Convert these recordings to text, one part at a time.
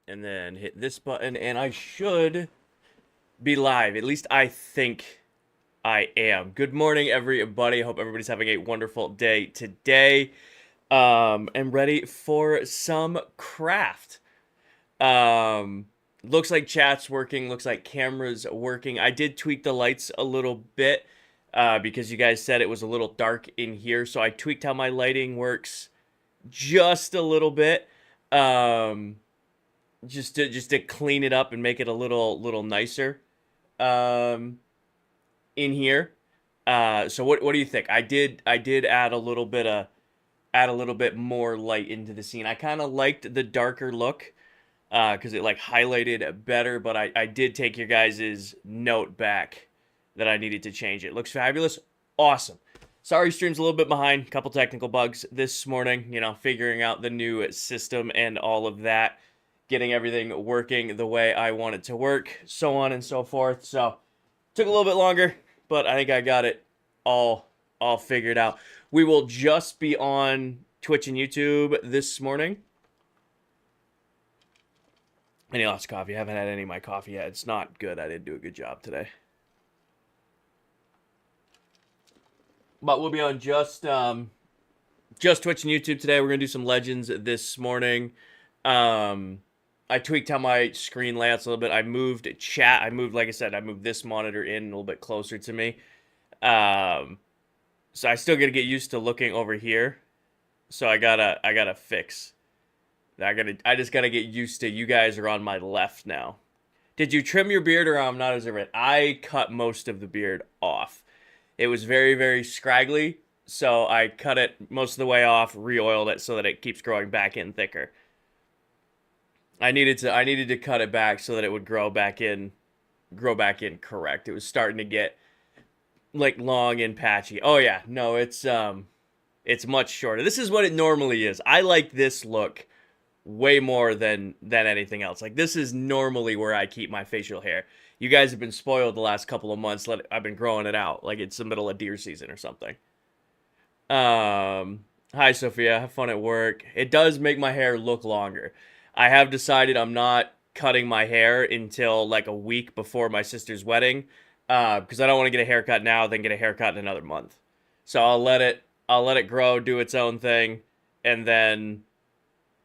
and then hit this button, and I should be live. At least I think I am. Good morning, everybody. Hope everybody's having a wonderful day today. And ready for some craft. Um, Looks like chat's working. Looks like camera's working. I did tweak the lights a little bit because you guys said it was a little dark in here, so I tweaked how my lighting works just a little bit. Um, just to clean it up and make it a little nicer um, in here. So what do you think? I did add a little bit more light into the scene. I kind of liked the darker look because it like highlighted better, but I did take your guys' note back that I needed to change it. Looks fabulous, awesome. Sorry, stream's a little bit behind. Couple technical bugs this morning. You know, figuring out the new system and all of that, getting everything working the way I want it to work, so on and so forth. So took a little bit longer, but I think I got it all all figured out. We will just be on Twitch and YouTube this morning. Any lots of coffee? I haven't had any of my coffee yet. It's not good. I didn't do a good job today. But we'll be on just Twitch and YouTube today. We're gonna do some Legends this morning. I tweaked how my screen layouts a little bit. I moved chat. Like I said, I moved this monitor in a little bit closer to me. So I still gotta get used to looking over here. So I gotta fix. I just gotta get used to you guys are on my left now. Did you trim your beard or I'm not as red? I cut most of the beard off. It was very, very scraggly, so I cut it most of the way off, re-oiled it so that it keeps growing back in thicker. I needed to cut it back so that it would grow back in correct. It was starting to get like long and patchy. Oh yeah, no, it's much shorter. This is what it normally is. I like this look way more than anything else. Like this is normally where I keep my facial hair. You guys have been spoiled the last couple of months. I've been growing it out like it's the middle of deer season or something. Hi Sophia, have fun at work. It does make my hair look longer. I have decided I'm not cutting my hair until like a week before my sister's wedding, because I don't want to get a haircut now, then get a haircut in another month. So I'll let it grow, do its own thing, and then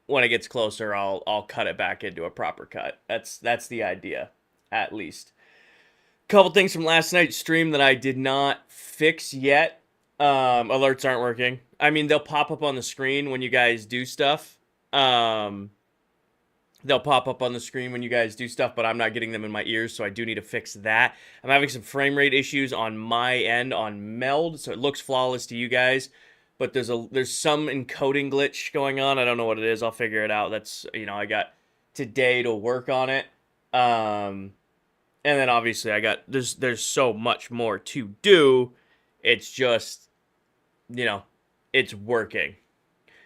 when it gets closer, I'll cut it back into a proper cut. That's the idea, at least. Couple things from last night's stream that I did not fix yet. Alerts aren't working. I mean, they'll pop up on the screen when you guys do stuff. They'll pop up on the screen when you guys do stuff, but I'm not getting them in my ears, so I do need to fix that. I'm having some frame rate issues on my end on Meld, so it looks flawless to you guys, but there's some encoding glitch going on. I don't know what it is. I'll figure it out. That's, I got today to work on it. And then obviously there's so much more to do. It's just, it's working.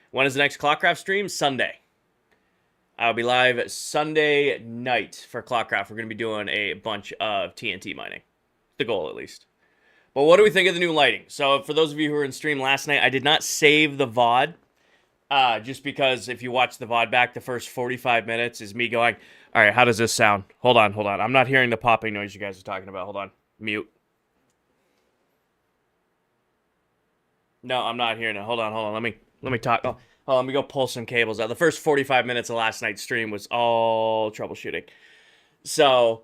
When is the next Clockcraft stream? Sunday. I'll be live Sunday night for Clockcraft. We're going to be doing a bunch of TNT mining. The goal, at least. But what do we think of the new lighting? So, for those of you who were in stream last night, I did not save the VOD. Just because if you watch the VOD back, the first 45 minutes is me going, all right, how does this sound? Hold on. I'm not hearing the popping noise you guys are talking about. Hold on. Mute. No, I'm not hearing it. Hold on. Let me talk. Oh, let me go pull some cables out. The first 45 minutes of last night's stream was all troubleshooting. So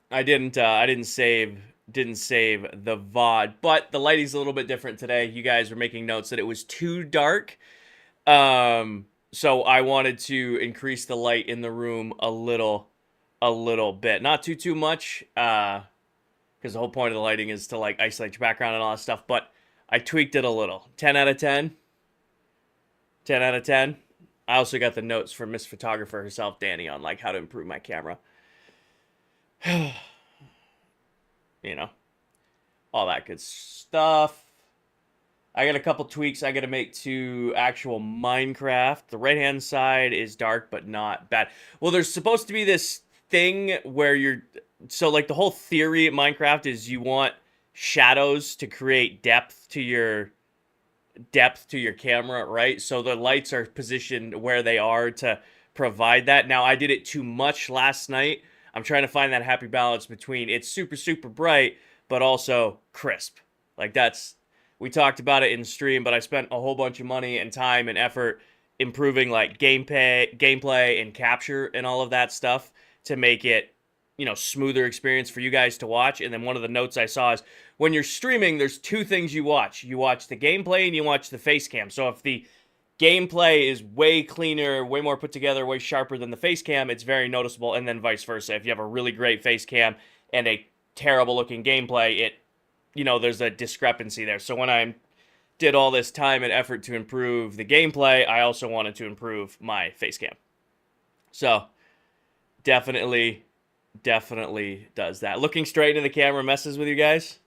I didn't save the VOD, but the lighting's a little bit different today. You guys were making notes that it was too dark. So I wanted to increase the light in the room a little bit. Not too much, because the whole point of the lighting is to like isolate your background and all that stuff, but I tweaked it a little. 10 out of 10. 10 out of 10. I also got the notes from Miss Photographer herself, Danny, on like how to improve my camera. All that good stuff. I got a couple tweaks I got to make to actual Minecraft. The right-hand side is dark, but not bad. Well, there's supposed to be this thing where so like the whole theory at Minecraft is you want shadows to create depth to your camera, right? So the lights are positioned where they are to provide that. Now, I did it too much last night. I'm trying to find that happy balance between it's super, super bright, but also crisp. Like we talked about it in stream, but I spent a whole bunch of money and time and effort improving like gameplay and capture and all of that stuff to make it, smoother experience for you guys to watch. And then one of the notes I saw is when you're streaming, there's two things you watch. You watch the gameplay and you watch the face cam. So if the gameplay is way cleaner, way more put together, way sharper than the face cam, it's very noticeable, and then vice versa. If you have a really great face cam and a terrible looking gameplay, there's a discrepancy there. So when I did all this time and effort to improve the gameplay, I also wanted to improve my face cam. So definitely does that. Looking straight into the camera messes with you guys.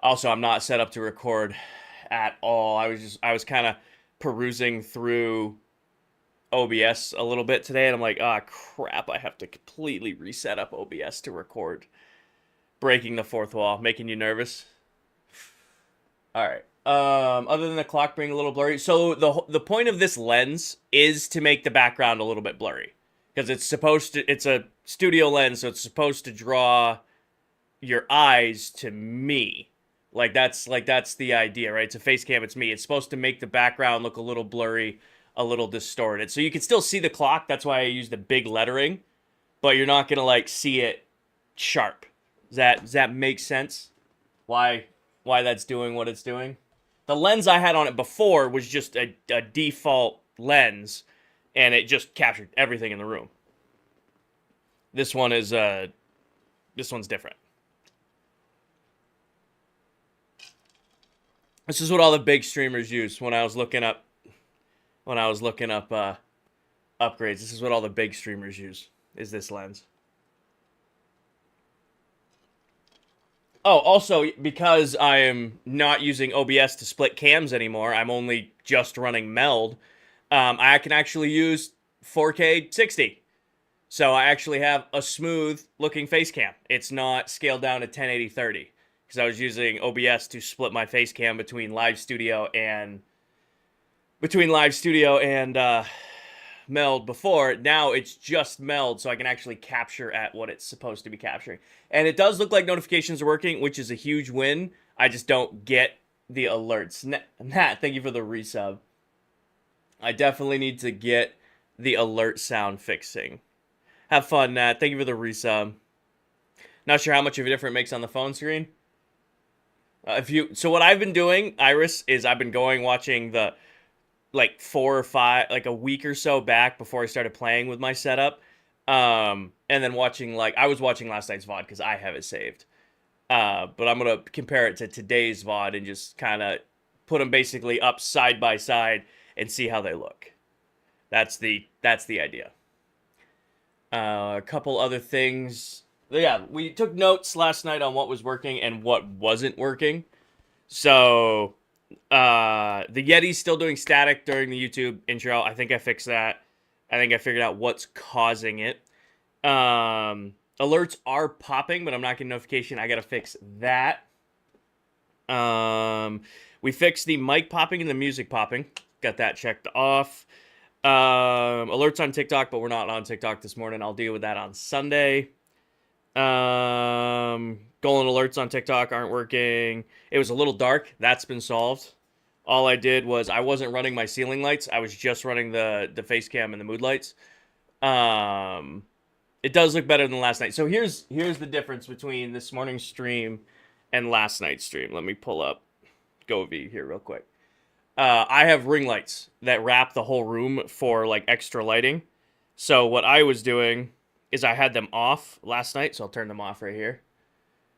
Also, I'm not set up to record at all. I was kind of perusing through OBS a little bit today, and I'm like, crap, I have to completely reset up OBS to record. Breaking the fourth wall, making you nervous. All right. Other than the clock being a little blurry, so the point of this lens is to make the background a little bit blurry, because it's a studio lens, so it's supposed to draw your eyes to me. Like that's the idea, right? It's a face cam, it's me. It's supposed to make the background look a little blurry, a little distorted. So you can still see the clock. That's why I use the big lettering, but you're not gonna like see it sharp. Does that make sense? Why that's doing what it's doing? The lens I had on it before was just a default lens, and it just captured everything in the room. This one's different. This is what all the big streamers use when I was looking up upgrades. This is what all the big streamers use, is this lens. Oh, also, because I am not using OBS to split cams anymore, I'm only just running Meld, I can actually use 4K 60. So I actually have a smooth looking face cam. It's not scaled down to 1080/30. Because I was using OBS to split my face cam between Live Studio and Meld before. Now it's just Meld, so I can actually capture at what it's supposed to be capturing. And it does look like notifications are working, which is a huge win. I just don't get the alerts. Nat, thank you for the resub. I definitely need to get the alert sound fixing. Have fun, Nat. Thank you for the resub. Not sure how much of a difference it makes on the phone screen. So what I've been doing, Iris, is I've been watching the like 4 or 5, like a week or so back before I started playing with my setup, and then watching I was watching last night's VOD because I have it saved, but I'm gonna compare it to today's VOD and just kind of put them basically up side by side and see how they look. That's the idea. A couple other things. Yeah, we took notes last night on what was working and what wasn't working. So, the Yeti's still doing static during the YouTube intro. I think I fixed that. I think I figured out what's causing it. Alerts are popping, but I'm not getting notification. I gotta fix that. We fixed the mic popping and the music popping. Got that checked off. Alerts on TikTok, but we're not on TikTok this morning. I'll deal with that on Sunday. Golden alerts on TikTok aren't working. It was a little dark. That's been solved. All I did was I wasn't running my ceiling lights. I was just running the face cam and the mood lights. It does look better than last night. So here's the difference between this morning's stream and last night's stream. Let me pull up GoV here real quick. I have ring lights that wrap the whole room for like extra lighting. So what I was doing is I had them off last night, so I'll turn them off right here.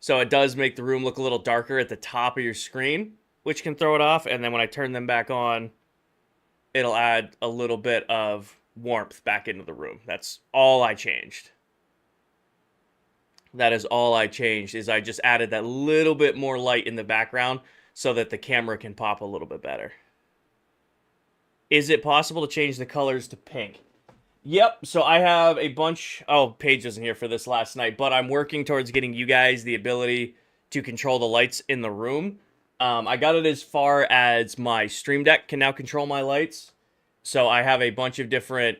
So it does make the room look a little darker at the top of your screen, which can throw it off. And then when I turn them back on, it'll add a little bit of warmth back into the room. That's all I changed. That is all I changed, is I just added that little bit more light in the background so that the camera can pop a little bit better. Is it possible to change the colors to pink? Yep, so I have a bunch... Oh, Paige isn't here for this last night, but I'm working towards getting you guys the ability to control the lights in the room. I got it as far as my Stream Deck can now control my lights, So I have a bunch of different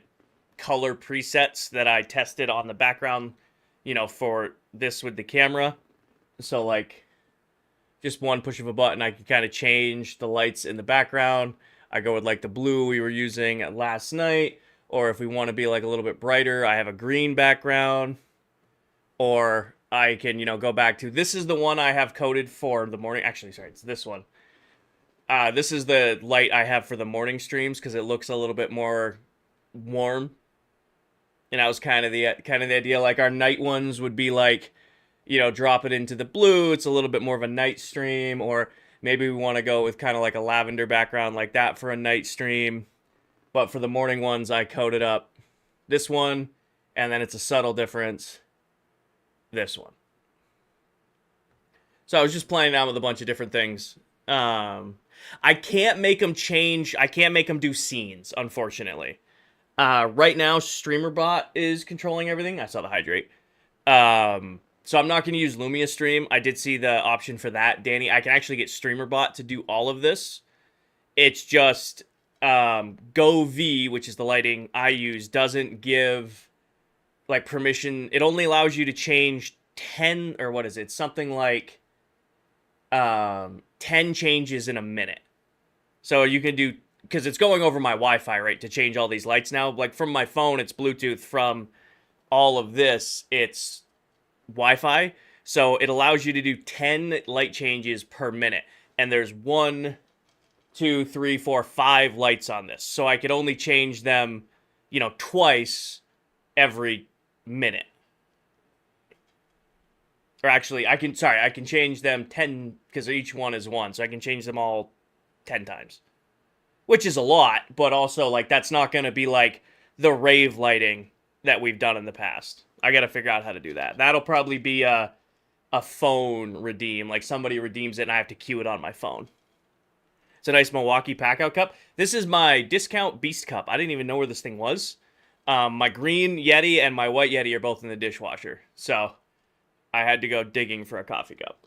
color presets that I tested on the background, for this with the camera. So like just one push of a button, I can kind of change the lights in the background. I go with like the blue we were using last night, or if we want to be like a little bit brighter, I have a green background, or I can, go back to this is the one I have coded for the morning. Actually, sorry, it's this one. This is the light I have for the morning streams because it looks a little bit more warm. And that was kind of the idea. Like our night ones would be like, drop it into the blue. It's a little bit more of a night stream, or maybe we want to go with kind of like a lavender background like that for a night stream. But for the morning ones, I coded up this one, and then it's a subtle difference. This one. So I was just playing around with a bunch of different things. I can't make them change. I can't make them do scenes, unfortunately. Right now, StreamerBot is controlling everything. I saw the hydrate. So I'm not going to use Lumia Stream. I did see the option for that, Danny. I can actually get StreamerBot to do all of this. It's just GoV, which is the lighting I use, doesn't give like permission. It only allows you to change 10, or what is it? Something like 10 changes in a minute. So you can do, because it's going over my Wi-Fi, right, to change all these lights now. Like from my phone, it's Bluetooth. From all of this, it's Wi-Fi. So it allows you to do 10 light changes per minute. And there's 1, 2, 3, 4, 5 lights on this. So I could only change them, twice every minute. Or actually, I can change them 10, because each one is 1. So I can change them all 10 times. Which is a lot, but also, like, that's not going to be, like, the rave lighting that we've done in the past. I got to figure out how to do that. That'll probably be a phone redeem. Like, somebody redeems it and I have to queue it on my phone. It's a nice Milwaukee Pack-Out cup. This is my discount Beast cup. I didn't even know where this thing was. My green Yeti and my white Yeti are both in the dishwasher. So I had to go digging for a coffee cup.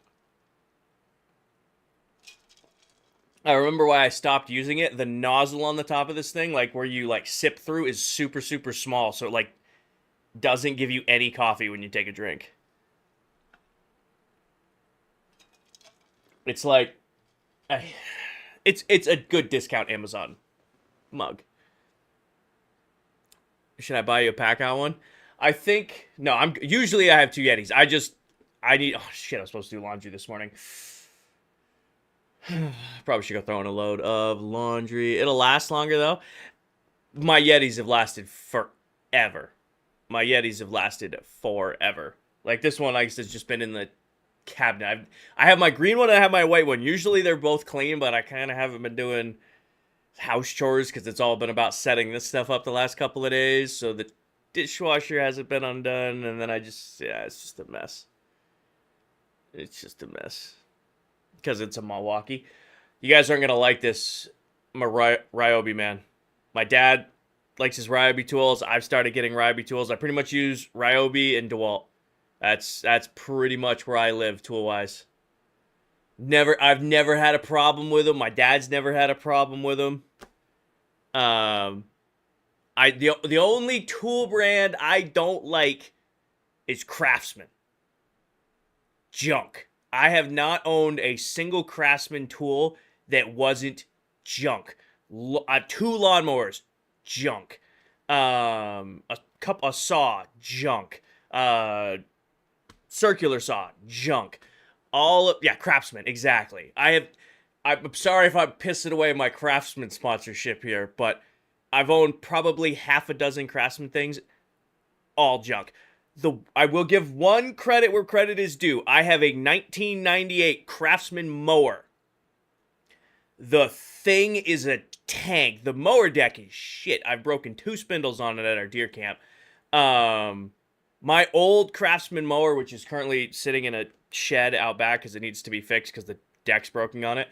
I remember why I stopped using it. The nozzle on the top of this thing, like where you like sip through, is super, super small. So it like doesn't give you any coffee when you take a drink. It's like, it's a good discount Amazon mug. Should I buy you a Pack-Out one? I think, no, usually I have 2 Yetis. I need, oh shit, I was supposed to do laundry this morning. Probably should go throw in a load of laundry. It'll last longer, though. My Yetis have lasted forever. Like, this one, I guess, has just been in the cabinet. I have my green one and I have my white one. Usually they're both clean, but I kind of haven't been doing house chores because it's all been about setting this stuff up the last couple of days. So the dishwasher hasn't been undone, and then it's just a mess. Because it's a Milwaukee. You guys aren't going to like this Ryobi, man. My dad likes his Ryobi tools. I've started getting Ryobi tools. I pretty much use Ryobi and DeWalt. That's pretty much where I live tool-wise. I've never had a problem with them. My dad's never had a problem with them. The only tool brand I don't like is Craftsman. Junk. I have not owned a single Craftsman tool that wasn't junk. 2 lawnmowers, junk. A saw, junk. Circular saw, junk. Craftsman, exactly. I'm sorry if I'm pissing away my Craftsman sponsorship here, but I've owned probably half a dozen Craftsman things, all junk. I will give one credit where credit is due. I have a 1998 Craftsman mower. The thing is a tank. The mower deck is shit. I've broken 2 spindles on it at our deer camp. My old Craftsman mower, which is currently sitting in a shed out back because it needs to be fixed because the deck's broken on it.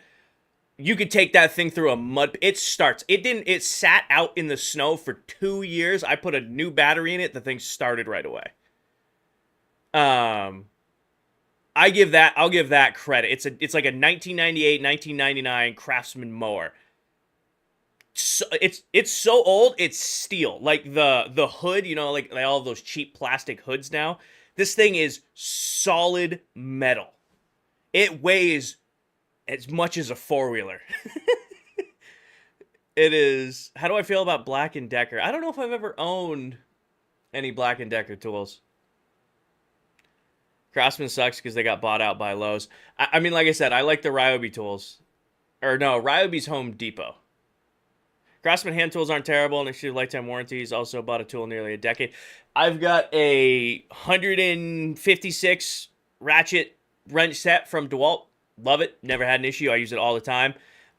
You could take that thing through a mud. It sat out in the snow for 2 years. I put a new battery in it. The thing started right away. I'll give that credit. It's like a 1998, 1999 Craftsman mower. It's so old, it's steel. Like the hood, like all of those cheap plastic hoods now. This thing is solid metal. It weighs as much as a four-wheeler. It is. How do I feel about Black & Decker? I don't know if I've ever owned any Black & Decker tools. Craftsman sucks because they got bought out by Lowe's. I mean, like I said, I like the Ryobi tools. Or no, Ryobi's Home Depot. Craftsman hand tools aren't terrible and they lifetime warranties. Also bought a tool nearly a decade. I've got a 156 ratchet wrench set from DeWalt. Love it. Never had an issue. I use it all the time.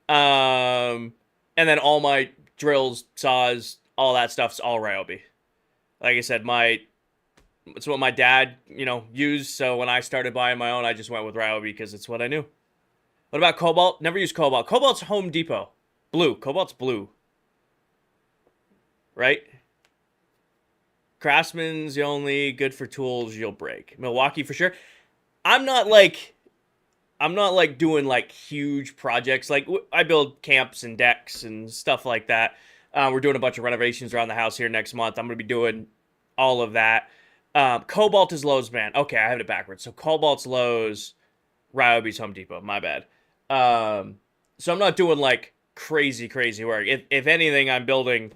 And then all my drills, saws, all that stuff's all Ryobi. Like I said, it's what my dad, used. So when I started buying my own, I just went with Ryobi because it's what I knew. What about Cobalt? Never used Cobalt. Cobalt's Home Depot. Blue. Cobalt's blue. Right? Craftsman's the only good for tools you'll break. Milwaukee for sure. I'm not like doing like huge projects. Like I build camps and decks and stuff like that. We're doing a bunch of renovations around the house here next month. I'm going to be doing all of that. Cobalt is Lowe's, man. Okay, I have it backwards. So Cobalt's Lowe's, Ryobi's Home Depot. My bad. So I'm not doing like crazy work. If anything, I'm building,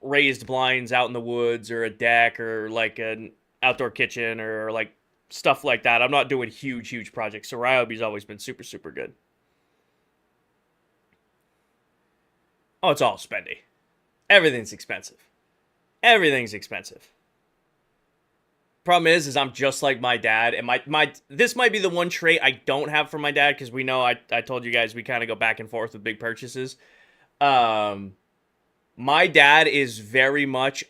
raised blinds out in the woods or a deck or like an outdoor kitchen or like stuff like that. I'm not doing huge projects. So Ryobi's always been super good. Oh, it's all spendy. Everything's expensive. Problem is I'm just like my dad, and my this might be the one trait I don't have from my dad, because we know I told you guys we kind of go back and forth with big purchases. My dad is very much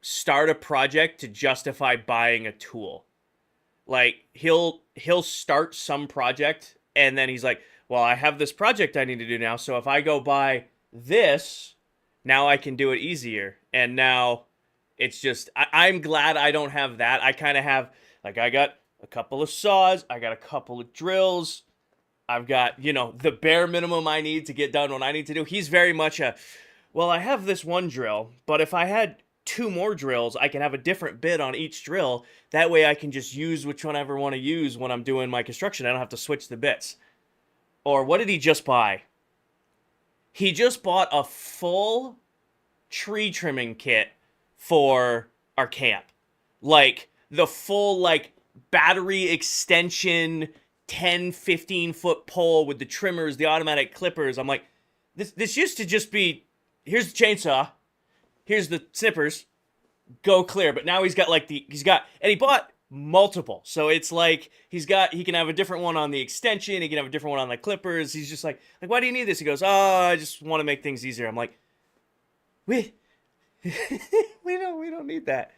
start a project to justify buying a tool. Like he'll start some project and then he's like, well, I have this project I need to do now, so if I go buy this, now I can do it easier. And now it's just, I'm glad I don't have that. I kind of have, like, I got a couple of saws, I got a couple of drills, I've got, the bare minimum I need to get done what I need to do. He's very much well, I have this one drill, but if I had 2 more drills, I can have a different bit on each drill. That way I can just use which one I ever want to use when I'm doing my construction. I don't have to switch the bits. Or what did he just buy? He just bought a full tree trimming kit for our camp. Like the full battery extension 10-15 foot pole with the trimmers, the automatic clippers. I'm like, this used to just be, here's the chainsaw, here's the snippers, go clear. But now he's got and he bought multiple. So it's like he can have a different one on the extension, he can have a different one on the clippers. He's just like, why do you need this? He goes, oh, I just want to make things easier. I'm like, we don't need that.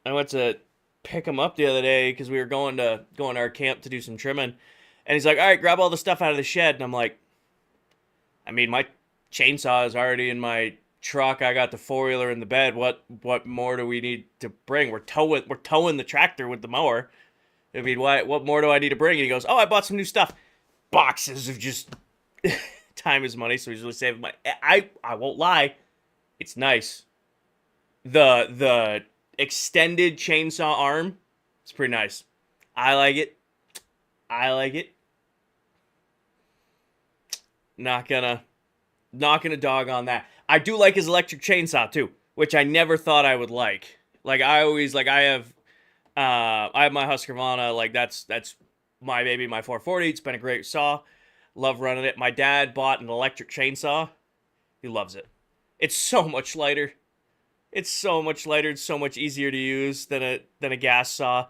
I went to pick him up the other day because we were going to our camp to do some trimming, and he's like, all right, grab all the stuff out of the shed. And I'm like, I mean, my chainsaw is already in my truck. I got the 4-wheeler in the bed. What more do we need to bring? We're towing the tractor with the mower. I mean, what more do I need to bring? And he goes, oh, I bought some new stuff. Boxes of just time is money, so he's really saving money. I won't lie, it's nice. The extended chainsaw arm, it's pretty nice. I like it. Not gonna dog on that. I do like his electric chainsaw too, which I never thought I would like. Like I always I have my Husqvarna, like that's my baby, my 440. It's been a great saw. Love running it. My dad bought an electric chainsaw. He loves it. It's so much lighter. It's so much easier to use than a gas saw.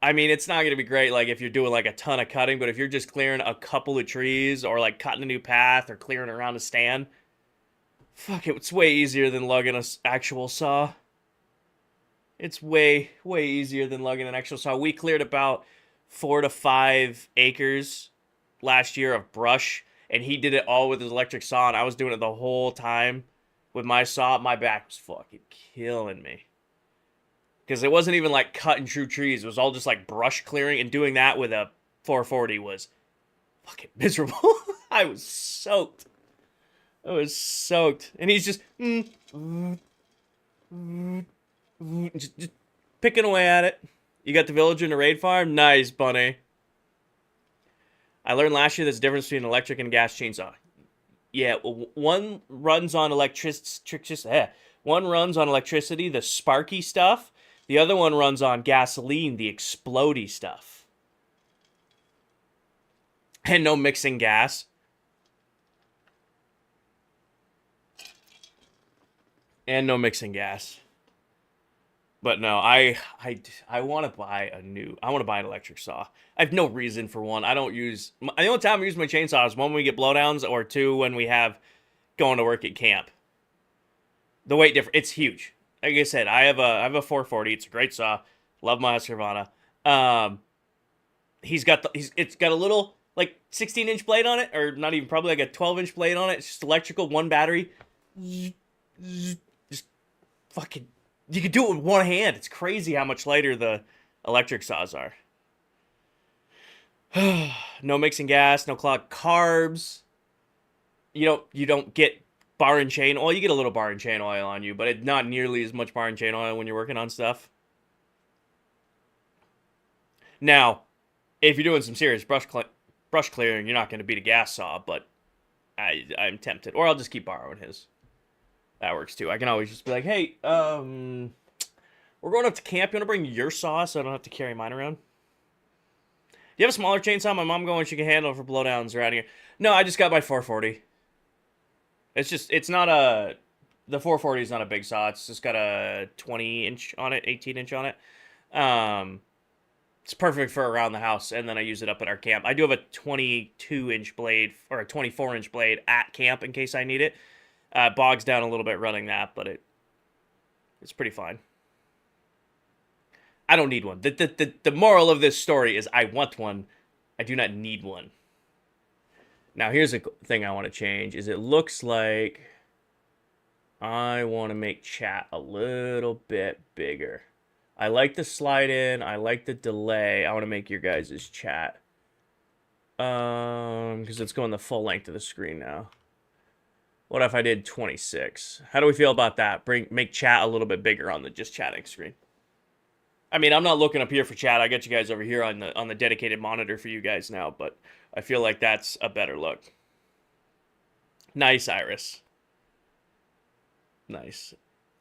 I mean, it's not going to be great like if you're doing like a ton of cutting, but if you're just clearing a couple of trees or like cutting a new path or clearing around a stand, fuck it, it's way easier than lugging an actual saw. It's way easier than lugging an actual saw. We cleared about 4 to 5 acres last year of brush, and he did it all with his electric saw, and I was doing it the whole time with my saw. My back was fucking killing me. Because it wasn't even like cutting true trees. It was all just like brush clearing, and doing that with a 440 was fucking miserable. I was soaked. I was soaked. And he's just, just picking away at it. You got the villager in the raid farm? Nice, bunny. I learned last year there's a difference between electric and gas chainsaw. Yeah, one runs on one runs on electricity, the sparky stuff. The other one runs on gasoline, the explodey stuff. And no mixing gas. And no mixing gas. But no, I want to buy I want to buy an electric saw. I have no reason for one. I don't use, the only time I use my chainsaw is one when we get blowdowns, or two when we have going to work at camp. The weight difference, it's huge. Like I said, I have a 440. It's a great saw. Love my Husqvarna. It's got a little like 16-inch blade on it, or not even, probably like a 12-inch blade on it. It's just electrical, one battery. Just fucking, you can do it with one hand. It's crazy how much lighter the electric saws are. No mixing gas, no clogged carbs. You don't get bar and chain oil. You get a little bar and chain oil on you, but it's not nearly as much bar and chain oil when you're working on stuff. Now, if you're doing some serious brush clearing, you're not going to beat a gas saw, but I'm tempted. Or I'll just keep borrowing his. That works too. I can always just be like, hey, we're going up to camp. You want to bring your saw so I don't have to carry mine around? Do you have a smaller chainsaw? My mom going, she can handle it for blowdowns around here. No, I just got my 440. It's not a, the 440 is not a big saw. It's just got a 20-inch on it, 18-inch on it. It's perfect for around the house, and then I use it up at our camp. I do have a 22-inch blade, or a 24-inch blade at camp in case I need it. Bogs down a little bit running that, but it's pretty fine. I don't need one. The moral of this story is I want one. I do not need one. Now, here's a thing I want to change, is it looks like I want to make chat a little bit bigger. I like the slide in. I like the delay. I want to make your guys' chat. Because it's going the full length of the screen now. What if I did 26? How do we feel about that? Make chat a little bit bigger on the just chatting screen. I mean, I'm not looking up here for chat. I got you guys over here on the dedicated monitor for you guys now, but I feel like that's a better look. Nice, Iris. Nice.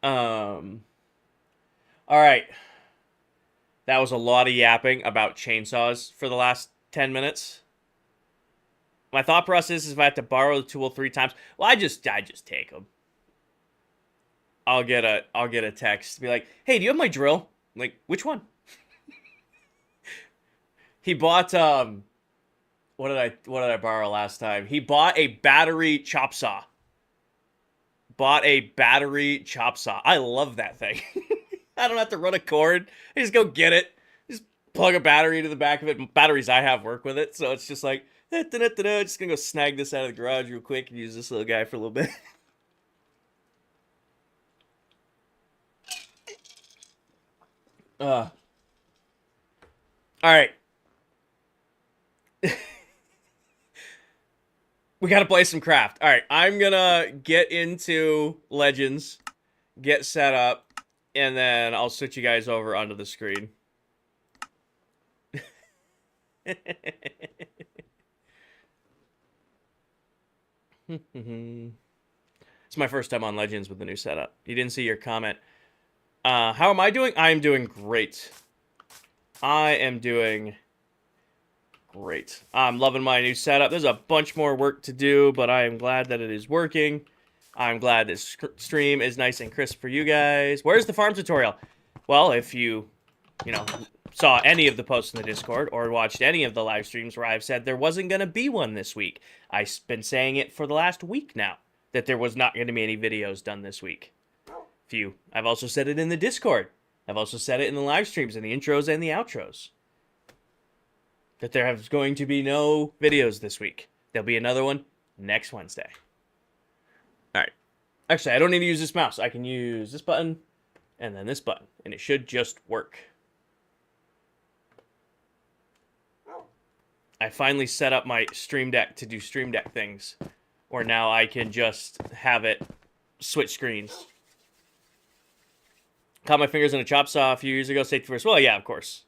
All right. That was a lot of yapping about chainsaws for the last 10 minutes. My thought process is if I have to borrow the tool 3 times, well, I just take them. I'll get a text, be like, "Hey, do you have my drill?" I'm like, "Which one?" He bought what did I borrow last time? He bought a battery chop saw. I love that thing. I don't have to run a cord. I just go get it. Just plug a battery into the back of it. Batteries I have work with it, so it's just like, just gonna go snag this out of the garage real quick and use this little guy for a little bit. All right. We gotta play some craft. All right, I'm gonna get into Legends, get set up, and then I'll switch you guys over onto the screen. It's my first time on Legends with the new setup. You didn't see your comment. How am I doing? I am doing great. I am doing great. I'm loving my new setup. There's a bunch more work to do, but I am glad that it is working. I'm glad this stream is nice and crisp for you guys. Where's the farm tutorial? Well, if you saw any of the posts in the Discord or watched any of the live streams where I've said there wasn't going to be one this week. I've been saying it for the last week now, that there was not going to be any videos done this week. I've also said it in the Discord. I've also said it in the live streams, in the intros and the outros, that there is going to be no videos this week. There'll be another one next Wednesday. All right. Actually, I don't need to use this mouse. I can use this button and then this button, and it should just work. I finally set up my Stream Deck to do Stream Deck things, or now I can just have it switch screens. Caught my fingers in a chop saw a few years ago. Safety first. Well, yeah, of course.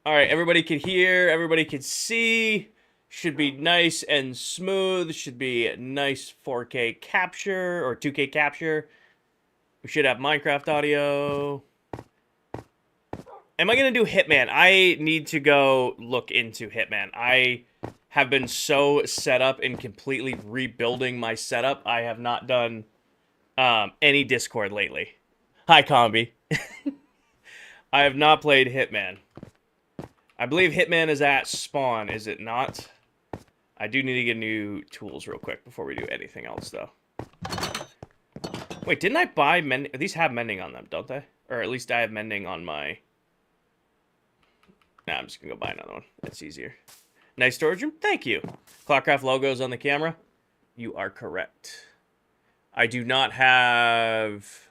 All right, everybody can hear. Everybody can see. Should be nice and smooth. Should be nice 4K capture or 2K capture. We should have Minecraft audio. Am I going to do Hitman? I need to go look into Hitman. I have been so set up in completely rebuilding my setup. I have not done any Discord lately. Hi, Combi. I have not played Hitman. I believe Hitman is at spawn, is it not? I do need to get new tools real quick before we do anything else, though. Wait, didn't I buy mending? These have mending on them, don't they? Or at least I have mending on my... Nah, I'm just gonna go buy another one. That's easier. Nice storage room. Thank you. Clockcraft logos on the camera. You are correct. I do not have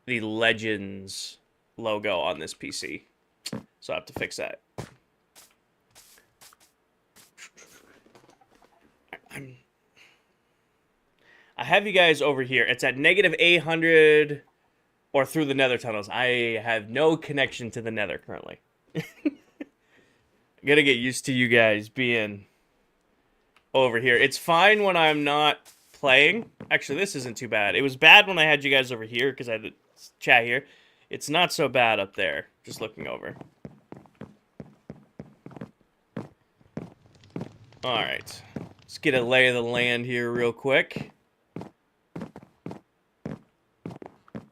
the Legends logo on this PC, so I have to fix that. I have you guys over here. It's at -800 or through the nether tunnels. I have no connection to the nether currently. Gotta get used to you guys being over here. It's fine when I'm not playing. Actually, this isn't too bad. It was bad when I had you guys over here because I had to chat here. It's not so bad up there, just looking over. Alright. Let's get a lay of the land here real quick.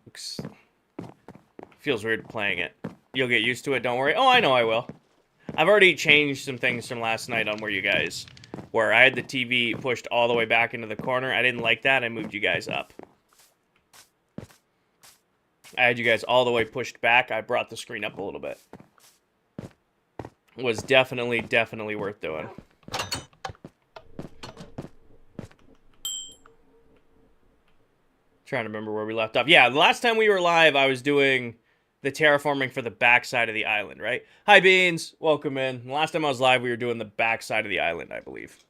Looks... Feels weird playing it. You'll get used to it, don't worry. Oh, I know I will. I've already changed some things from last night on where you guys... Where I had the TV pushed all the way back into the corner. I didn't like that. I moved you guys up. I had you guys all the way pushed back. I brought the screen up a little bit. Was definitely worth doing. Trying to remember where we left off. Yeah, the last time we were live, I was doing the terraforming for the backside of the island, right? Hi, Beans. Welcome in. The last time I was live, we were doing the backside of the island, I believe.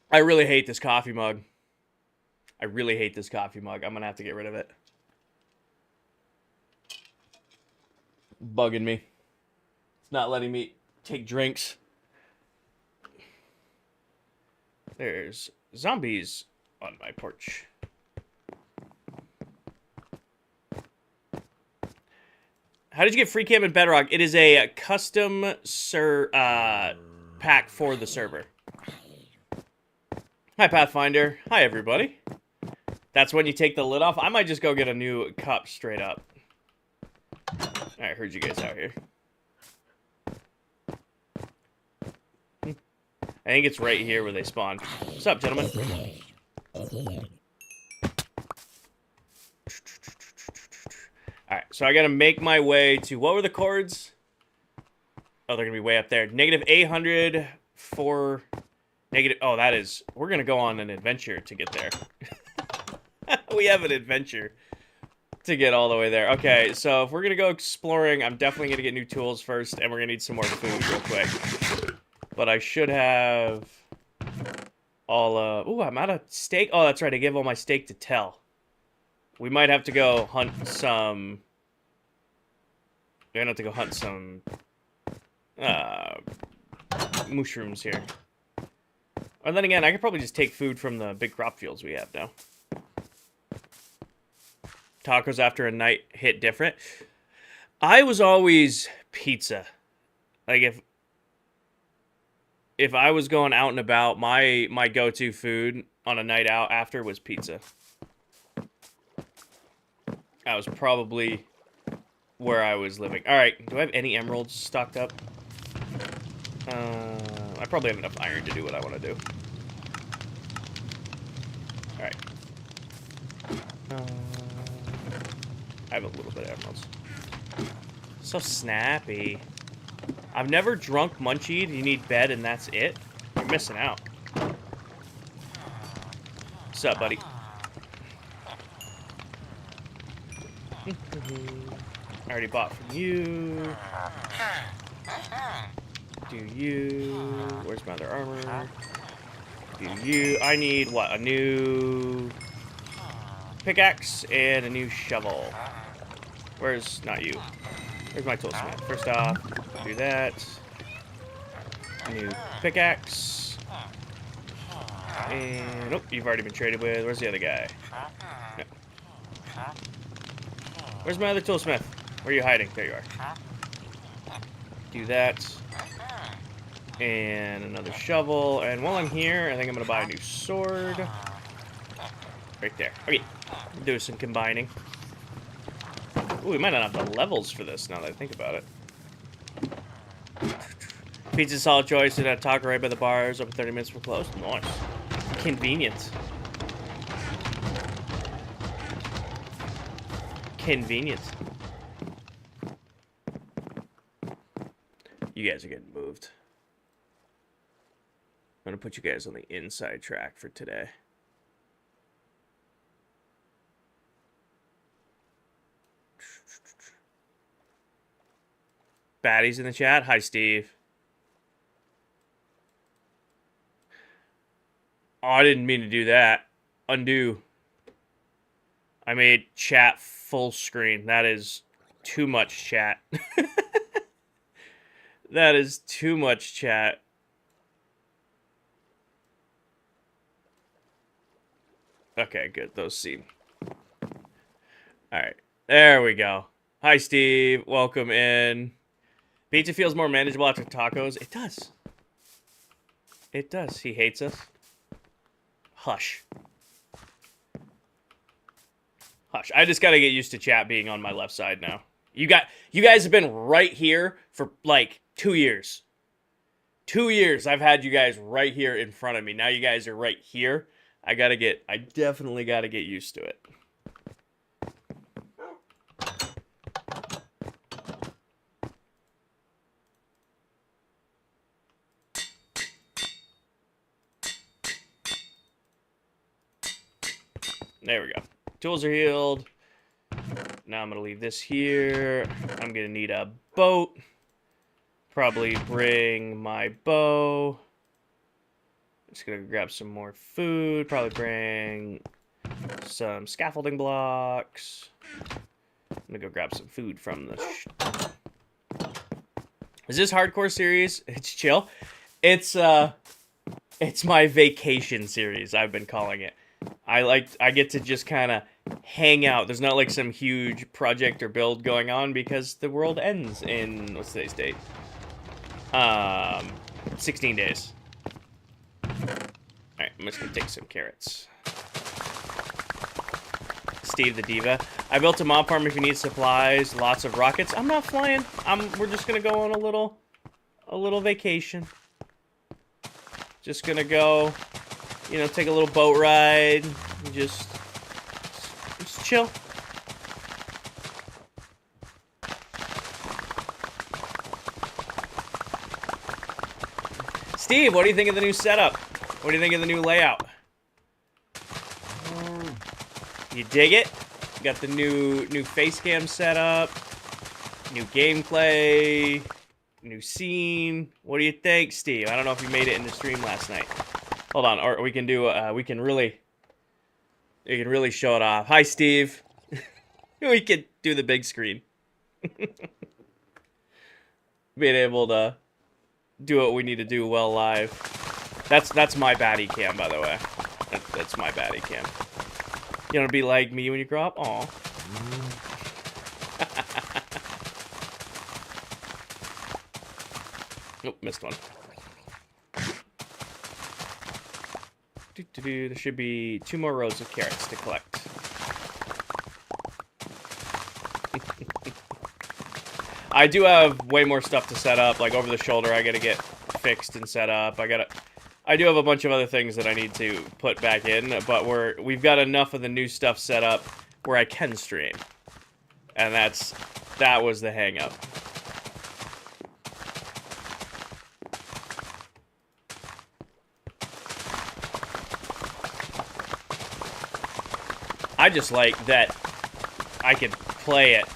I really hate this coffee mug. I really hate this coffee mug. I'm going to have to get rid of it. Bugging me. It's not letting me take drinks. There's zombies on my porch. How did you get free cam in Bedrock? It is a custom pack for the server. Hi, Pathfinder. Hi, everybody. That's when you take the lid off. I might just go get a new cup straight up. I heard you guys out here. I think it's right here where they spawn. What's up, gentlemen? Alright, so I gotta make my way to... What were the chords? Oh, they're gonna be way up there. -800 for... Negative... Oh, that is... We're gonna go on an adventure to get there. We have an adventure to get all the way there. Okay, so if we're gonna go exploring, I'm definitely gonna get new tools first, and we're gonna need some more food real quick. But I should have all... Ooh, I'm out of steak. Oh, that's right, I gave all my steak to Tell. We might have to go hunt some... We're gonna have to go hunt some... mushrooms here. Or then again, I could probably just take food from the big crop fields we have now. Tacos after a night hit different. I was always pizza. Like, if I was going out and about, my go-to food on a night out after was pizza. That was probably where I was living. Alright, do I have any emeralds stocked up? I probably have enough iron to do what I want to do. Alright. I have a little bit of emeralds. So snappy. I've never drunk Munchied. You need bed and that's it? You're missing out. What's up, buddy? I already bought from you. Do you? Where's my other armor? Do you? I need what? A new pickaxe and a new shovel. Where's not you? Where's my toolsmith? First off, do that. New pickaxe. And nope, you've already been traded with. Where's the other guy? No. Where's my other toolsmith? Where are you hiding? There you are. Do that. And another shovel. And while I'm here, I think I'm going to buy a new sword. Right there. Okay. Do some combining. Ooh, we might not have the levels for this now that I think about it. Pizza solid choice and a taco right by the bars. Open 30 minutes from close. Nice. Convenient. Convenient. You guys are getting moved. I'm gonna put you guys on the inside track for today. Baddies in the chat. Hi, Steve. Oh, I didn't mean to do that. Undo. I made chat full screen. That is too much chat. That is too much chat. Okay, good. Those seem. Alright. There we go. Hi, Steve. Welcome in. Pizza feels more manageable after tacos. It does. It does. He hates us. Hush. Hush. I just gotta get used to chat being on my left side now. You guys have been right here for like 2 years. 2 years I've had you guys right here in front of me. Now you guys are right here. I definitely gotta get used to it. There we go. Tools are healed. Now I'm going to leave this here. I'm going to need a boat. Probably bring my bow. Just going to grab some more food. Probably bring some scaffolding blocks. I'm going to go grab some food from the... Is this hardcore series? It's chill. It's my vacation series, I've been calling it. I get to just kind of hang out. There's not like some huge project or build going on because the world ends in, what's today's date? 16 days. Alright, I'm just gonna take some carrots. Steve the Diva. I built a mob farm if you need supplies, lots of rockets. I'm not flying. We're just gonna go on a little vacation. Just gonna go, you know, take a little boat ride, and just chill. Steve, what do you think of the new setup? What do you think of the new layout? You dig it? You got the new face cam setup, new gameplay, new scene. What do you think, Steve? I don't know if you made it in the stream last night. Hold on, or we can do. We can really show it off. Hi, Steve. We could do the big screen. Being able to do what we need to do well live. That's my baddie cam, by the way. That's my baddie cam. You want to be like me when you grow up? Aw. Oh, missed one. There should be 2 more rows of carrots to collect. I do have way more stuff to set up, like over the shoulder. I gotta get fixed and set up. I do have a bunch of other things that I need to put back in, but we've got enough of the new stuff set up where I can stream, and that was the hang up. I just like that I could play it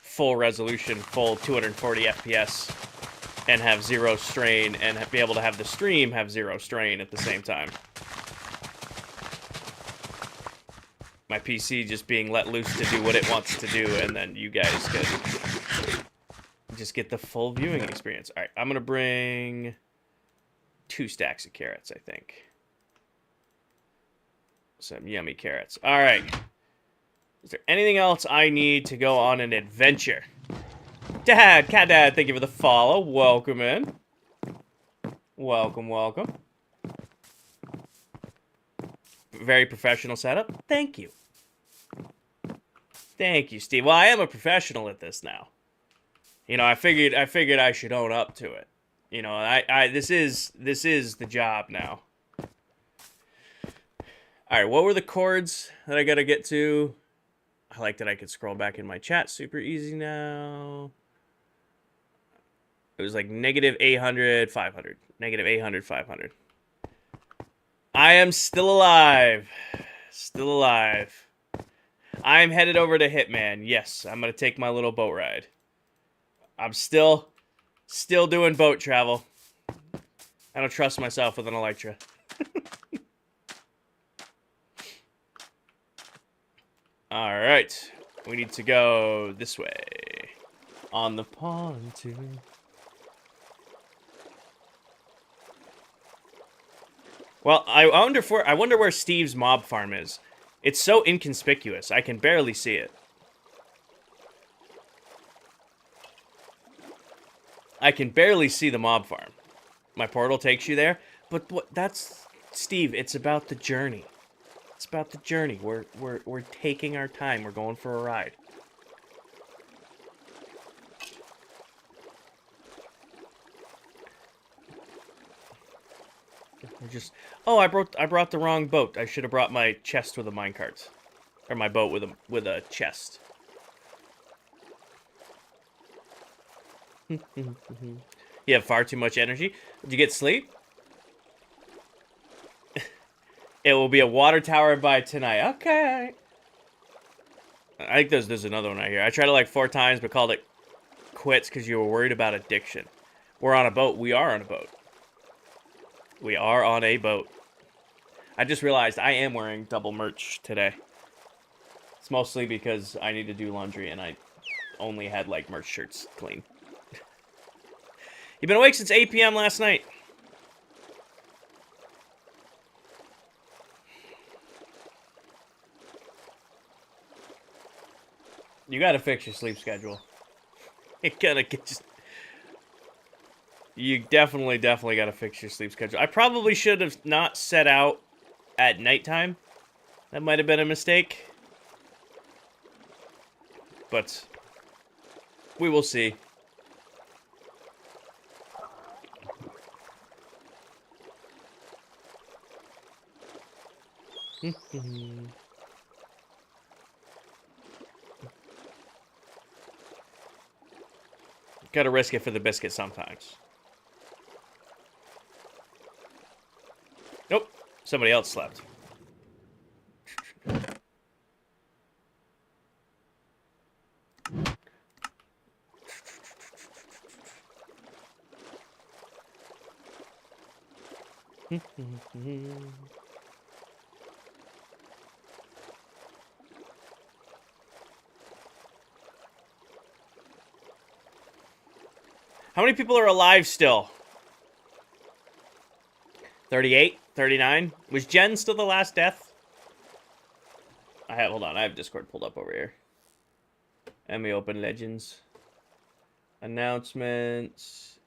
full resolution, full 240 FPS, and have zero strain, and be able to have the stream have zero strain at the same time. My PC just being let loose to do what it wants to do, and then you guys could just get the full viewing experience. All right, I'm gonna bring 2 stacks of carrots, I think. Some yummy carrots. All right. Is there anything else I need to go on an adventure? Dad, Cat Dad, thank you for the follow. Welcome in. Welcome, welcome. Very professional setup. Thank you. Thank you, Steve. Well, I am a professional at this now. You know, I figured I should own up to it. You know, this is the job now. All right, what were the chords that I gotta get to? I like that I could scroll back in my chat super easy now. It was like -800, 500. -800, 500. I am still alive. Still alive. I'm headed over to Hitman. Yes, I'm gonna take my little boat ride. I'm still doing boat travel. I don't trust myself with an Elytra. Alright. We need to go this way. On the pontoon. Well, I wonder where Steve's mob farm is. It's so inconspicuous. I can barely see it. I can barely see the mob farm. My portal takes you there, but that's Steve, it's about the journey. It's about the journey. We're taking our time. We're going for a ride. We're just I brought the wrong boat. I should have brought my chest with a minecart. Or my boat with a chest. You have far too much energy. Did you get sleep? It will be a water tower by tonight. Okay. I think there's another one right here. I tried it like 4 times, but called it quits because you were worried about addiction. We're on a boat. We are on a boat. We are on a boat. I just realized I am wearing double merch today. It's mostly because I need to do laundry and I only had like merch shirts clean. You've been awake since 8 p.m. last night. You gotta fix your sleep schedule. You gotta get You definitely gotta fix your sleep schedule. I probably should have not set out at nighttime. That might have been a mistake. But we will see. Gotta risk it for the biscuit sometimes. Nope. Somebody else slept. How many people are alive still? 38? 39? Was Jen still the last death? Hold on, I have Discord pulled up over here. Let me open Legends. Announcements.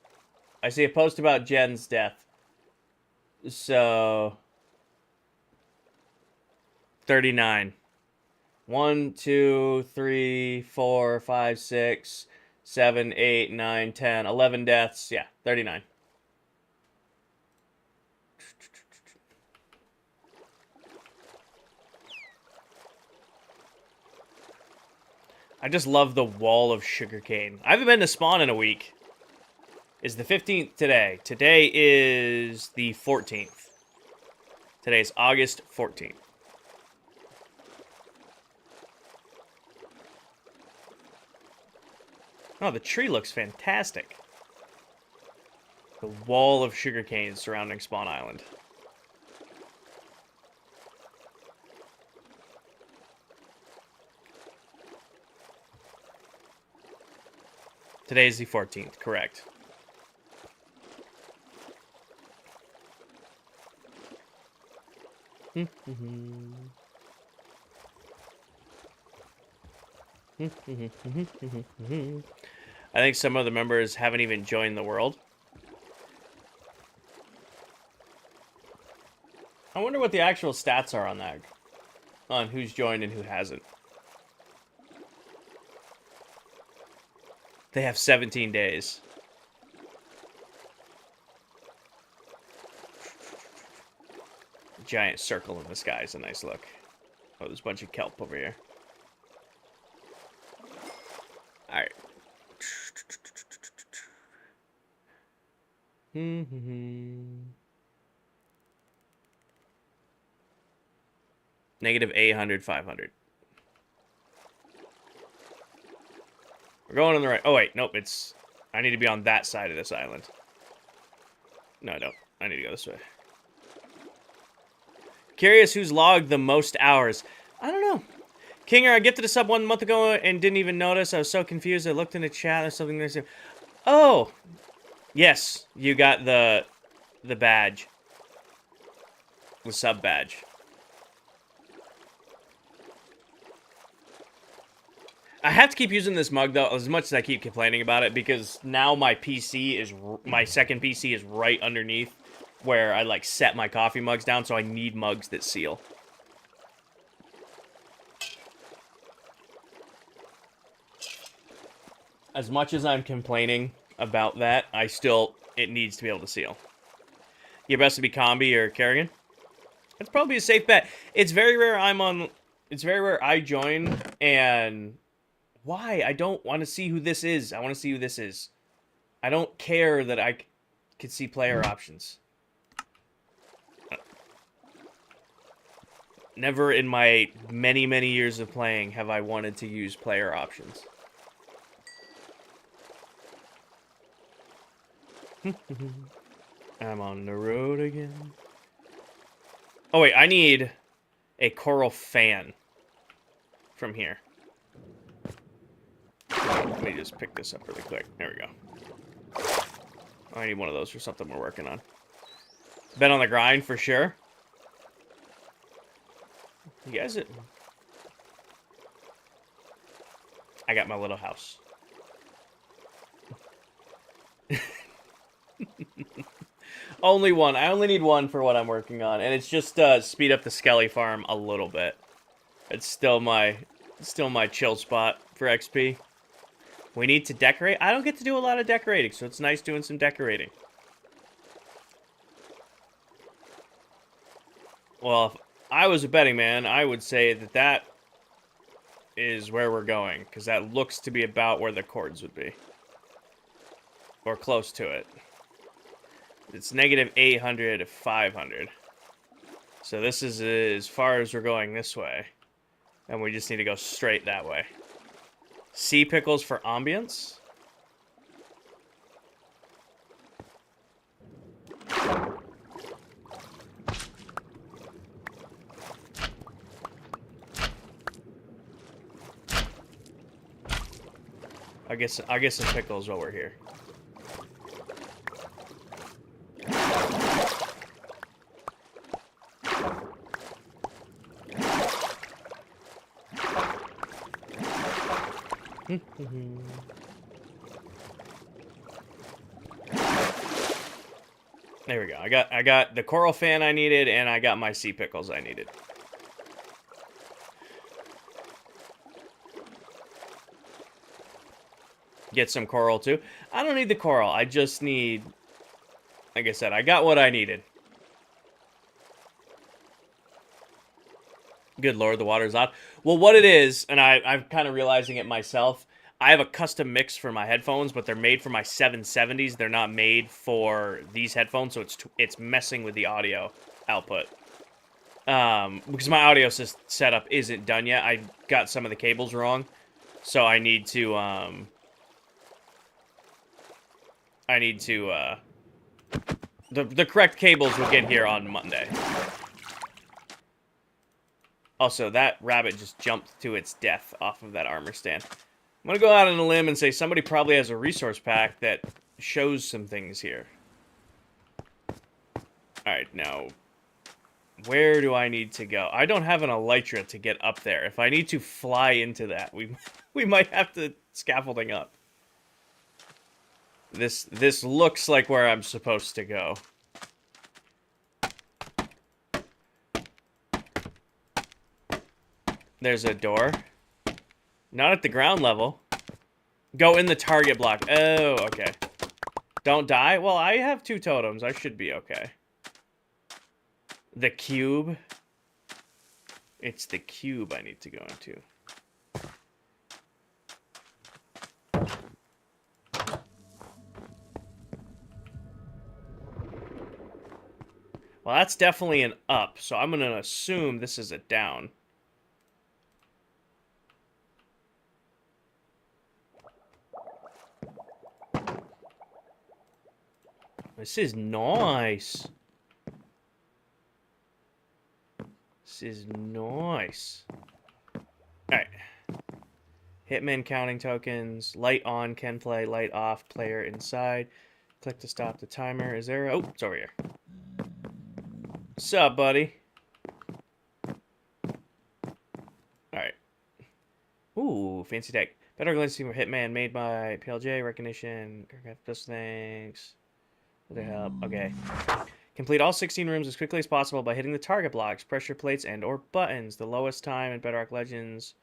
I see a post about Jen's death. So 39. 1, 2, 3, 4, 5, 6, 7, 8, 9, 10, 11 deaths. Yeah, 39. I just love the wall of sugarcane. I haven't been to spawn in a week. Is the 15th today? Today is the 14th. Today is August 14th. Oh, the tree looks fantastic. The wall of sugarcane surrounding Spawn Island. Today is the 14th, correct. I think some of the members haven't even joined the world. I wonder what the actual stats are on that. On who's joined and who hasn't. They have 17 days. Giant circle in the sky is a nice look. Oh, there's a bunch of kelp over here. Alright. Negative 800, 500. We're going on the right. Oh, wait. Nope. It's... I need to be on that side of this island. No, I don't. I need to go this way. Curious who's logged the most hours. I don't know. Kinger, I gifted a sub 1 month ago and didn't even notice. I was so confused. I looked in the chat. There's something there. Oh! Yes. You got the badge. The sub badge. I have to keep using this mug, though, as much as I keep complaining about it, because now my PC is... My second PC is right underneath where I, like, set my coffee mugs down, so I need mugs that seal. As much as I'm complaining about that, I still... It needs to be able to seal. Your best to be Combi or Kerrigan? That's probably a safe bet. It's very rare I'm on... It's very rare I join, and... Why? I don't want to see who this is. I want to see who this is. I don't care that I can see player options. Never in my many, many years of playing have I wanted to use player options. I'm on the road again. Oh, wait. I need a coral fan from here. Let me just pick this up really quick. There we go. I need one of those for something we're working on. Been on the grind for sure. You guys... I got my little house. Only one. I only need one for what I'm working on. And it's just speed up the Skelly farm a little bit. It's still my chill spot for XP. We need to decorate. I don't get to do a lot of decorating, so it's nice doing some decorating. Well, if I was a betting man, I would say that that is where we're going, because that looks to be about where the cords would be. Or close to it. It's negative 800 to 500. So this is as far as we're going this way. And we just need to go straight that way. Sea pickles for ambience. I'll get some pickles while we're here. There we go. I got the coral fan I needed, and I got my sea pickles I needed. Get some coral too. I don't need the coral. I just need, like I said, I got what I needed. Good lord, the water's out. Well, what it is, and I'm kind of realizing it myself, I have a custom mix for my headphones, but they're made for my 770s. They're not made for these headphones, so it's messing with the audio output. Because my audio setup isn't done yet. I got some of the cables wrong, so I need to I need to, the correct cables will get here on Monday. Also, that rabbit just jumped to its death off of that armor stand. I'm gonna go out on a limb and say somebody probably has a resource pack that shows some things here. Alright, now, where do I need to go? I don't have an elytra to get up there. If I need to fly into that, we might have to scaffolding up. This looks like where I'm supposed to go. There's a door. Not at the ground level. Go in the target block. Oh, okay. Don't die? Well, I have 2 totems. I should be okay. The cube. It's the cube I need to go into. Well, that's definitely an up, so I'm going to assume this is a down. This is nice. This is nice. Alright. Hitman counting tokens. Light on, can play. Light off, player inside. Click to stop the timer. Is there... Oh, it's over here. Sup, buddy? Alright. Ooh, fancy tech. Bedrock Legends for Hitman made by PLJ. Recognition. Those things. What the hell? Okay. Complete all 16 rooms as quickly as possible by hitting the target blocks, pressure plates, and or buttons. The lowest time in Bedrock Legends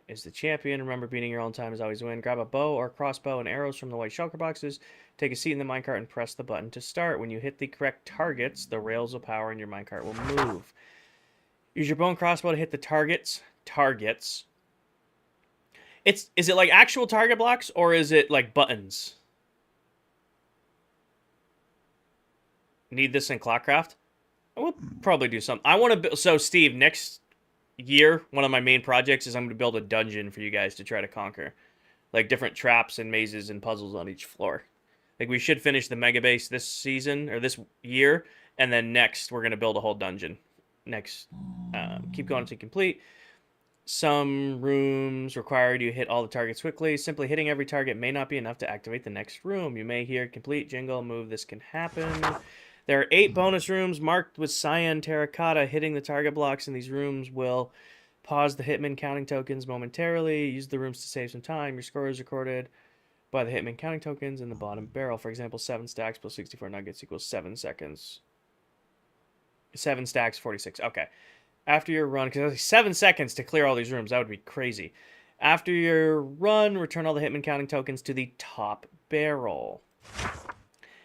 is the champion. Remember, beating your own time is always a win. Grab a bow or crossbow and arrows from the white shulker boxes. Take a seat in the minecart and press the button to start. When you hit the correct targets, the rails will power and your minecart will move. Use your bow and crossbow to hit the targets. Is it like actual target blocks or is it like buttons? Need this in Clockcraft? I will probably do something. I want to build... So, Steve, next year, one of my main projects is I'm going to build a dungeon for you guys to try to conquer. Like, different traps and mazes and puzzles on each floor. Like, we should finish the mega base this season, or this year, and then next, we're going to build a whole dungeon. Next, keep going to complete. Some rooms require you to hit all the targets quickly. Simply hitting every target may not be enough to activate the next room. You may hear complete jingle move. This can happen. There are 8 bonus rooms marked with cyan terracotta. Hitting the target blocks in these rooms will pause the Hitman counting tokens momentarily. Use the rooms to save some time. Your score is recorded by the Hitman counting tokens in the bottom barrel. For example, 7 stacks plus 64 nuggets equals 7 seconds. 7 stacks, 46. Okay. After your run, because 7 seconds to clear all these rooms, that would be crazy. After your run, return all the Hitman counting tokens to the top barrel.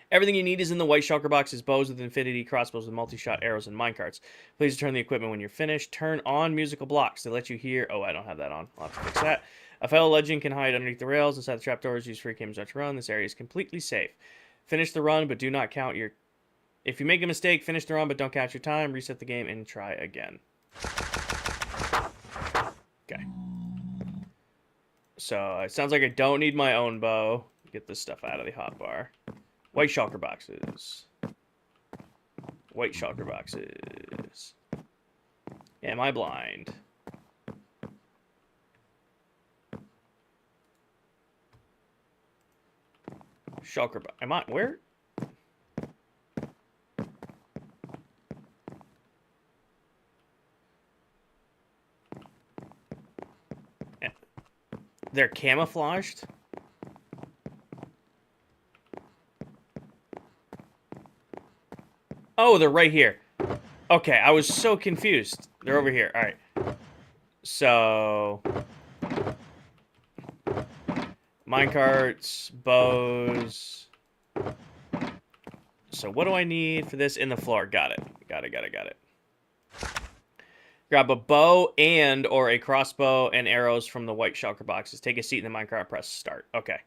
Everything you need is in the white shulker boxes: bows with infinity, crossbows with multi-shot, arrows, and minecarts. Please return the equipment when you're finished. Turn on musical blocks to let you hear... Oh, I don't have that on. I'll have to fix that. A fellow legend can hide underneath the rails, inside the trapdoors, use free cameras to run. This area is completely safe. Finish the run, but do not count your... If you make a mistake, finish the run, but don't count your time. Reset the game and try again. Okay. So, it sounds like I don't need my own bow. Get this stuff out of the hotbar. White shulker boxes. White shulker boxes. Am I blind? Shulker box. Am I... Where? They're camouflaged? Oh, they're right here. Okay, I was so confused. They're over here. All right. So... minecarts, bows. So what do I need for this? In the floor. Got it. Got it. Grab a bow and or a crossbow and arrows from the white shulker boxes. Take a seat in the minecart, press start. Okay.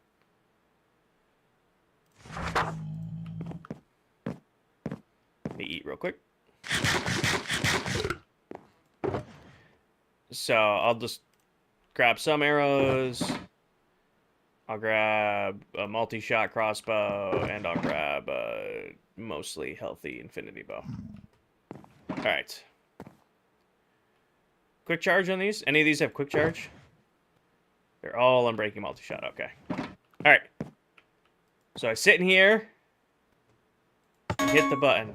Let me eat real quick. So I'll just grab some arrows. I'll grab a multi-shot crossbow, and I'll grab a mostly healthy infinity bow. All right. Quick charge on these? Any of these have quick charge? They're all unbreaking multi-shot. Okay. All right. So I sit in here, hit the button.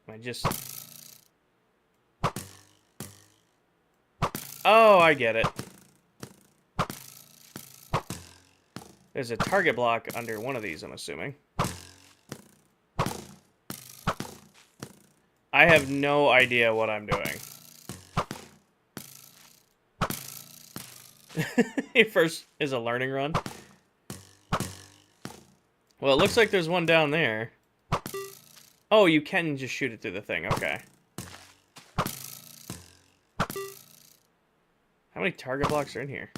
I just... Oh, I get it. There's a target block under one of these, I'm assuming. I have no idea what I'm doing. First is a learning run. Well, it looks like there's one down there. Oh, you can just shoot it through the thing. Okay. How many target blocks are in here?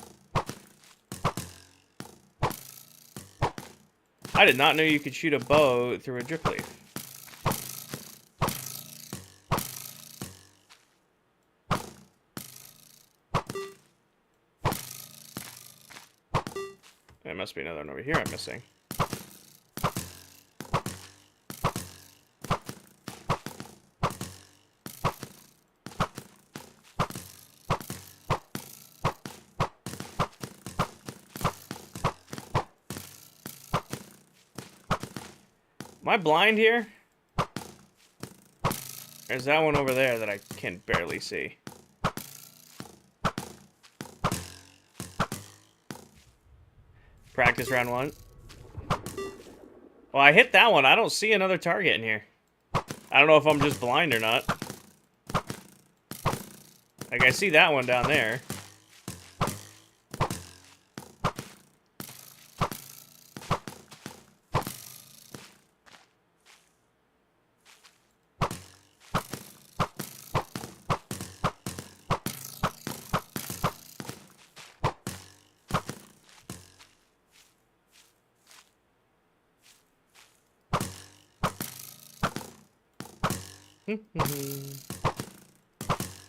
I did not know you could shoot a bow through a drip leaf. There must be another one over here I'm missing. Am I blind here? There's that one over there that I can barely see. Practice round one. Well, I hit that one. I don't see another target in here. I don't know if I'm just blind or not. Like, I see that one down there.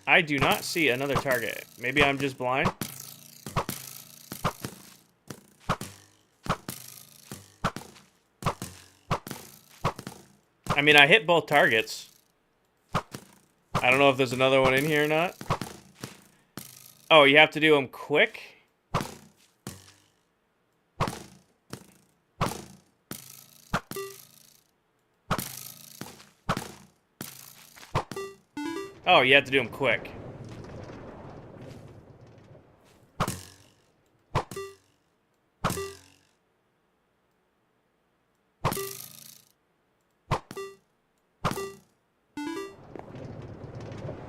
I do not see another target. Maybe I'm just blind. I mean, I hit both targets. I don't know if there's another one in here or not. Oh, you have to do them quick? Oh, you have to do them quick.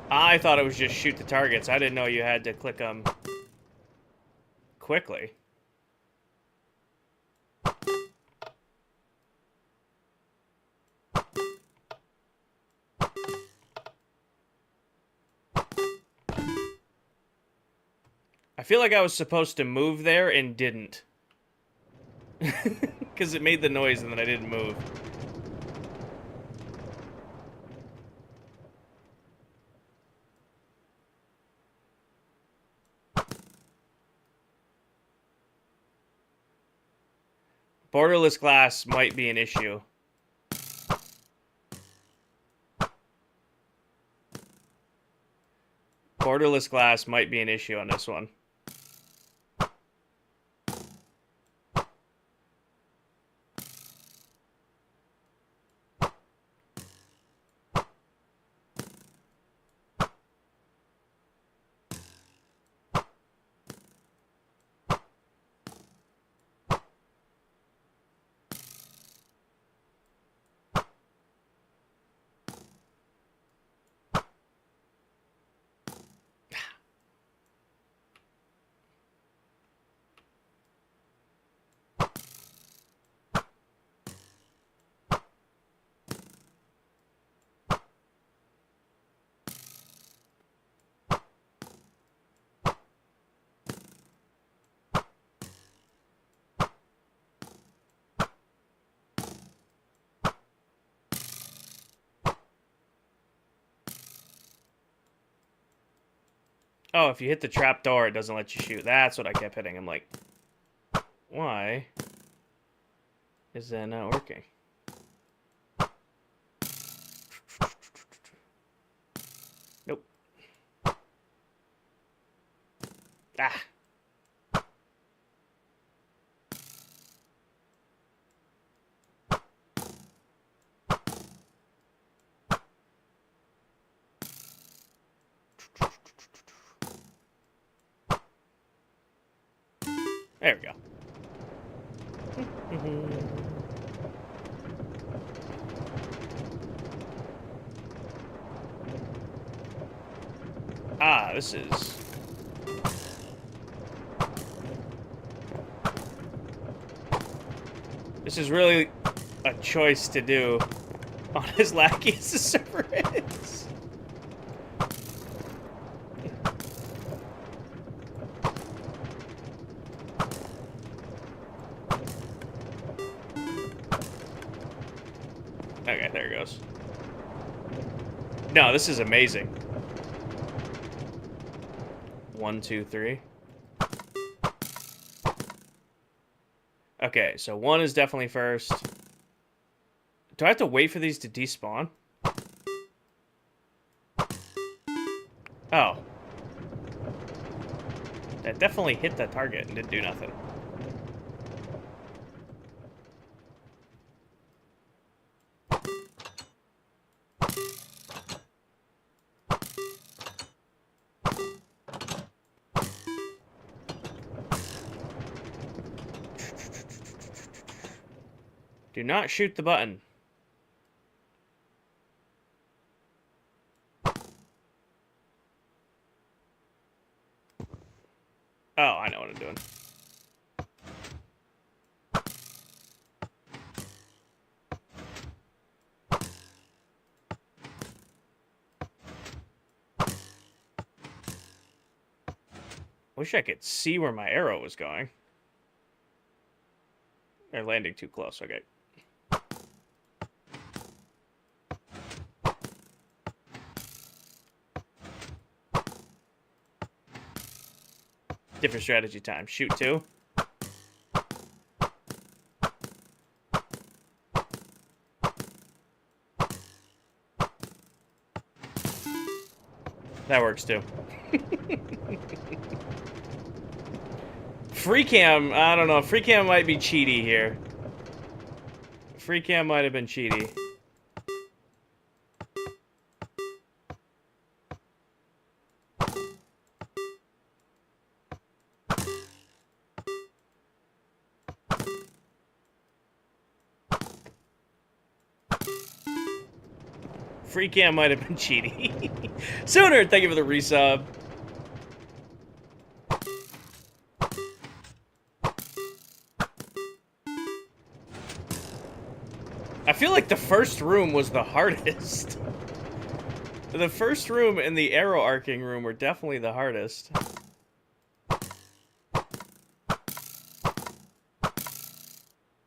I thought it was just shoot the targets. I didn't know you had to click them quickly. I feel like I was supposed to move there and didn't. Because it made the noise and then I didn't move. Borderless glass might be an issue. Borderless glass might be an issue on this one. Oh, if you hit the trap door, it doesn't let you shoot. That's what I kept hitting. I'm like, why is that not working? Nope. Ah. There we go. Ah, this is really a choice to do on as laggy as the server is. Okay, there it goes. No, this is amazing. 1, 2, 3. Okay, so 1 is definitely first. Do I have to wait for these to despawn? Oh. That definitely hit that target and didn't do nothing. Do not shoot the button. Oh, I know what I'm doing. Wish I could see where my arrow was going. They're landing too close, okay. Different strategy time. Shoot 2. That works too. Free cam, I don't know. Free cam might be cheaty here. Free cam might have been cheaty. Free cam might have been cheaty. Sooner, thank you for the resub. I feel like the first room was the hardest. The first room and the arrow arcing room were definitely the hardest. Oh,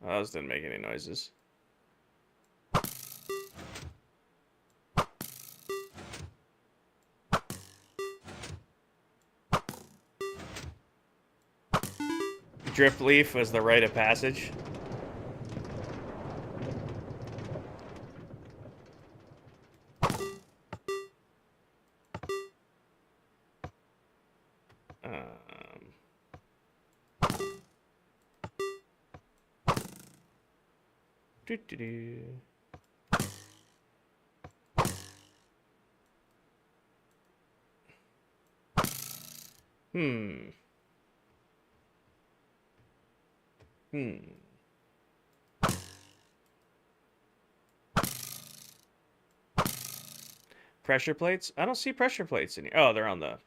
those didn't make any noises. Drift leaf was the rite of passage. Pressure plates? I don't see pressure plates in here. Oh, they're on the...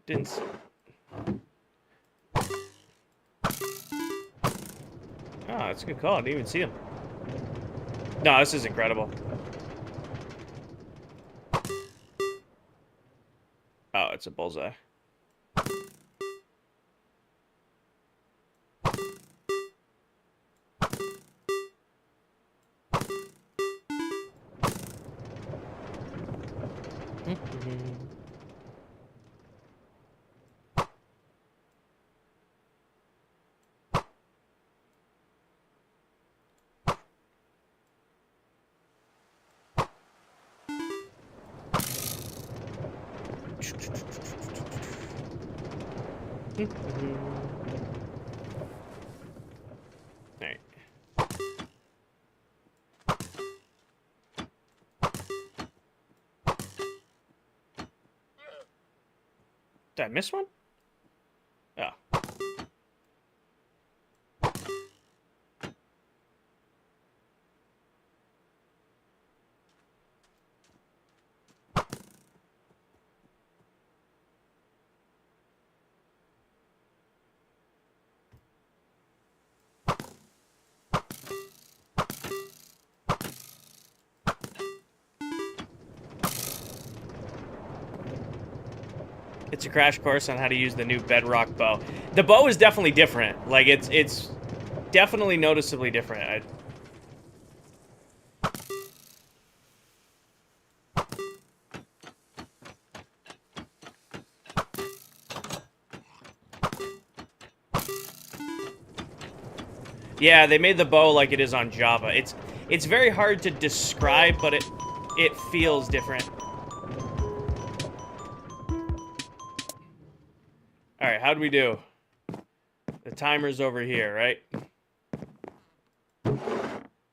Didn't see... Oh, that's a good call. I didn't even see them. No, this is incredible. Oh, it's a bullseye. Alright. Did I miss one? Oh. It's a crash course on how to use the new Bedrock bow. The bow is definitely different. Like, it's definitely noticeably different. Yeah, they made the bow like it is on Java. It's very hard to describe, but it feels different. All right, how'd we do? The timer's over here, right?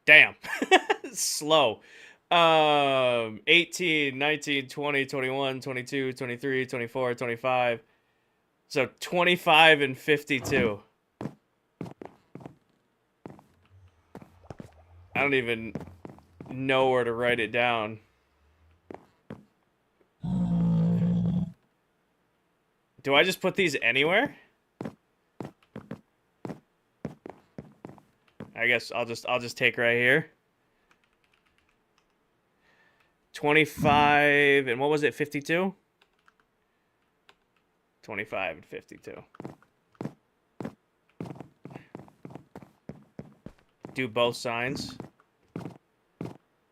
Damn. Slow. 18, 19, 20, 21, 22, 23, 24, 25. So 25 and 52. I don't even know where to write it down. Do I just put these anywhere? I guess I'll just take right here. 25 and what was it? 52? 25 and 52. Do both signs. All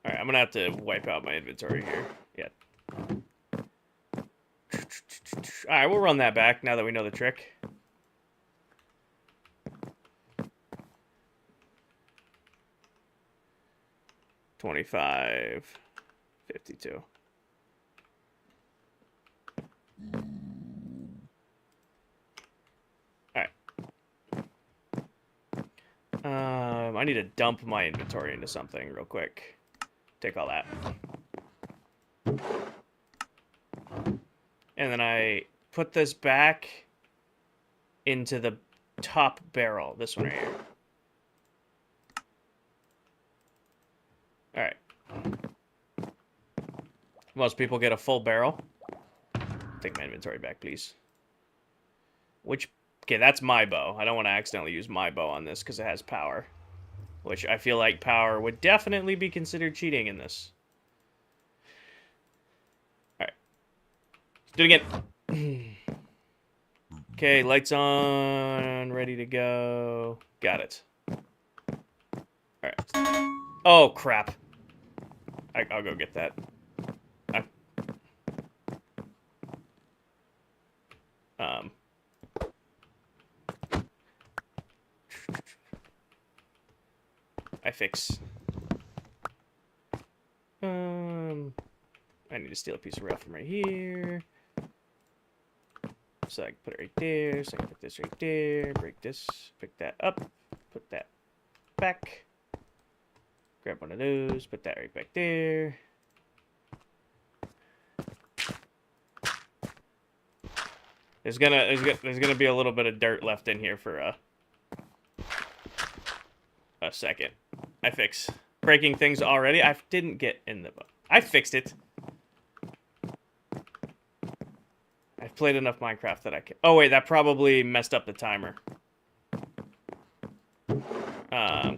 right, I'm gonna have to wipe out my inventory here. Yeah. All right, we'll run that back now that we know the trick. $25, $52. All right. I need to dump my inventory into something real quick. Take all that. And then I put this back into the top barrel. This one right here. All right. Most people get a full barrel. Take my inventory back, please. Okay, that's my bow. I don't want to accidentally use my bow on this because it has power. Which I feel like power would definitely be considered cheating in this. Alright. Do it again. Okay, lights on. Ready to go. Got it. Alright. Oh, crap. I'll go get that. I fix. I need to steal a piece of rail from right here. So I can put it right there. So I can put this right there. Break this. Pick that up. Put that back. Grab one of those. Put that right back there. There's gonna be a little bit of dirt left in here for a second. I fix. Breaking things already. I didn't get in the... I fixed it. I've played enough Minecraft that I can... Oh, wait. That probably messed up the timer.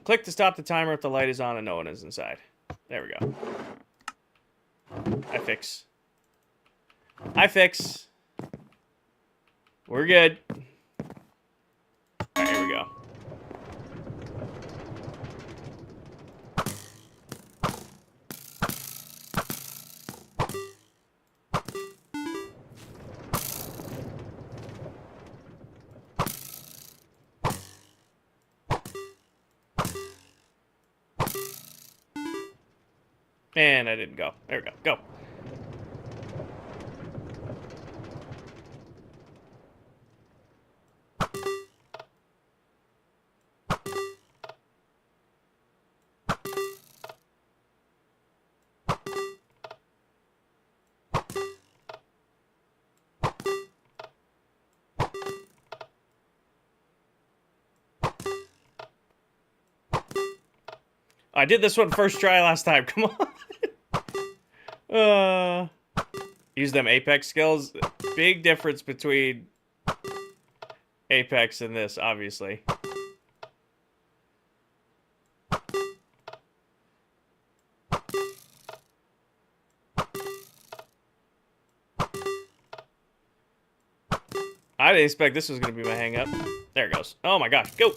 Click to stop the timer if the light is on and no one is inside. There we go. I fix. I fix. We're good. Alright, here we go. And I didn't go. There we go. Go. I did this one first try last time. Come on. Use them Apex skills. Big difference between Apex and this, obviously. I didn't expect this was going to be my hang-up. There it goes. Oh my gosh, go!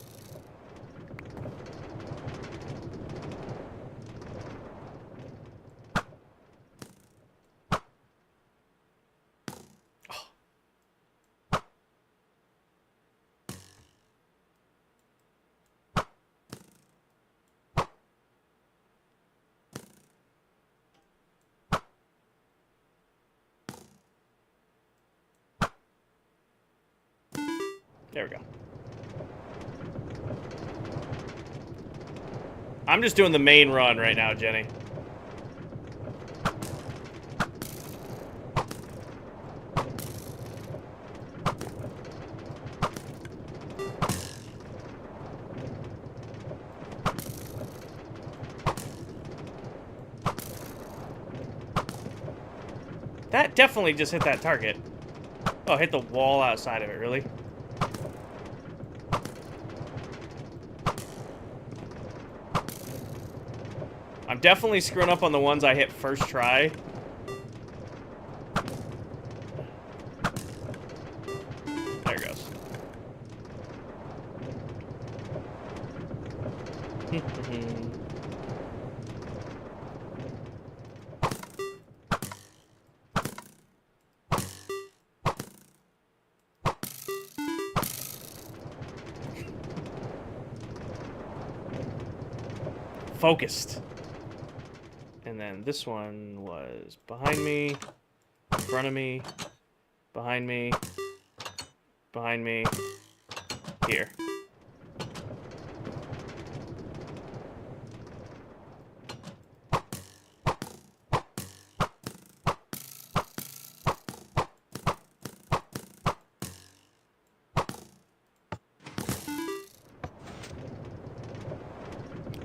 There we go. I'm just doing the main run right now, Jenny. That definitely just hit that target. Oh, hit the wall outside of it, really? I'm definitely screwing up on the ones I hit first try. There it goes. Focused. And then this one was behind me, in front of me, behind me, here.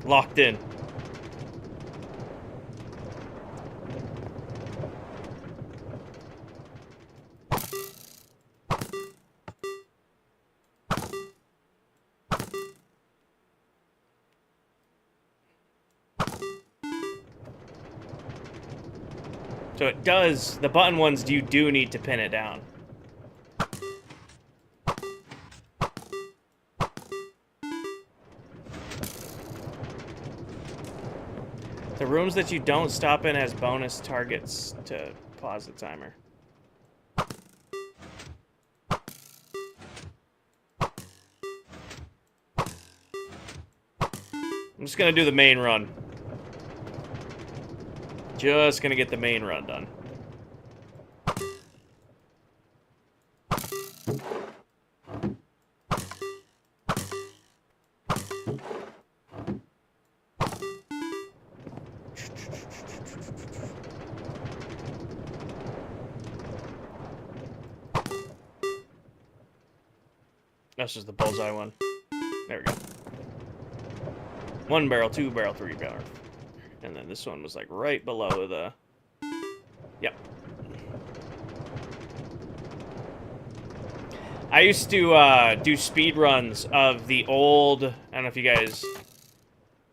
Locked in. So it does, the button ones, you do need to pin it down. The rooms that you don't stop in has bonus targets to pause the timer. I'm just gonna do the main run. Just gonna get the main run done. That's just the bullseye one. There we go. 1 barrel, 2 barrel, 3 barrel. And then this one was like right below the... Yep. I used to do speed runs of the old... I don't know if you guys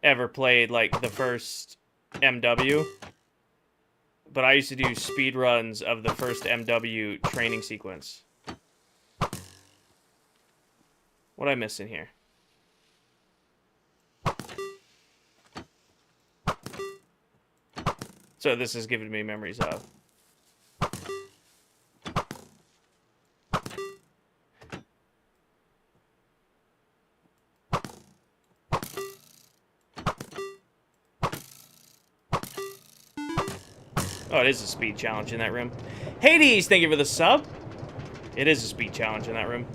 ever played like the first MW. But I used to do speed runs of the first MW training sequence. What I miss in here? So this is giving me memories of. Oh, it is a speed challenge in that room. Hades, thank you for the sub. It is a speed challenge in that room.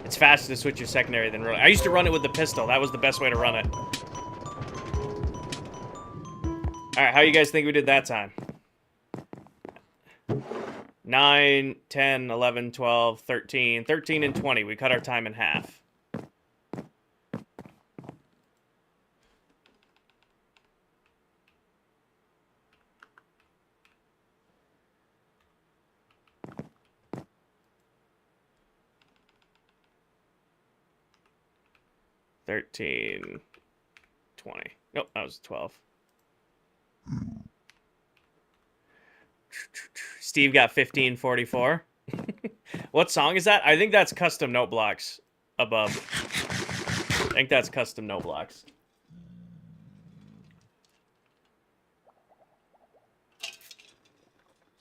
It's faster to switch your secondary than run. I used to run it with the pistol. That was the best way to run it. Alright, how you guys think we did that time? 9, 10, 11, 12, 13. 13 and 20. We cut our time in half. $13, $20. Nope, that was 12. Steve got 1544. What song is that? I think that's custom note blocks above. I think that's custom note blocks.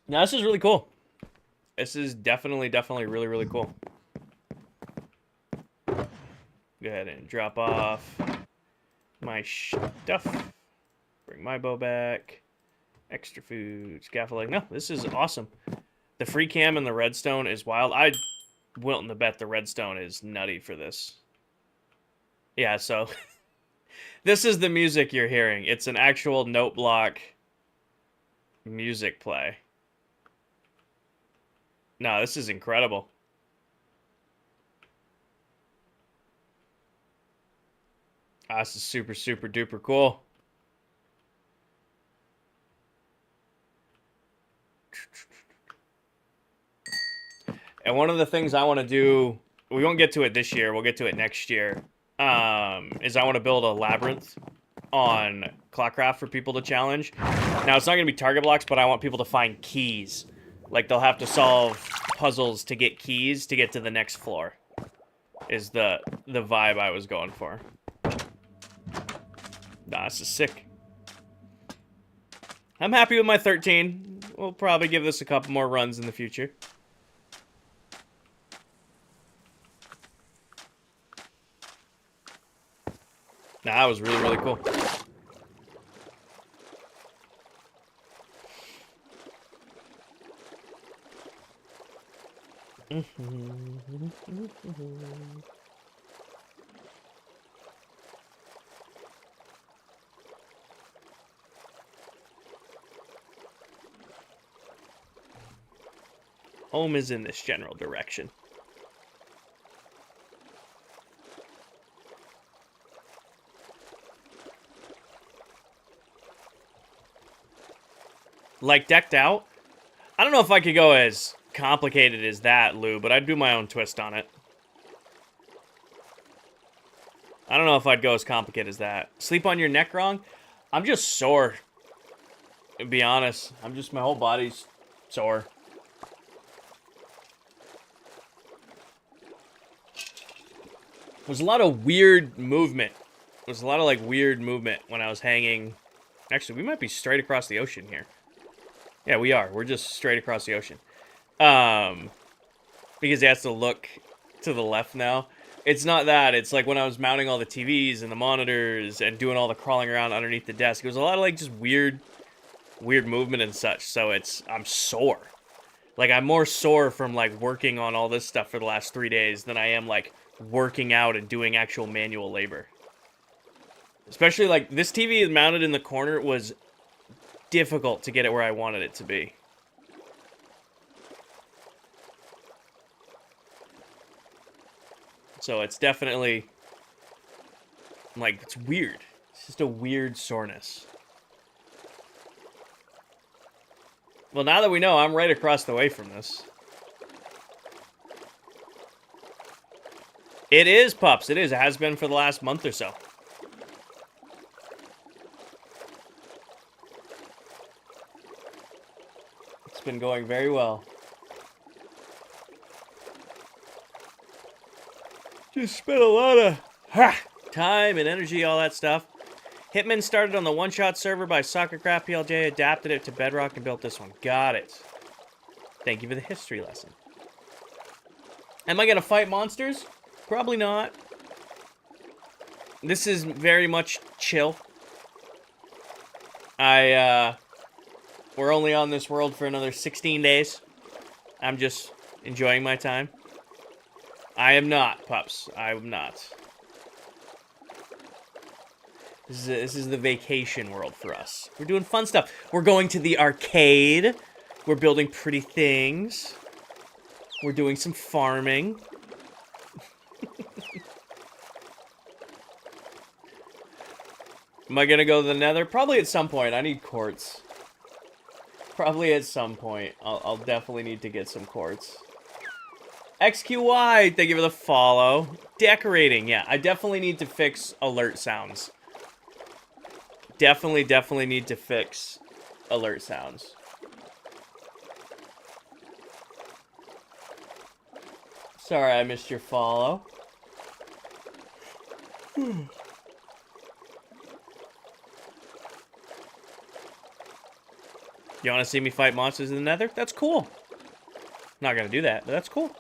Now, this is really cool. This is definitely really, really cool. Go ahead and drop off my stuff. Bring my bow back. Extra food, scaffolding. No, this is awesome. The free cam and the redstone is wild. I'm willing to bet the redstone is nutty for this. Yeah, so this is the music you're hearing. It's an actual note block music play. No, this is incredible. This is super duper cool. And one of the things I want to do, we won't get to it this year, we'll get to it next year, is I want to build a labyrinth on Clockcraft for people to challenge. Now, it's not going to be target blocks, but I want people to find keys. Like, they'll have to solve puzzles to get keys to get to the next floor, is the vibe I was going for. Nah, this is sick. I'm happy with my 13. We'll probably give this a couple more runs in the future. Nah, that was really cool. Home is in this general direction. Like decked out? I don't know if I could go as complicated as that, Lou, but I'd do my own twist on it. I don't know if I'd go as complicated as that. Sleep on your neck wrong? I'm just sore. To be honest, my whole body's sore. There's a lot of weird movement. There's a lot of, like, weird movement when I was hanging. Actually, we might be straight across the ocean here. Yeah, we are. We're just straight across the ocean. Because he has to look to the left now. It's not that. It's like when I was mounting all the TVs and the monitors and doing all the crawling around underneath the desk. It was a lot of, like, just weird movement and such. So I'm sore. Like, I'm more sore from, like, working on all this stuff for the last 3 days than I am, like, working out and doing actual manual labor. Especially, like, this TV is mounted in the corner. It was difficult to get it where I wanted it to be. So it's definitely, like, it's weird. It's just a weird soreness. Well, now that we know, I'm right across the way from this. It is, pups. It is. It has been for the last month or so. It's been going very well. Just spent a lot of time and energy, all that stuff. Hitman started on the one-shot server by Soccercraft PLJ, adapted it to Bedrock, and built this one. Got it. Thank you for the history lesson. Am I going to fight monsters? Probably not. This is very much chill. We're only on this world for another 16 days. I'm just enjoying my time. I am not, pups. I am not. This is the vacation world for us. We're doing fun stuff. We're going to the arcade. We're building pretty things. We're doing some farming. Am I gonna go to the nether? Probably at some point. I need quartz. Probably at some point. I'll definitely need to get some quartz. XQY, thank you for the follow. Decorating, yeah. I definitely need to fix alert sounds. Definitely need to fix alert sounds. Sorry I missed your follow. You want to see me fight monsters in the nether? That's cool. Not gonna do that, but that's cool.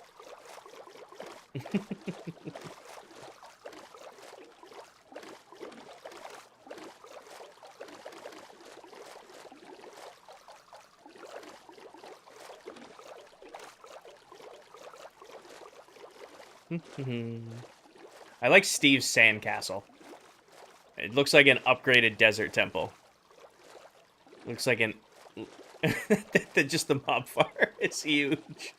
I like Steve's sandcastle. It looks like an upgraded desert temple. Looks like an... just the mob farm. It's huge.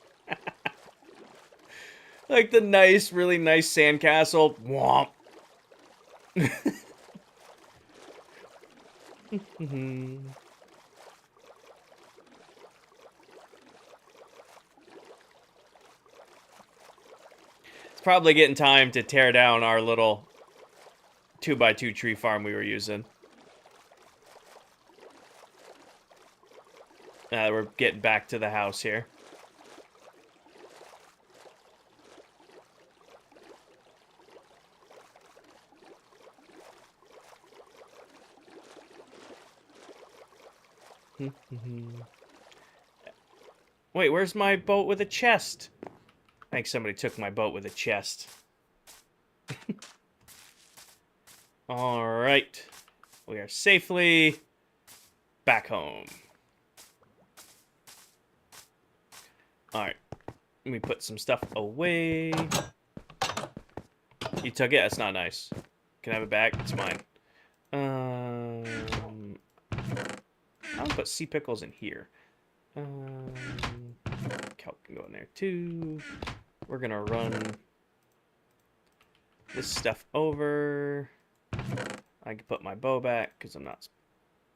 Like the nice, really nice sandcastle. Womp. It's probably getting time to tear down our little 2x2 tree farm we were using. We're getting back to the house here. Wait, where's my boat with a chest? I think somebody took my boat with a chest. Alright. We are safely back home. Alright. Let me put some stuff away. You took it? That's not nice. Can I have it back? It's mine. I'll put sea pickles in here. Kelp can go in there too. We're gonna run this stuff over. I can put my bow back because I'm not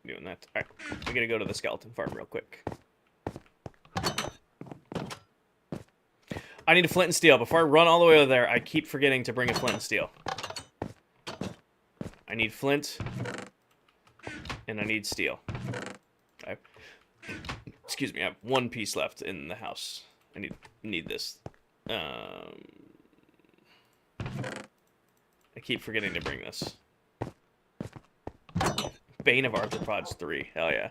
doing that. Alright, we're gonna go to the skeleton farm real quick. I need a flint and steel. Before I run all the way over there, I keep forgetting to bring a flint and steel. I need flint. And I need steel. Excuse me, I have one piece left in the house. I need this. I keep forgetting to bring this. Bane of Arthropods 3. Hell yeah.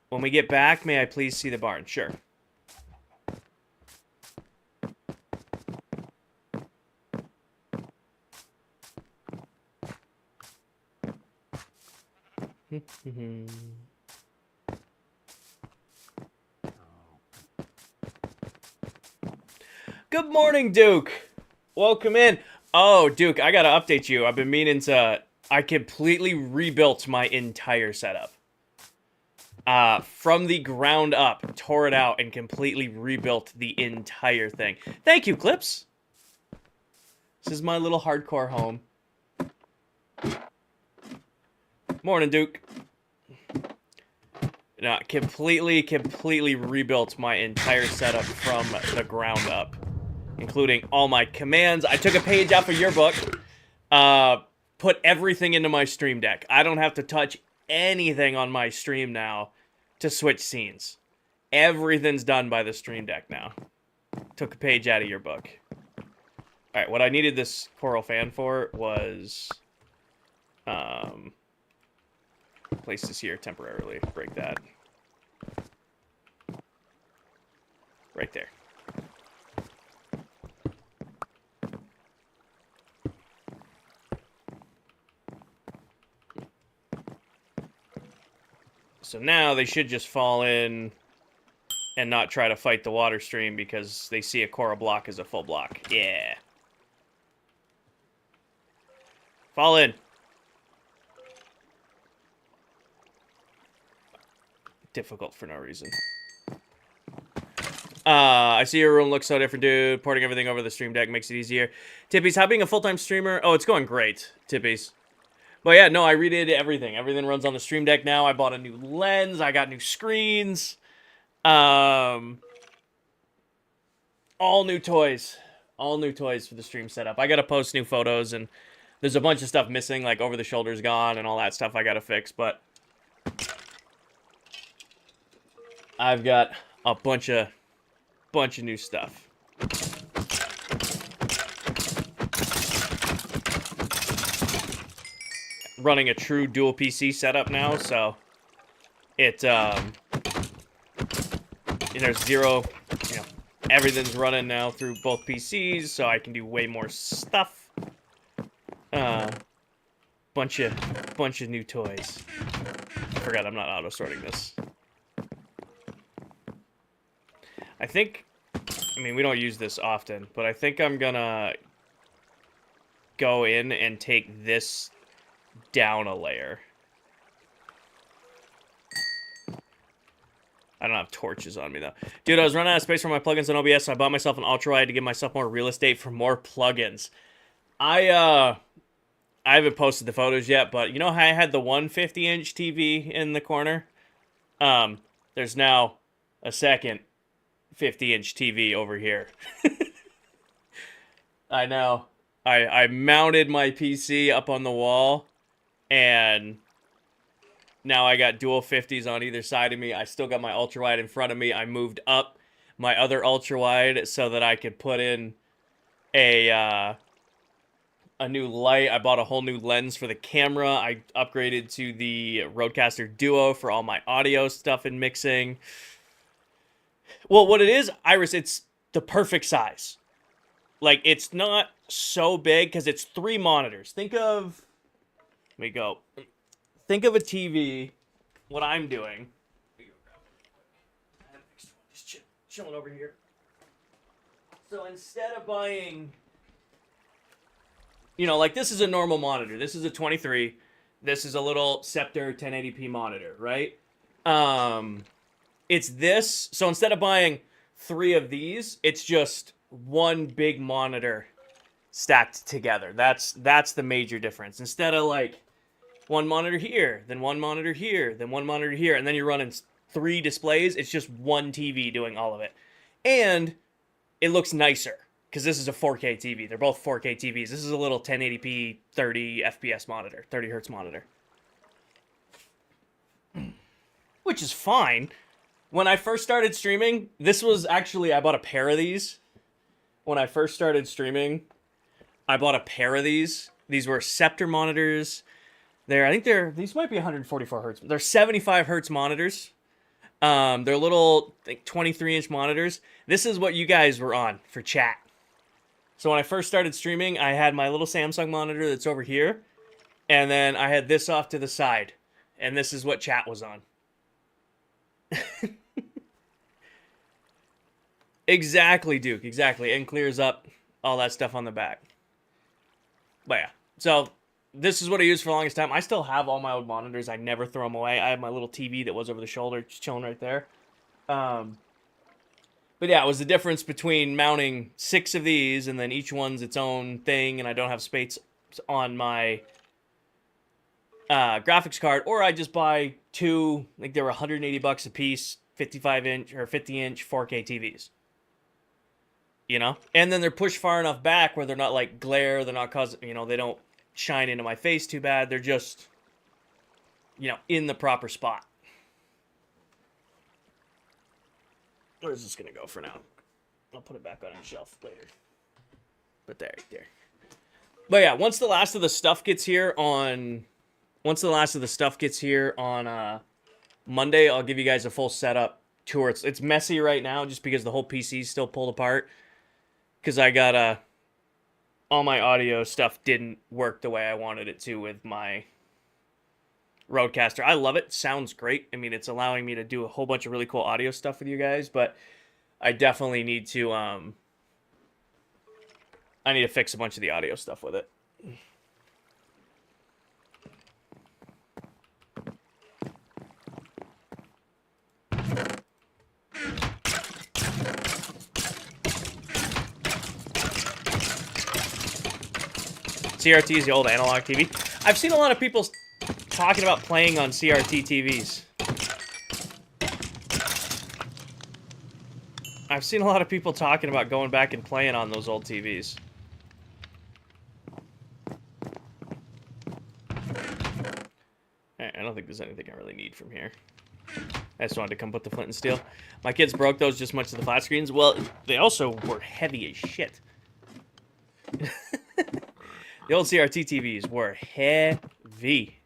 When we get back, may I please see the barn? Sure. Good morning, Duke. Welcome in. Oh, Duke, I gotta update you. I've been meaning to... I completely rebuilt my entire setup. From the ground up, tore it out, and completely rebuilt the entire thing. Thank you, Clips. This is my little hardcore home. Morning, Duke. No, completely rebuilt my entire setup from the ground up, including all my commands. I took a page off of your book, put everything into my stream deck. I don't have to touch anything on my stream now to switch scenes. Everything's done by the stream deck now. Took a page out of your book. Alright, what I needed this coral fan for was... place this here temporarily. Break that. Right there. So now they should just fall in and not try to fight the water stream because they see a coral block as a full block. Yeah. Fall in. Difficult for no reason. I see your room looks so different, dude. Porting everything over the stream deck makes it easier. Tippies, how being a full-time streamer? Oh, it's going great, Tippies. But yeah, no, I redid everything. Everything runs on the stream deck now. I bought a new lens. I got new screens. All new toys. All new toys for the stream setup. I gotta post new photos, and there's a bunch of stuff missing, like over the shoulder's gone and all that stuff I gotta fix, but I've got a bunch of new stuff. Running a true dual PC setup now, so it there's zero, everything's running now through both PCs, so I can do way more stuff. Bunch of new toys. I forgot I'm not auto sorting this. We don't use this often, but I think I'm gonna go in and take this down a layer. I don't have torches on me, though. Dude, I was running out of space for my plugins on OBS, so I bought myself an ultra-wide to give myself more real estate for more plugins. I haven't posted the photos yet, but you know how I had the 150-inch TV in the corner? There's now a second 50-inch TV over here. I know. I mounted my PC up on the wall, and now I got dual 50s on either side of me. I still got my ultra-wide in front of me. I moved up my other ultra-wide so that I could put in a new light. I bought a whole new lens for the camera. I upgraded to the Rodecaster Duo for all my audio stuff and mixing. Well, what it is, Iris, it's the perfect size. Like, it's not so big because it's 3 monitors. Think of... Let me go. Think of a TV. What I'm doing. Just chilling over here. So instead of buying... like this is a normal monitor. This is a 23. This is a little Scepter 1080p monitor, right? It's this. So instead of buying 3 of these, it's just one big monitor stacked together. That's the major difference. Instead of like one monitor here, then one monitor here, then one monitor here, and then you're running 3 displays, it's just one TV doing all of it. And it looks nicer because this is a 4K TV. They're both 4K TVs. This is a little 1080p 30 FPS monitor, 30 hertz monitor. Which is fine. When I first started streaming, this was actually, I bought a pair of these. When I first started streaming, I bought a pair of these. These were Scepter monitors. These might be 144 hertz. They're 75 hertz monitors. They're little, 23-inch monitors. This is what you guys were on for chat. So when I first started streaming, I had my little Samsung monitor that's over here. And then I had this off to the side. And this is what chat was on. Exactly, Duke. Exactly. And clears up all that stuff on the back. But yeah. So this is what I used for the longest time. I still have all my old monitors. I never throw them away. I have my little TV that was over the shoulder, just chilling right there. But yeah, it was the difference between mounting 6 of these and then each one's its own thing, and I don't have space on my graphics card, or I just buy 2, I think they were $180 a piece, 55-inch or 50-inch 4K TVs. And then they're pushed far enough back where they're not like glare, they're not causing, they don't shine into my face too bad. They're just, in the proper spot. Where's this gonna go for now? I'll put it back on a shelf later. But there. But yeah, once the last of the stuff gets here on Monday, I'll give you guys a full setup tour. It's messy right now just because the whole PC's still pulled apart. Because I got all my audio stuff didn't work the way I wanted it to with my Rodecaster. I love it. Sounds great. It's allowing me to do a whole bunch of really cool audio stuff with you guys, but I definitely need to fix a bunch of the audio stuff with it. CRT is the old analog TV. I've seen a lot of people talking about playing on CRT TVs. I've seen a lot of people talking about going back and playing on those old TVs. I don't think there's anything I really need from here. I just wanted to come put the flint and steel. My kids broke those just much of the flat screens. Well, they also were heavy as shit. The old CRT TVs were heavy.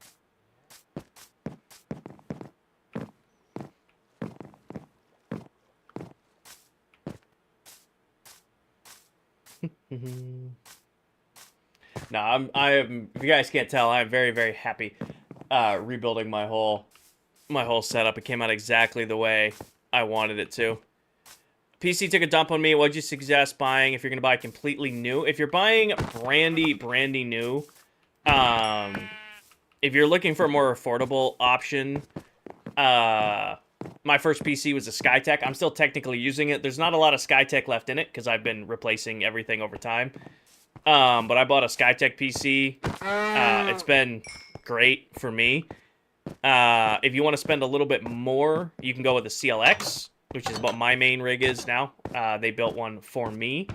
No, I am. If you guys can't tell, I'm very, very happy rebuilding my whole setup. It came out exactly the way I wanted it to. PC took a dump on me. What'd you suggest buying if you're gonna buy completely new? If you're buying brandy new, if you're looking for a more affordable option, my first PC was a Skytech. I'm still technically using it. There's not a lot of Skytech left in it because I've been replacing everything over time. But I bought a Skytech PC. It's been great for me. If you want to spend a little bit more, you can go with the CLX, which is what my main rig is now. They built one for me.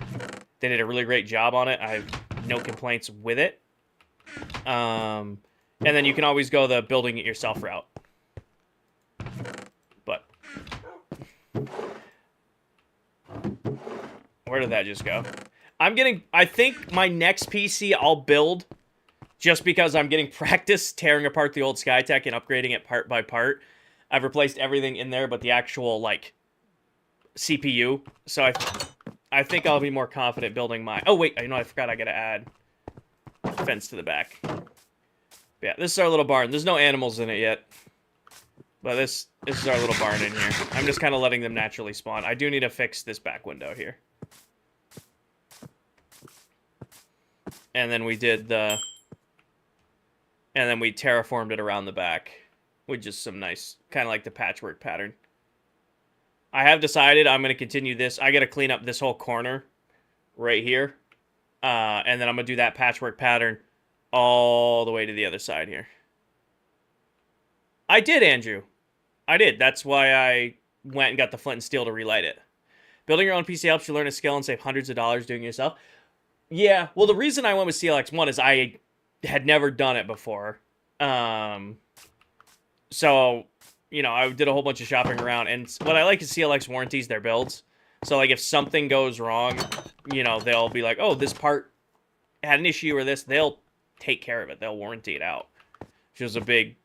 They did a really great job on it. I have no complaints with it. And then you can always go the building it yourself route. But where did that just go? I think my next PC I'll build just because I'm getting practice tearing apart the old Skytech and upgrading it part by part. I've replaced everything in there but the actual, like, CPU. So I think I'll be more confident building my... Oh, wait, I forgot I gotta add fence to the back. Yeah, this is our little barn. There's no animals in it yet. But this is our little barn in here. I'm just kind of letting them naturally spawn. I do need to fix this back window here. And then we did the... And then we terraformed it around the back. With just some nice... Kind of like the patchwork pattern. I have decided I'm going to continue this. I got to clean up this whole corner. Right here. And then I'm going to do that patchwork pattern all the way to the other side here. I did, Andrew. I did. That's why I went and got the flint and steel to relight it. Building your own PC helps you learn a skill and save hundreds of dollars doing it yourself. Yeah, well, the reason I went with CLX1 is I had never done it before. So, you know, I did a whole bunch of shopping around. And what I like is CLX warranties their builds. So, like, if something goes wrong, you know, they'll be like, oh, this part had an issue or this. They'll take care of it. They'll warranty it out. Which was a big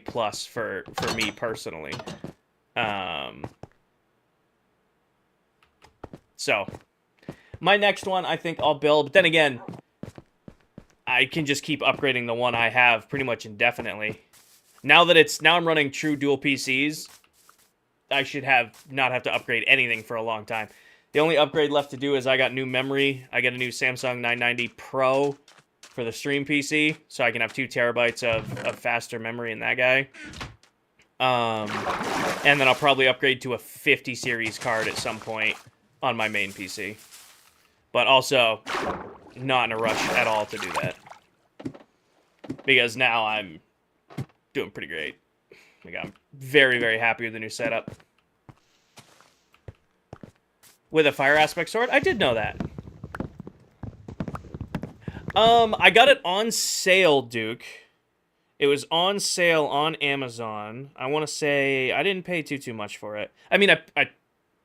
plus for me personally. So, my next one, I think I'll build. But then again, I can just keep upgrading the one I have pretty much indefinitely. Now I'm running true dual PCs, I should not have to upgrade anything for a long time. The only upgrade left to do is I got new memory. I got a new Samsung 990 Pro for the stream PC, so I can have 2 terabytes of faster memory in that guy. And then I'll probably upgrade to a 50 series card at some point on my main PC. But also, not in a rush at all to do that. Because now I'm doing pretty great. Like, I'm very, very happy with the new setup. With a fire aspect sword? I did know that. I got it on sale, Duke. It was on sale on Amazon. I want to say I didn't pay too much for it. I mean, I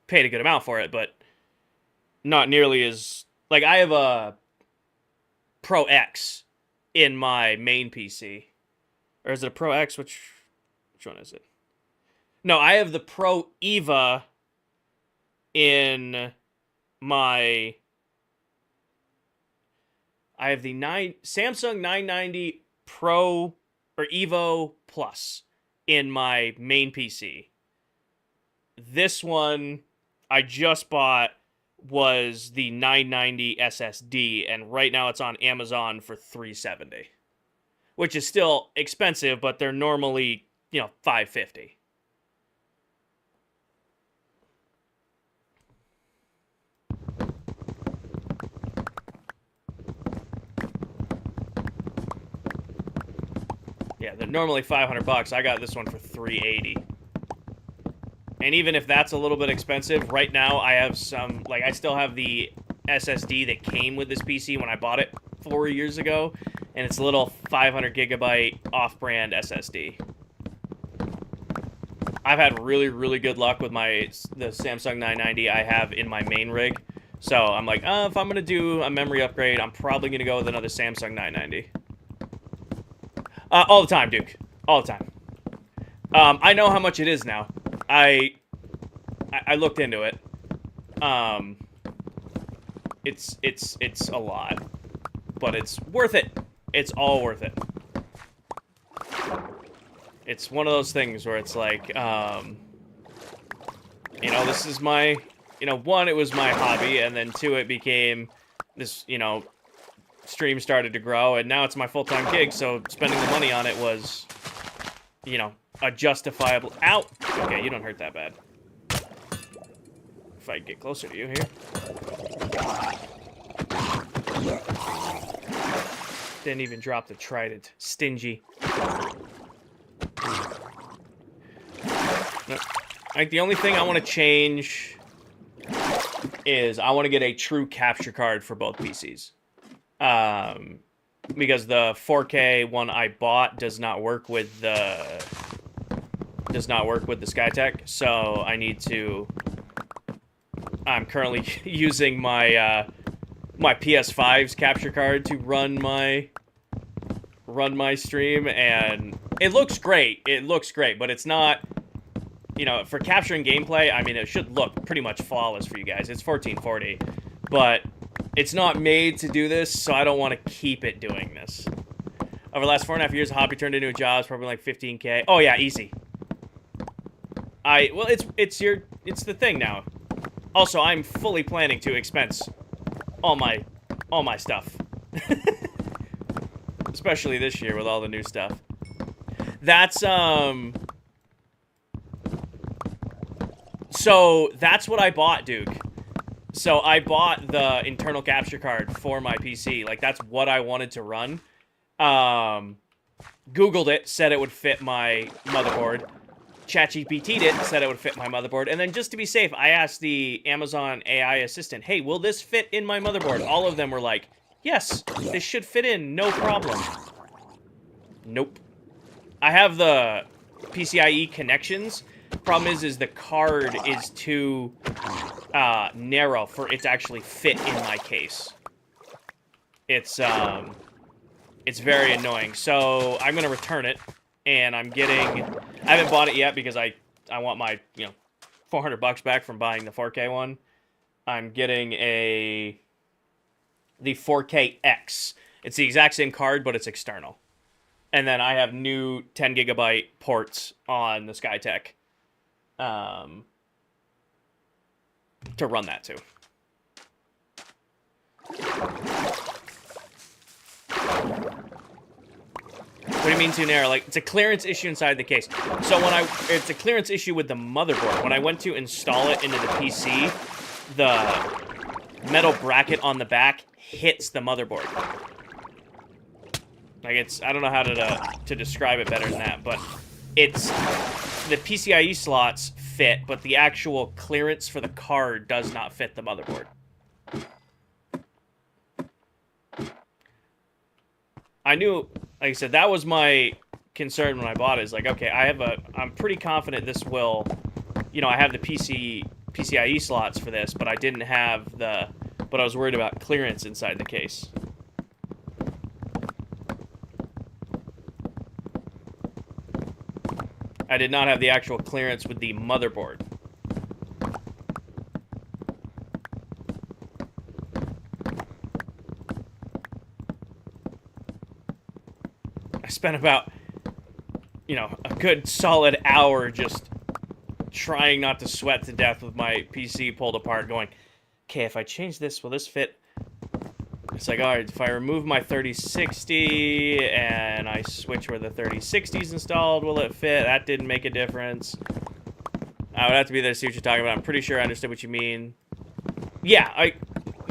paid a good amount for it, but not nearly as... Like, I have a Pro X in my main PC. Or is it a Pro X? Which one is it? No, I have the Pro Eva in my... I have the Samsung 990 Pro or Evo Plus in my main PC. This one I just bought was the 990 SSD, and right now it's on Amazon for $370, which is still expensive, but they're normally, you know, $550. normally 500 bucks. I got this one for 380. And even if that's a little bit expensive, right now I have some, like, I still have the SSD that came with this PC when I bought it 4 years ago, and it's a little 500 gigabyte off-brand SSD. I've had really, really good luck with the Samsung 990 I have in my main rig. So I'm like, if I'm going to do a memory upgrade, I'm probably going to go with another Samsung 990. All the time, Duke. All the time. I know how much it is now. I looked into it. It's a lot, but it's worth it. It's all worth it. It's one of those things where it's like, you know, this is my, you know, one, it was my hobby, and then two, it became this, you know, stream started to grow, and now it's my full-time gig, so spending the money on it was, you know, a justifiable... Ow! Okay, you don't hurt that bad. If I get closer to you here. Didn't even drop the trident. Stingy. Like, the only thing I want to change is I want to get a true capture card for both PCs. Because the 4K one I bought does not work with the Skytech, so I need to... I'm currently using my my PS5's capture card to run my stream, and it looks great. It looks great, but it's not, you know, for capturing gameplay, I mean, it should look pretty much flawless for you guys. It's 1440, but it's not made to do this, so I don't want to keep it doing this. Over the last 4.5 years, a hobby turned into a job. It's probably like 15K. Oh yeah, easy. Well, it's the thing now. Also, I'm fully planning to expense all my stuff. Especially this year with all the new stuff. That's, so that's what I bought, Duke. So I bought the internal capture card for my PC. Like, that's what I wanted to run. Googled it, said it would fit my motherboard. ChatGPT'd it, said it would fit my motherboard. And then just to be safe, I asked the Amazon AI assistant, hey, will this fit in my motherboard? All of them were like, yes, this should fit in, no problem. Nope. I have the PCIe connections. Problem is the card is too narrow for it to actually fit in my case. It's very annoying. So I'm gonna return it, and I haven't bought it yet because I want my, you know, 400 bucks back from buying the 4K one. I'm getting the 4KX. It's the exact same card, but it's external. And then I have new 10 gigabyte ports on the Skytech to run that too. What do you mean too narrow? Like, it's a clearance issue inside the case. So it's a clearance issue with the motherboard. When I went to install it into the PC, the metal bracket on the back hits the motherboard. Like, I don't know how to describe it better than that, but it's, the PCIe slots fit, but the actual clearance for the card does not fit the motherboard. I knew, like I said, that was my concern when I bought it. Is like, okay, I'm pretty confident this will, you know, I have the PCIe slots for this, but I didn't have but I was worried about clearance inside the case. I did not have the actual clearance with the motherboard. I spent about, you know, a good solid hour just trying not to sweat to death with my PC pulled apart, going, okay, if I change this, will this fit? It's like, all right, if I remove my 3060 and I switch where the 3060 is installed, will it fit? That didn't make a difference. I would have to be there to see what you're talking about. I'm pretty sure I understood what you mean. Yeah,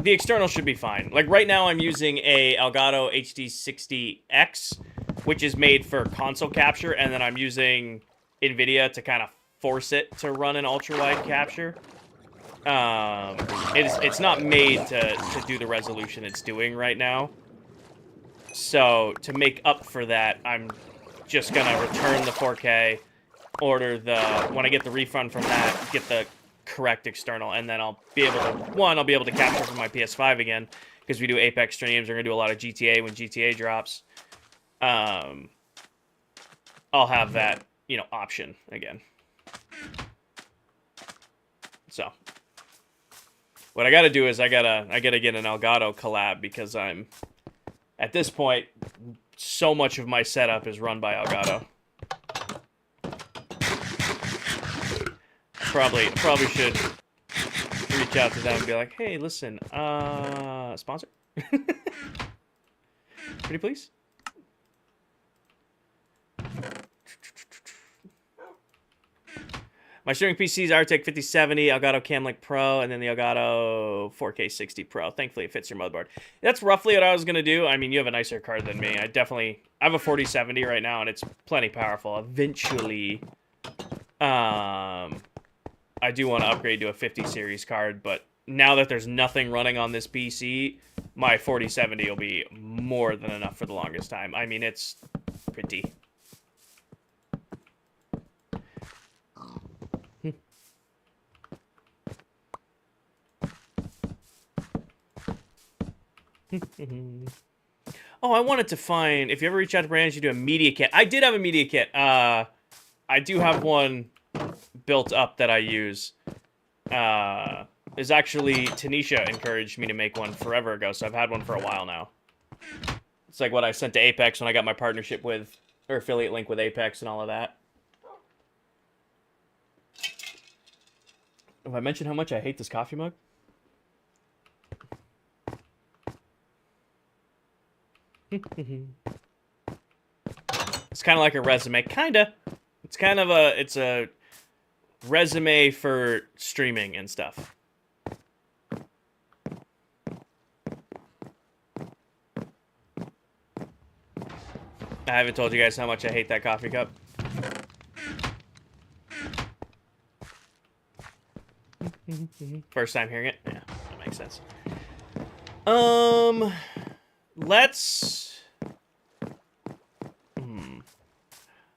the external should be fine. Like, right now I'm using a Elgato HD60X which is made for console capture, and then I'm using NVIDIA to kind of force it to run an ultra-wide capture. It's not made to do the resolution it's doing right now. So, to make up for that, I'm just gonna return the 4K, order when I get the refund from that, get the correct external, and then I'll be able to, I'll be able to capture from my PS5 again, because we do Apex streams, we're gonna do a lot of GTA when GTA drops. I'll have that, option again. So, what I gotta do is I gotta get an Elgato collab, because at this point, so much of my setup is run by Elgato. Probably should reach out to them and be like, hey, listen, sponsor? Pretty please? My streaming PC is RTX 5070, Elgato Cam Link Pro, and then the Elgato 4K 60 Pro. Thankfully, it fits your motherboard. That's roughly what I was going to do. I mean, you have a nicer card than me. I have a 4070 right now, and it's plenty powerful. Eventually, I do want to upgrade to a 50 series card, but now that there's nothing running on this PC, my 4070 will be more than enough for the longest time. I mean, it's pretty. Oh, I wanted to find, if you ever reach out to brands, you do a media kit. I did have a media kit. I do have one built up that I use. Is actually, Tanisha encouraged me to make one forever ago, so I've had one for a while now. It's like what I sent to Apex when I got my partnership with, or affiliate link with Apex and all of that. Have I mentioned how much I hate this coffee mug? It's kind of like a resume. Kinda. It's kind of it's a resume for streaming and stuff. I haven't told you guys how much I hate that coffee cup. First time hearing it? Yeah, that makes sense. Let's...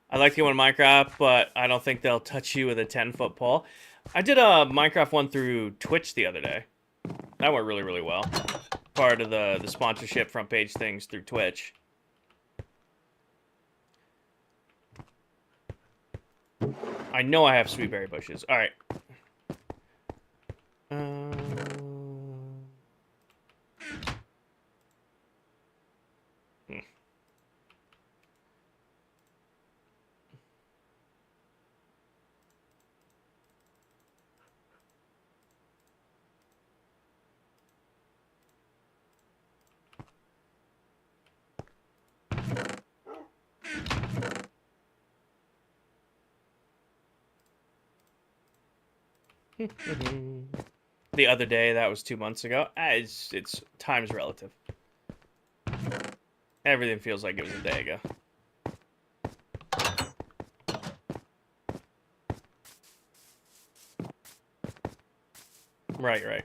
I'd like to get one in Minecraft, but I don't think they'll touch you with a 10-foot pole. I did a Minecraft one through Twitch the other day. That went really, really well. Part of the sponsorship front page things through Twitch. I know I have sweet berry bushes. All right. The other day, that was 2 months ago. It's time's relative. Everything feels like it was a day ago. Right.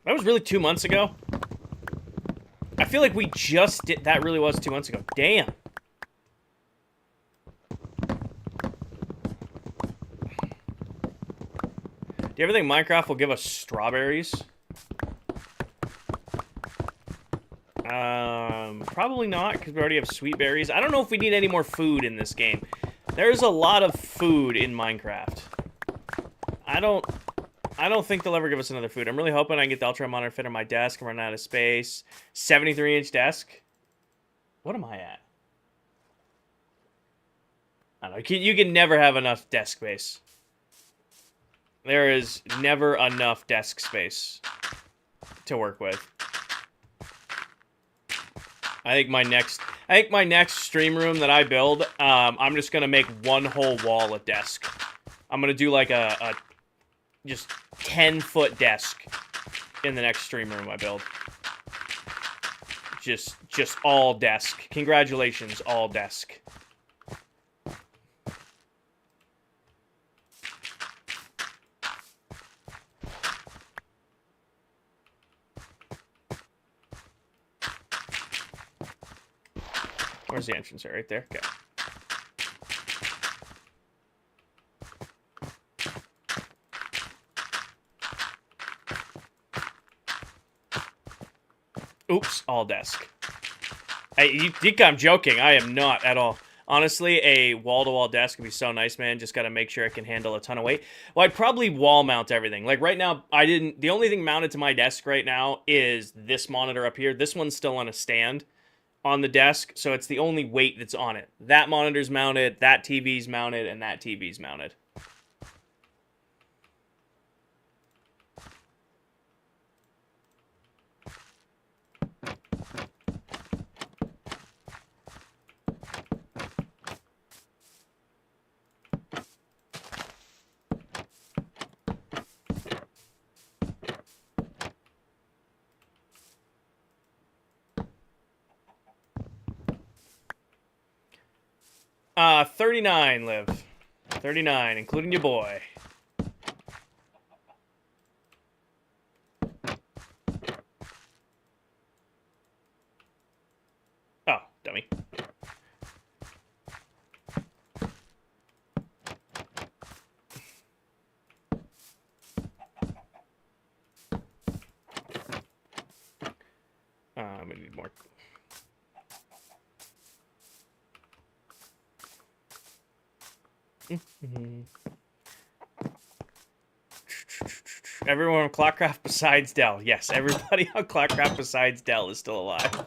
That was really 2 months ago? I feel like we just did... That really was 2 months ago. Damn. Do you ever think Minecraft will give us strawberries? Probably not, because we already have sweet berries. I don't know if we need any more food in this game. There's a lot of food in Minecraft. I don't think they'll ever give us another food. I'm really hoping I can get the Ultra monitor fit on my desk. I'm running out of space. 73-inch desk. What am I at? I don't know. You can never have enough desk space. There is never enough desk space to work with. I think my next... I think my next stream room that I build, I'm just gonna make one whole wall a desk. I'm gonna do like a just 10-foot desk in the next stream room I build. Just all desk. Congratulations, all desk. Where's the entrance there? Right there? Okay. Oops, all desk. You think I'm joking. I am not at all. Honestly, a wall-to-wall desk would be so nice, man. Just gotta make sure it can handle a ton of weight. Well, I'd probably wall mount everything. Like, right now, the only thing mounted to my desk right now is this monitor up here. This one's still on a stand on the desk, so it's the only weight that's on it. That monitor's mounted, that TV's mounted, and that TV's mounted. 39, Liv. 39, including your boy. Oh, dummy. I'm gonna need more. Everyone on Clockcraft besides Dell. Yes, everybody on Clockcraft besides Dell is still alive.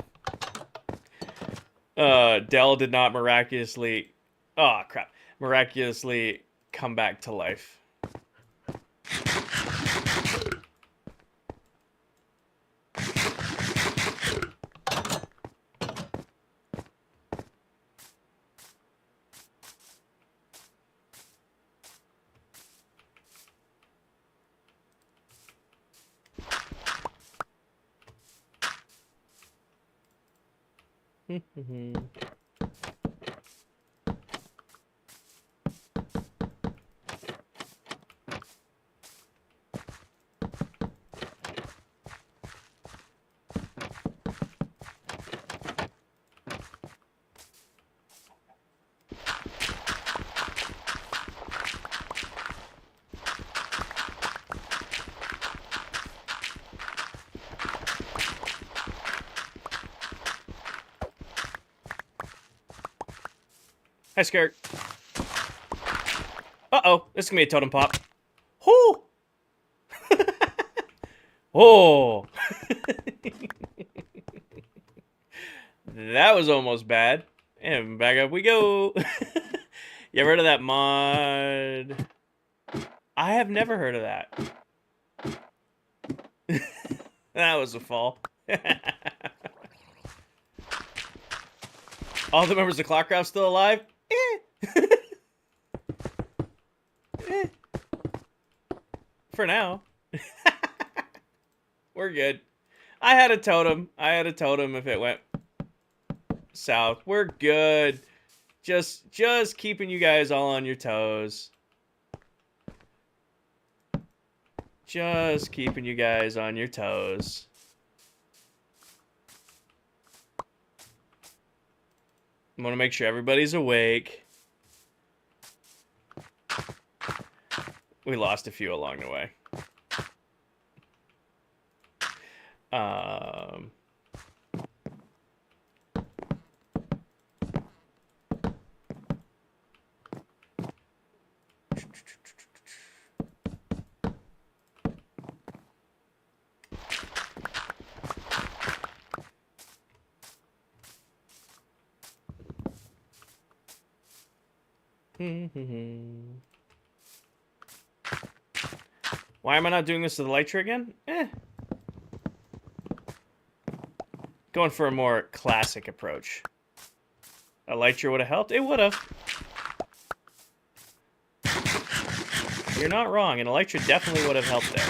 Dell did not miraculously... Oh, crap. Miraculously come back to life. Hi, Skirt. Uh-oh, this is gonna be a totem pop. Whoo! Oh! That was almost bad. And back up we go. You ever heard of that mod? I have never heard of that. That was a fall. All the members of Clockcraft still alive? For now. We're good. I had a totem. If it went south. We're good. Just keeping you guys all on your toes. Just keeping you guys on your toes. I want to make sure everybody's awake. We lost a few along the way. Why am I not doing this to the Lytra again? Going for a more classic approach. Elytra would have helped. It would have. You're not wrong. An Elytra definitely would have helped there.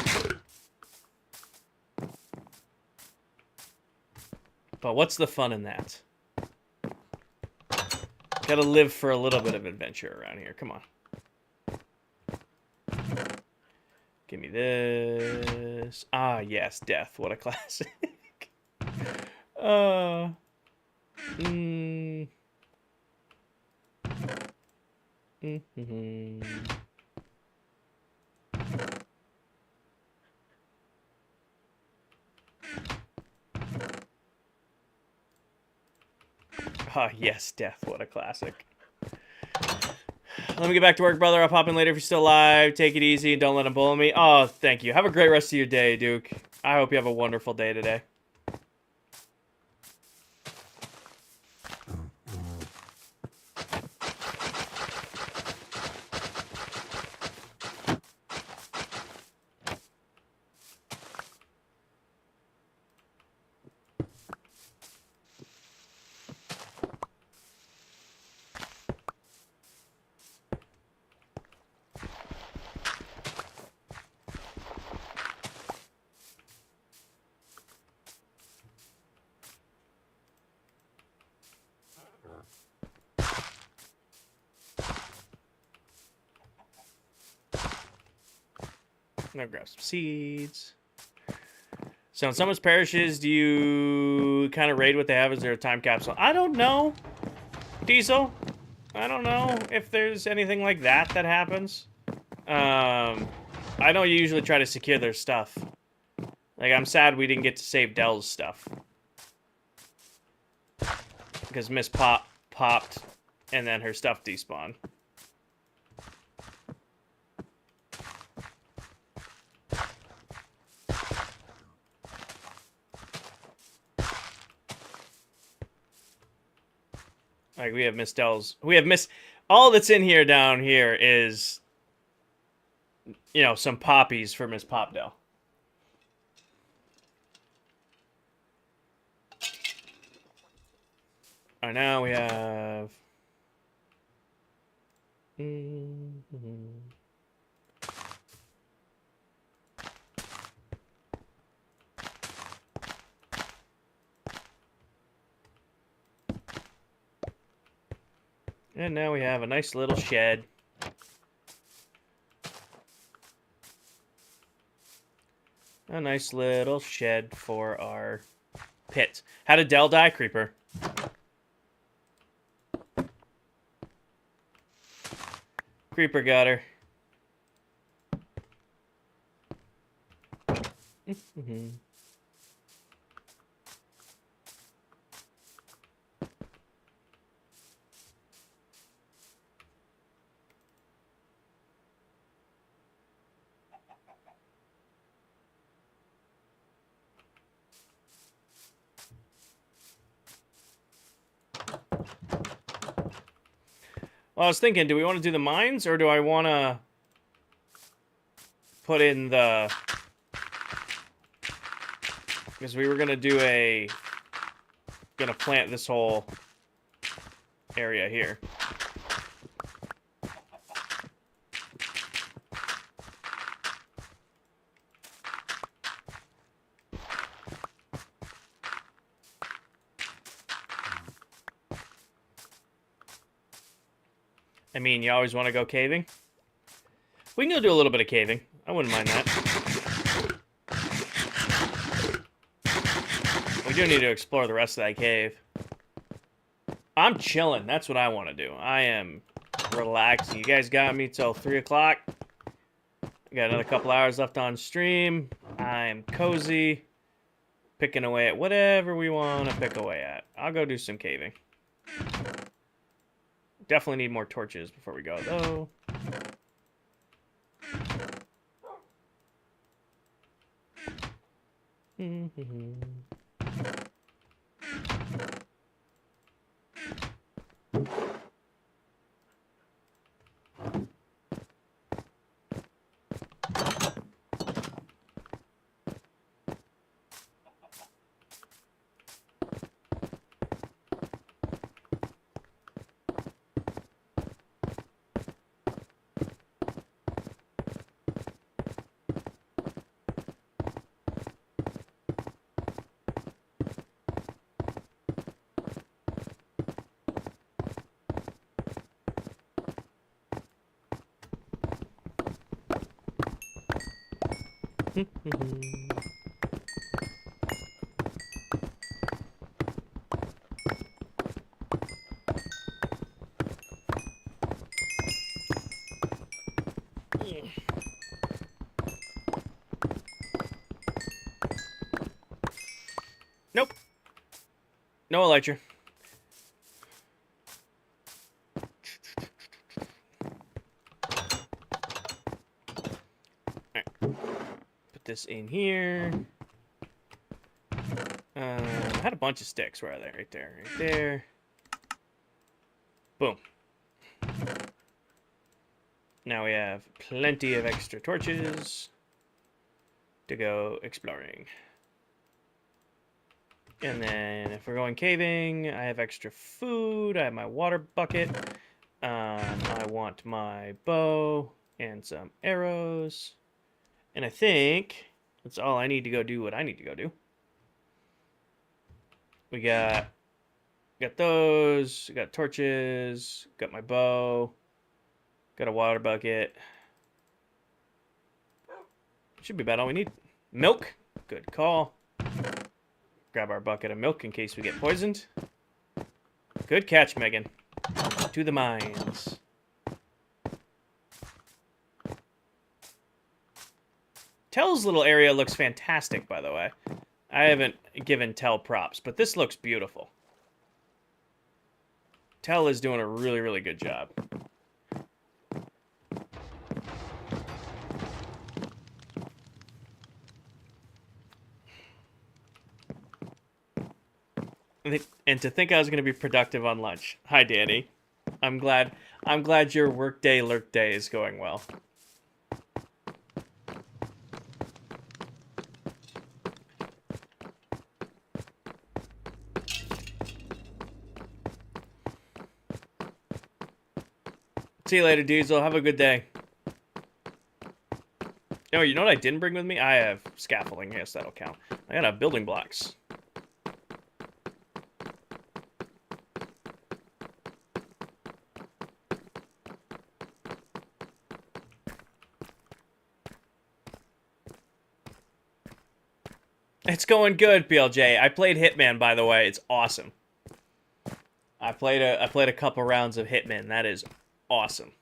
But what's the fun in that? Gotta live for a little bit of adventure around here. Come on. Give me this. Ah, yes, death. What a classic. Ah, yes, death. What a classic. Let me get back to work, brother. I'll pop in later if you're still alive. Take it easy and don't let him bully me. Oh, thank you. Have a great rest of your day, Duke. I hope you have a wonderful day today. I'm gonna grab some seeds. So in someone's parishes, do you kind of raid what they have? Is there a time capsule? I don't know, Diesel. I don't know if there's anything like that that happens. I know you usually try to secure their stuff. Like, I'm sad we didn't get to save Dell's stuff. Because Miss popped, and then her stuff despawned. Like, we have Miss Dell's... We have Miss... All that's in here down here is... You know, some poppies for Miss Popdell. Alright, now we have... And now we have a nice little shed. A nice little shed for our pit. How did Dell die, Creeper? Creeper got her. Well, I was thinking, do we want to do the mines, or do I want to put in the... Because we were going to do a... Going to plant this whole area here. I mean, you always want to go caving? We can go do a little bit of caving. I wouldn't mind that. We do need to explore the rest of that cave. I'm chilling. That's what I want to do. I am relaxing. You guys got me till 3 o'clock. I got another couple hours left on stream. I'm cozy. Picking away at whatever we want to pick away at. I'll go do some caving. Definitely need more torches before we go, though. Nope. No elytra. Alright. Put this in here. I had a bunch of sticks. Where are they? Right there. Right there. Boom. Now we have plenty of extra torches to go exploring. And then if we're going caving, I have extra food. I have my water bucket. I want my bow and some arrows. And I think that's all I need to go do what I need to go do. We got those. We got torches. Got my bow. Got a water bucket. Should be about all we need. Milk. Good call. Grab our bucket of milk in case we get poisoned. Good catch, Megan. To the mines. Tell's little area looks fantastic, by the way. I haven't given Tell props, but this looks beautiful. Tell is doing a really, really good job. And to think I was going to be productive on lunch. Hi, Danny. I'm glad your workday lurk day is going well. See you later, Diesel. Have a good day. Oh, you know what I didn't bring with me? I have scaffolding. Yes, that'll count. I gotta have building blocks. It's going good, PLJ. I played Hitman, by the way. It's awesome. I played a couple rounds of Hitman. That is awesome.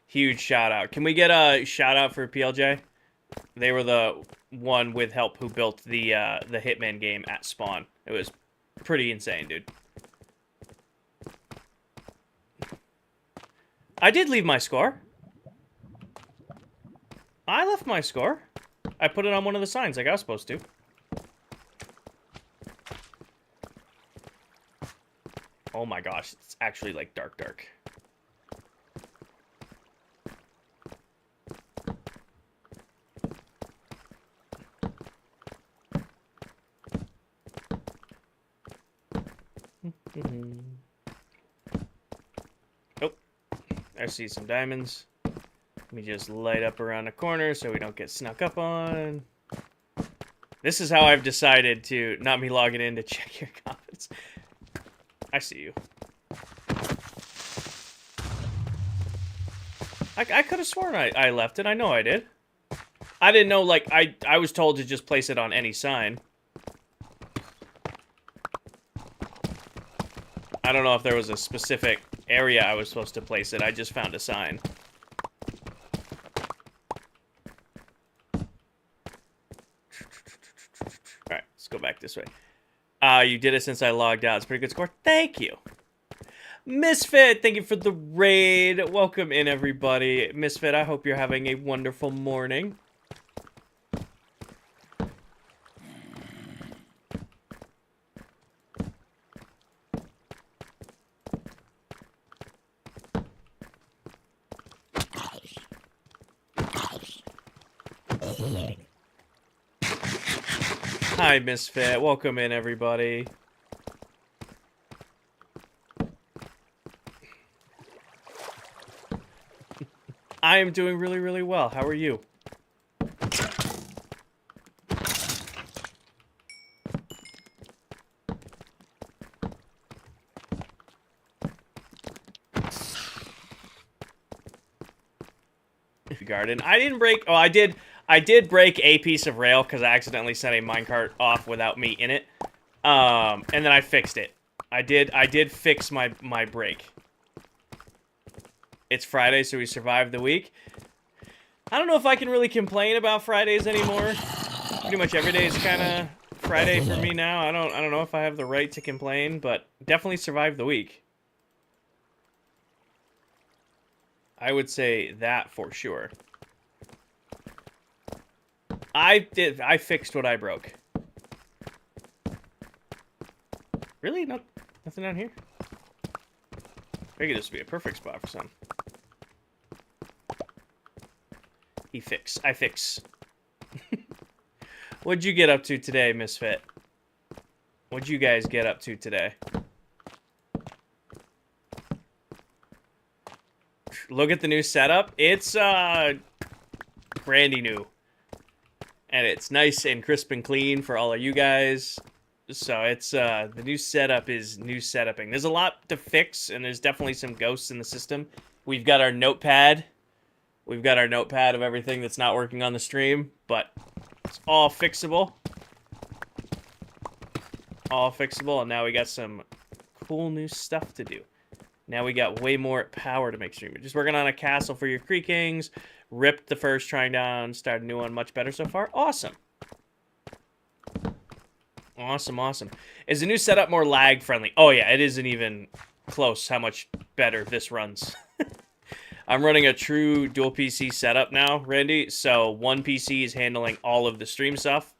Huge shout out. Can we get a shout out for PLJ? They were the one with help who built the Hitman game at spawn. It was pretty insane, dude. I did leave my score. I left my score. I put it on one of the signs like I was supposed to. Oh my gosh, it's actually like dark. Oh, I see some diamonds. Let me just light up around the corner so we don't get snuck up on. This is how I've decided to not be logging in to check your comments. I see you. I could have sworn I left it. I know I did. I didn't know, like, I was told to just place it on any sign. I don't know if there was a specific area I was supposed to place it. I just found a sign. Alright, let's go back this way. You did it since I logged out. It's a pretty good score. Thank you. Misfit, thank you for the raid. Welcome in, everybody. Misfit, I hope you're having a wonderful morning. Hi, Misfit. Welcome in, everybody. I am doing really, really well. How are you? garden. I didn't break... Oh, I did break a piece of rail because I accidentally set a minecart off without me in it. And then I fixed it. I did fix my break. It's Friday, so we survived the week. I don't know if I can really complain about Fridays anymore. Pretty much every day is kind of Friday for me now. I don't know if I have the right to complain, but definitely survived the week. I would say that for sure. I fixed what I broke. Really? Nothing down here? I figured this would be a perfect spot for some. I fix. What'd you get up to today, Misfit? What'd you guys get up to today? Look at the new setup. It's brandy new. And it's nice and crisp and clean for all of you guys. So it's the new setup is new setuping. There's a lot to fix, and there's definitely some ghosts in the system. We've got our notepad. We've got our notepad of everything that's not working on the stream, but it's all fixable. All fixable, and now we got some cool new stuff to do. Now we got way more power to make stream. Just working on a castle for your Creakings. Ripped the first trying down. Started a new one, much better so far. Awesome. Awesome, awesome. Is the new setup more lag friendly? Oh yeah, it isn't even close how much better this runs. I'm running a true dual PC setup now, Randy. So one PC is handling all of the stream stuff,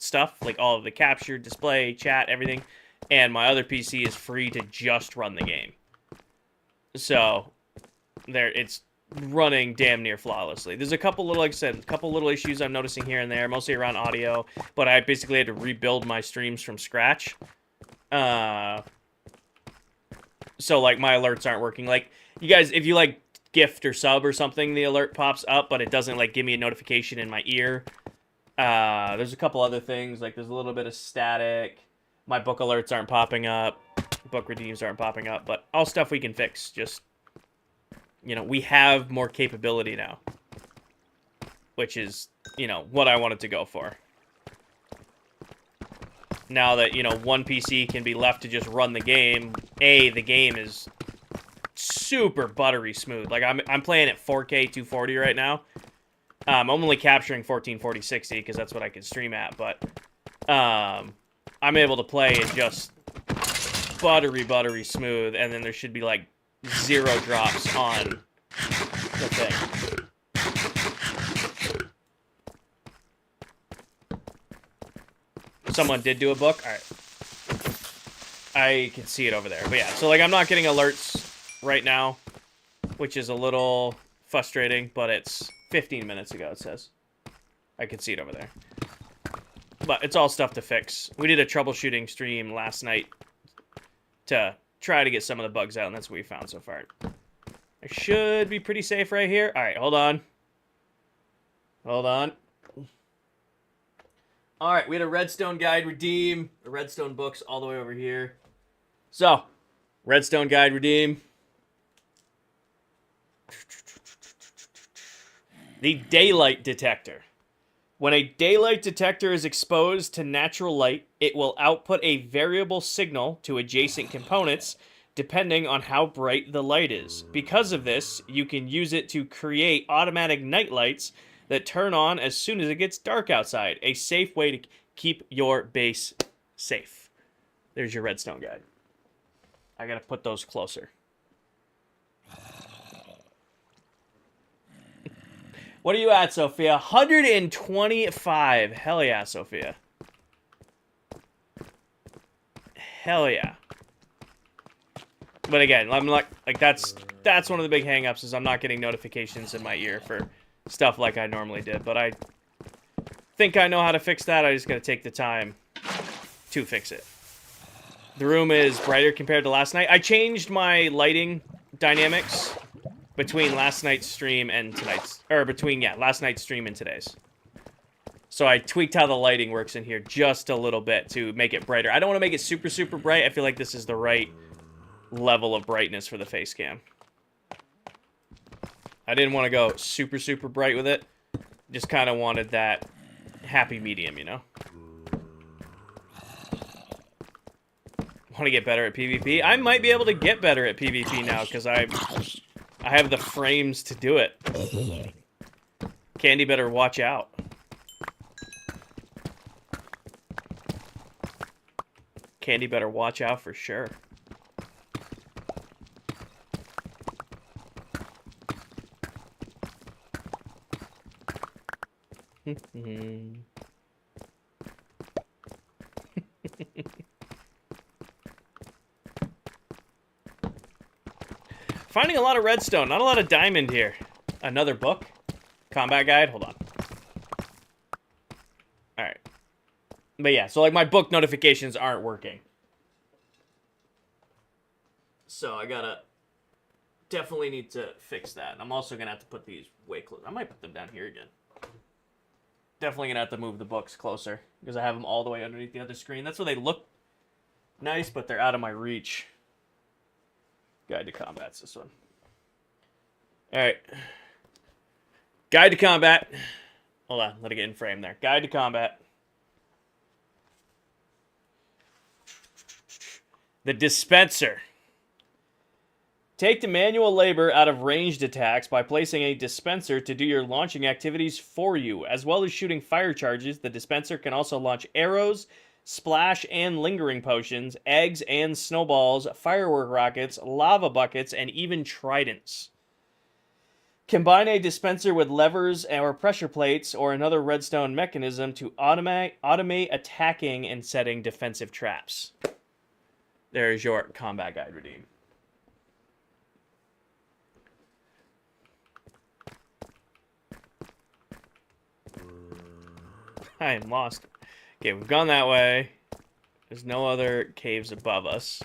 like all of the capture, display, chat, everything. And my other PC is free to just run the game. So it's running damn near flawlessly. There's a couple little, like I said, a couple little issues I'm noticing here and there, mostly around audio. But I basically had to rebuild my streams from scratch. So like my alerts aren't working. Like you guys, if you like gift or sub or something, the alert pops up, but it doesn't like give me a notification in my ear. There's a couple other things, like there's a little bit of static. My book alerts aren't popping up. Book redeems aren't popping up, but all stuff we can fix. Just, you know, we have more capability now, which is, you know, what I wanted to go for. Now that, you know, one PC can be left to just run the game, the game is super buttery smooth. Like I'm playing at 4K 240 right now. I'm only capturing 1440 60 because that's what I can stream at, but I'm able to play in just buttery smooth, and then there should be like 0 drops on the thing. Someone did do a book. All right, I can see it over there, but yeah. So like I'm not getting alerts right now, which is a little frustrating, but it's 15 minutes ago, it says. I can see it over there. But it's all stuff to fix. We did a troubleshooting stream last night to try to get some of the bugs out, and that's what we found so far. I should be pretty safe right here. All right, hold on. Hold on. All right, we had a Redstone Guide redeem. The Redstone books all the way over here. So, Redstone Guide redeem. The daylight detector. When a daylight detector is exposed to natural light, it will output a variable signal to adjacent components depending on how bright the light is. Because of this, you can use it to create automatic night lights that turn on as soon as it gets dark outside. A safe way to keep your base safe. There's your Redstone Guide. I gotta put those closer. What are you at, Sophia? 125. Hell yeah, Sophia. Hell yeah. But again, I'm like that's one of the big hang-ups is I'm not getting notifications in my ear for stuff like I normally did. But I think I know how to fix that. I just gotta take the time to fix it. The room is brighter compared to last night. I changed my lighting dynamics between last night's stream and tonight's, or between, yeah, last night's stream and today's. So I tweaked how the lighting works in here just a little bit to make it brighter. I don't want to make it super, super bright. I feel like this is the right level of brightness for the face cam. I didn't want to go super, super bright with it. Just kind of wanted that happy medium, you know? Want to get better at PvP? I might be able to get better at PvP now, because I have the frames to do it. Candy better watch out. Candy better watch out for sure. Finding a lot of redstone, not a lot of diamond here. Another book? Combat guide? Hold on. Alright. But yeah, so like my book notifications aren't working. So I gotta definitely need to fix that. I'm also gonna have to put these way closer. I might put them down here again. Definitely gonna have to move the books closer because I have them all the way underneath the other screen. That's where they look nice, but they're out of my reach. Guide to Combat's this one. Alright. Guide to Combat. Hold on, let it get in frame there. Guide to Combat. The Dispenser. Take the manual labor out of ranged attacks by placing a dispenser to do your launching activities for you. As well as shooting fire charges, the dispenser can also launch arrows, splash and lingering potions, eggs and snowballs, firework rockets, lava buckets, and even tridents. Combine a dispenser with levers or pressure plates or another redstone mechanism to automate attacking and setting defensive traps. There is your combat guide redeem. I am lost. Okay, we've gone that way. There's no other caves above us.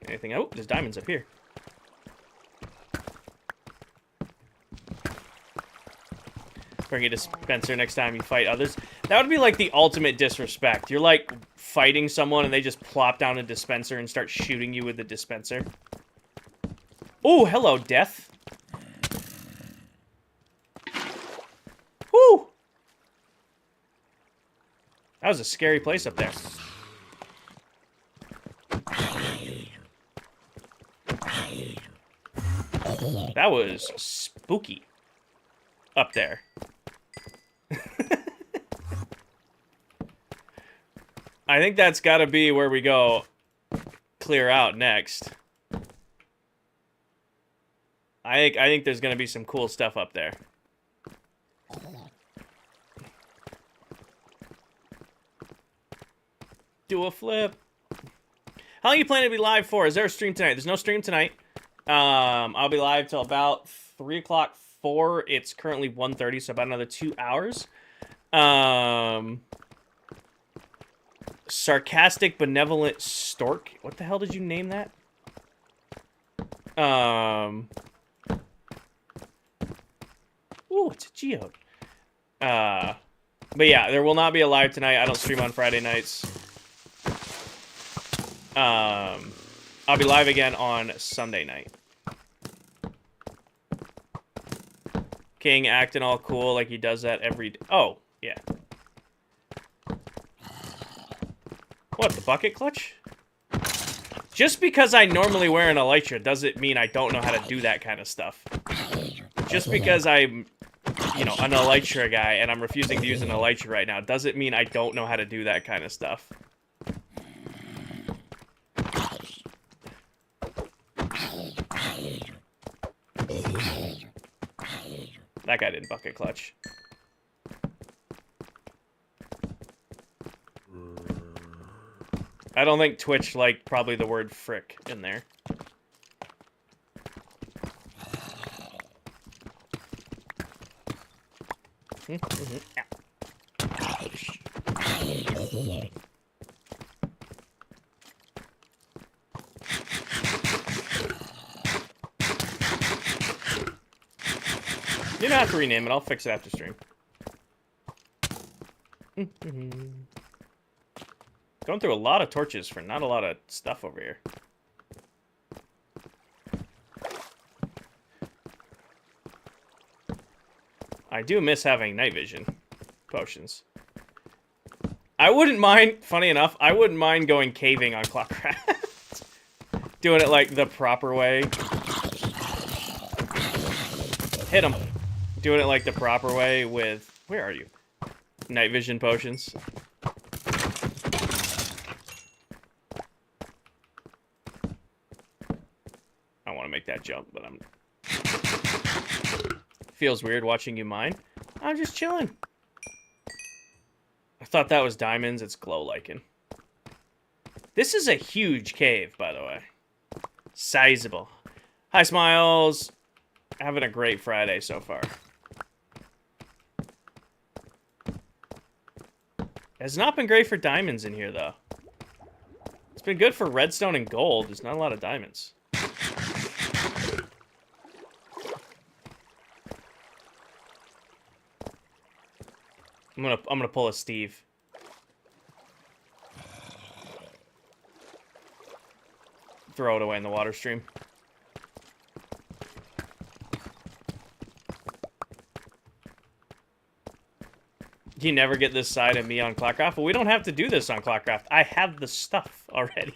Anything? Oh, there's diamonds up here. Bring a dispenser next time you fight others. That would be like the ultimate disrespect. You're like fighting someone and they just plop down a dispenser and start shooting you with the dispenser. Oh, hello, death. Woo! That was a scary place up there. That was spooky up there. I think that's got to be where we go clear out next. I think there's going to be some cool stuff up there. Do a flip. How long are you planning to be live for? Is there a stream tonight? There's no stream tonight. I'll be live till about 3 o'clock, 4. It's currently 1:30, so about another 2 hours. Sarcastic Benevolent Stork. What the hell did you name that? Ooh, it's a geode. But yeah, there will not be a live tonight. I don't stream on Friday nights. I'll be live again on Sunday night. King acting all cool like he does that every day. Oh, yeah. What, the bucket clutch? Just because I normally wear an elytra doesn't mean I don't know how to do that kind of stuff. Just because I'm, you know, an elytra guy and I'm refusing to use an elytra right now doesn't mean I don't know how to do that kind of stuff. That guy didn't bucket clutch. I don't think Twitch liked probably the word frick in there. You don't have to rename it. I'll fix it after stream. Going through a lot of torches for not a lot of stuff over here. I do miss having night vision potions. I wouldn't mind, funny enough, I wouldn't mind going caving on Clockcraft. Doing it like the proper way. Hit him. Doing it like the proper way with, where are you? Night vision potions. I want to make that jump, but I'm... Feels weird watching you mine. I'm just chilling. I thought that was diamonds. It's glow lichen. This is a huge cave, by the way. Sizable. Hi, Smiles. Having a great Friday so far. Has not been great for diamonds in here, though. It's been good for redstone and gold. There's not a lot of diamonds. I'm gonna pull a Steve. Throw it away in the water stream. You never get this side of me on Clockcraft? Well, we don't have to do this on Clockcraft. I have the stuff already.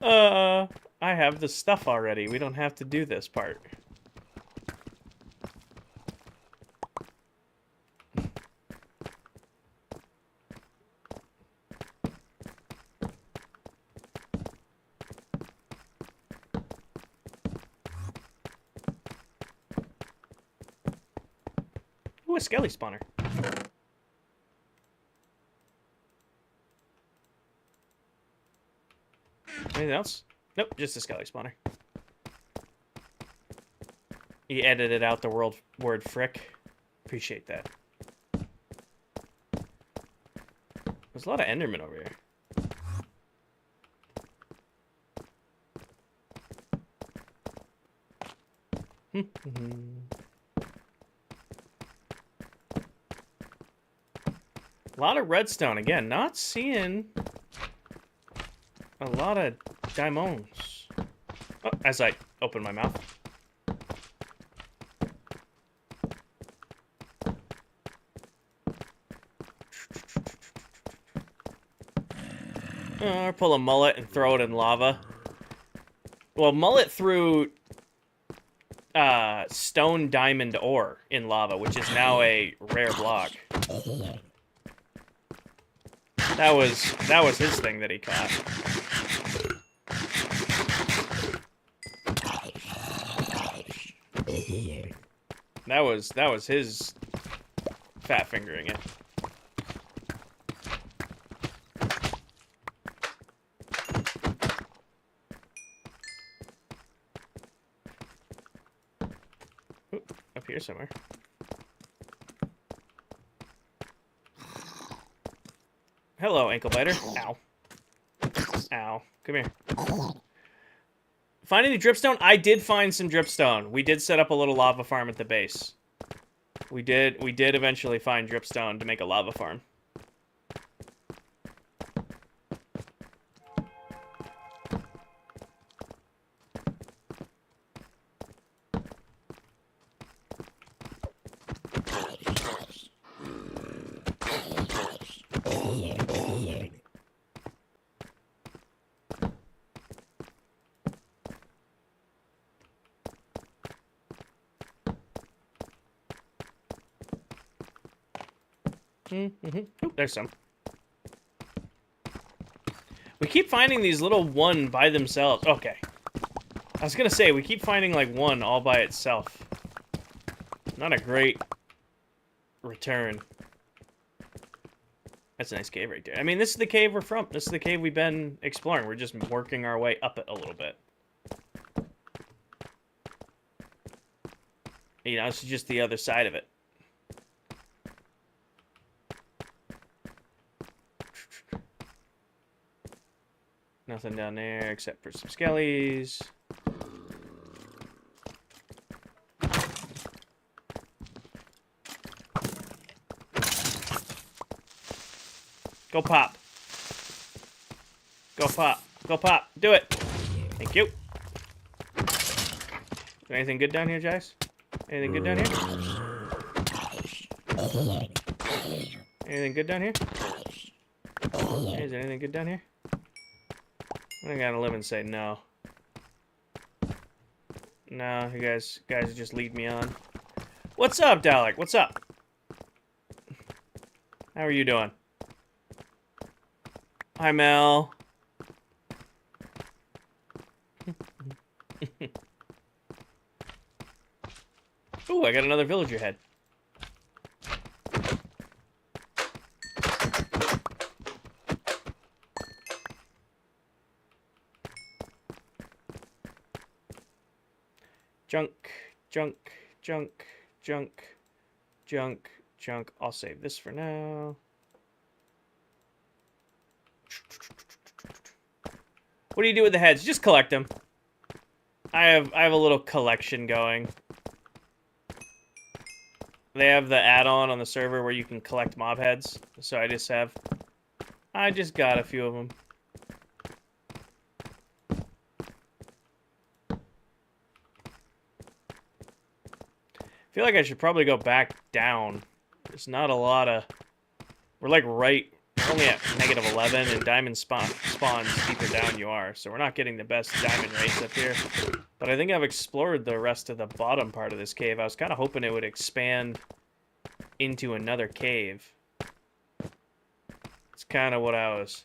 I have the stuff already. We don't have to do this part. Ooh, a skelly spawner. Anything else? Nope, just a skelly spawner. He edited out the word frick. Appreciate that. There's a lot of Endermen over here. A lot of redstone. Again, not seeing a lot of diamonds. Oh, as I open my mouth. Or pull a mullet and throw it in lava. Well, mullet threw stone diamond ore in lava, which is now a rare block. That was his thing that he caught. That was his fat fingering it. Ooh, up here somewhere. Hello, ankle biter. Ow. Ow. Come here. Find any dripstone? I did find some dripstone. We did set up a little lava farm at the base. We did eventually find dripstone to make a lava farm. Ooh, there's some. We keep finding these little one by themselves. Okay. I was gonna say, we keep finding like one all by itself. Not a great return. That's a nice cave right there. I mean, this is the cave we're from. This is the cave we've been exploring. We're just working our way up it a little bit. You know, this is just the other side of it. Nothing down there except for some skellies. Go pop. Go pop. Go pop. Do it. Thank you. Anything good down here, Jace? Anything good down here? Anything good down here? Hey, is there anything good down here? I gotta live and say no. No, you guys just lead me on. What's up, Dalek? What's up? How are you doing? Hi, Mel. Ooh, I got another villager head. Junk, junk, junk, junk, junk, junk. I'll save this for now. What do you do with the heads? Just collect them. I have a little collection going. They have the add-on on the server where you can collect mob heads. So I just got a few of them. I feel like I should probably go back down. There's not a lot of... We're like we're only at -11, and diamond spawns deeper down you are. So we're not getting the best diamond rates up here. But I think I've explored the rest of the bottom part of this cave. I was kind of hoping it would expand into another cave. It's kind of what I was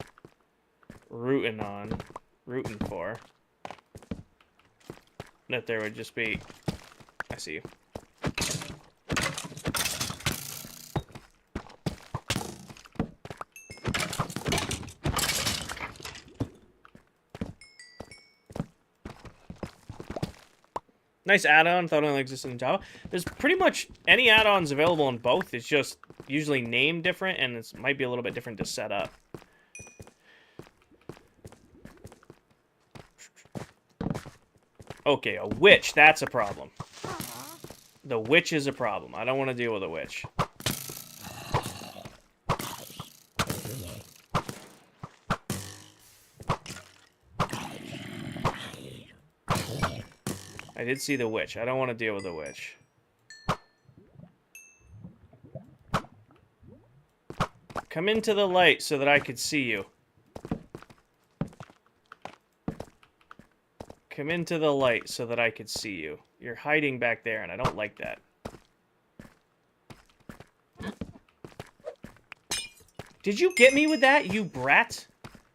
rooting for. That there would just be... I see you. Nice add-on. Thought it only existed in Java. There's pretty much any add-ons available in both. It's just usually named different, and it might be a little bit different to set up. Okay, a witch. That's a problem. The witch is a problem. I don't want to deal with a witch. I did see the witch. I don't want to deal with the witch. Come into the light so that I could see you. Come into the light so that I could see you. You're hiding back there, and I don't like that. Did you get me with that, you brat?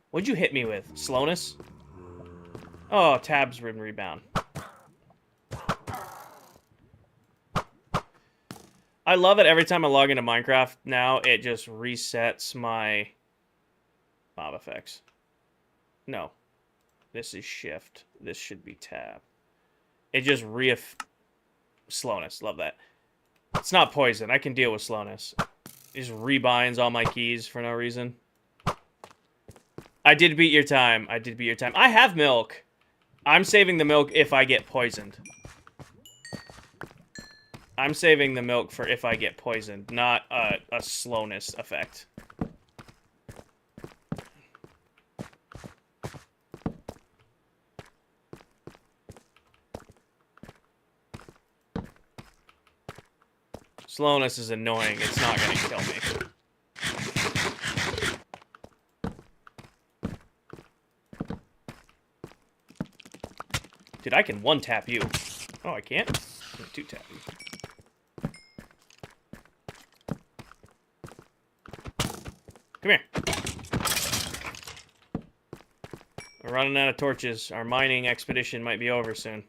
What'd you hit me with? Slowness? Oh, tabs ribbon rebound. I love it every time I log into Minecraft now, it just resets my mob effects. No. This is shift. This should be tab. It just slowness. Love that. It's not poison. I can deal with slowness. It just rebinds all my keys for no reason. I did beat your time. I did beat your time. I have milk. I'm saving the milk if I get poisoned. I'm saving the milk for if I get poisoned, not a slowness effect. Slowness is annoying. It's not going to kill me. Dude, I can one-tap you. Oh, I can't? I can two-tap you. Come here. We're running out of torches. Our mining expedition might be over soon.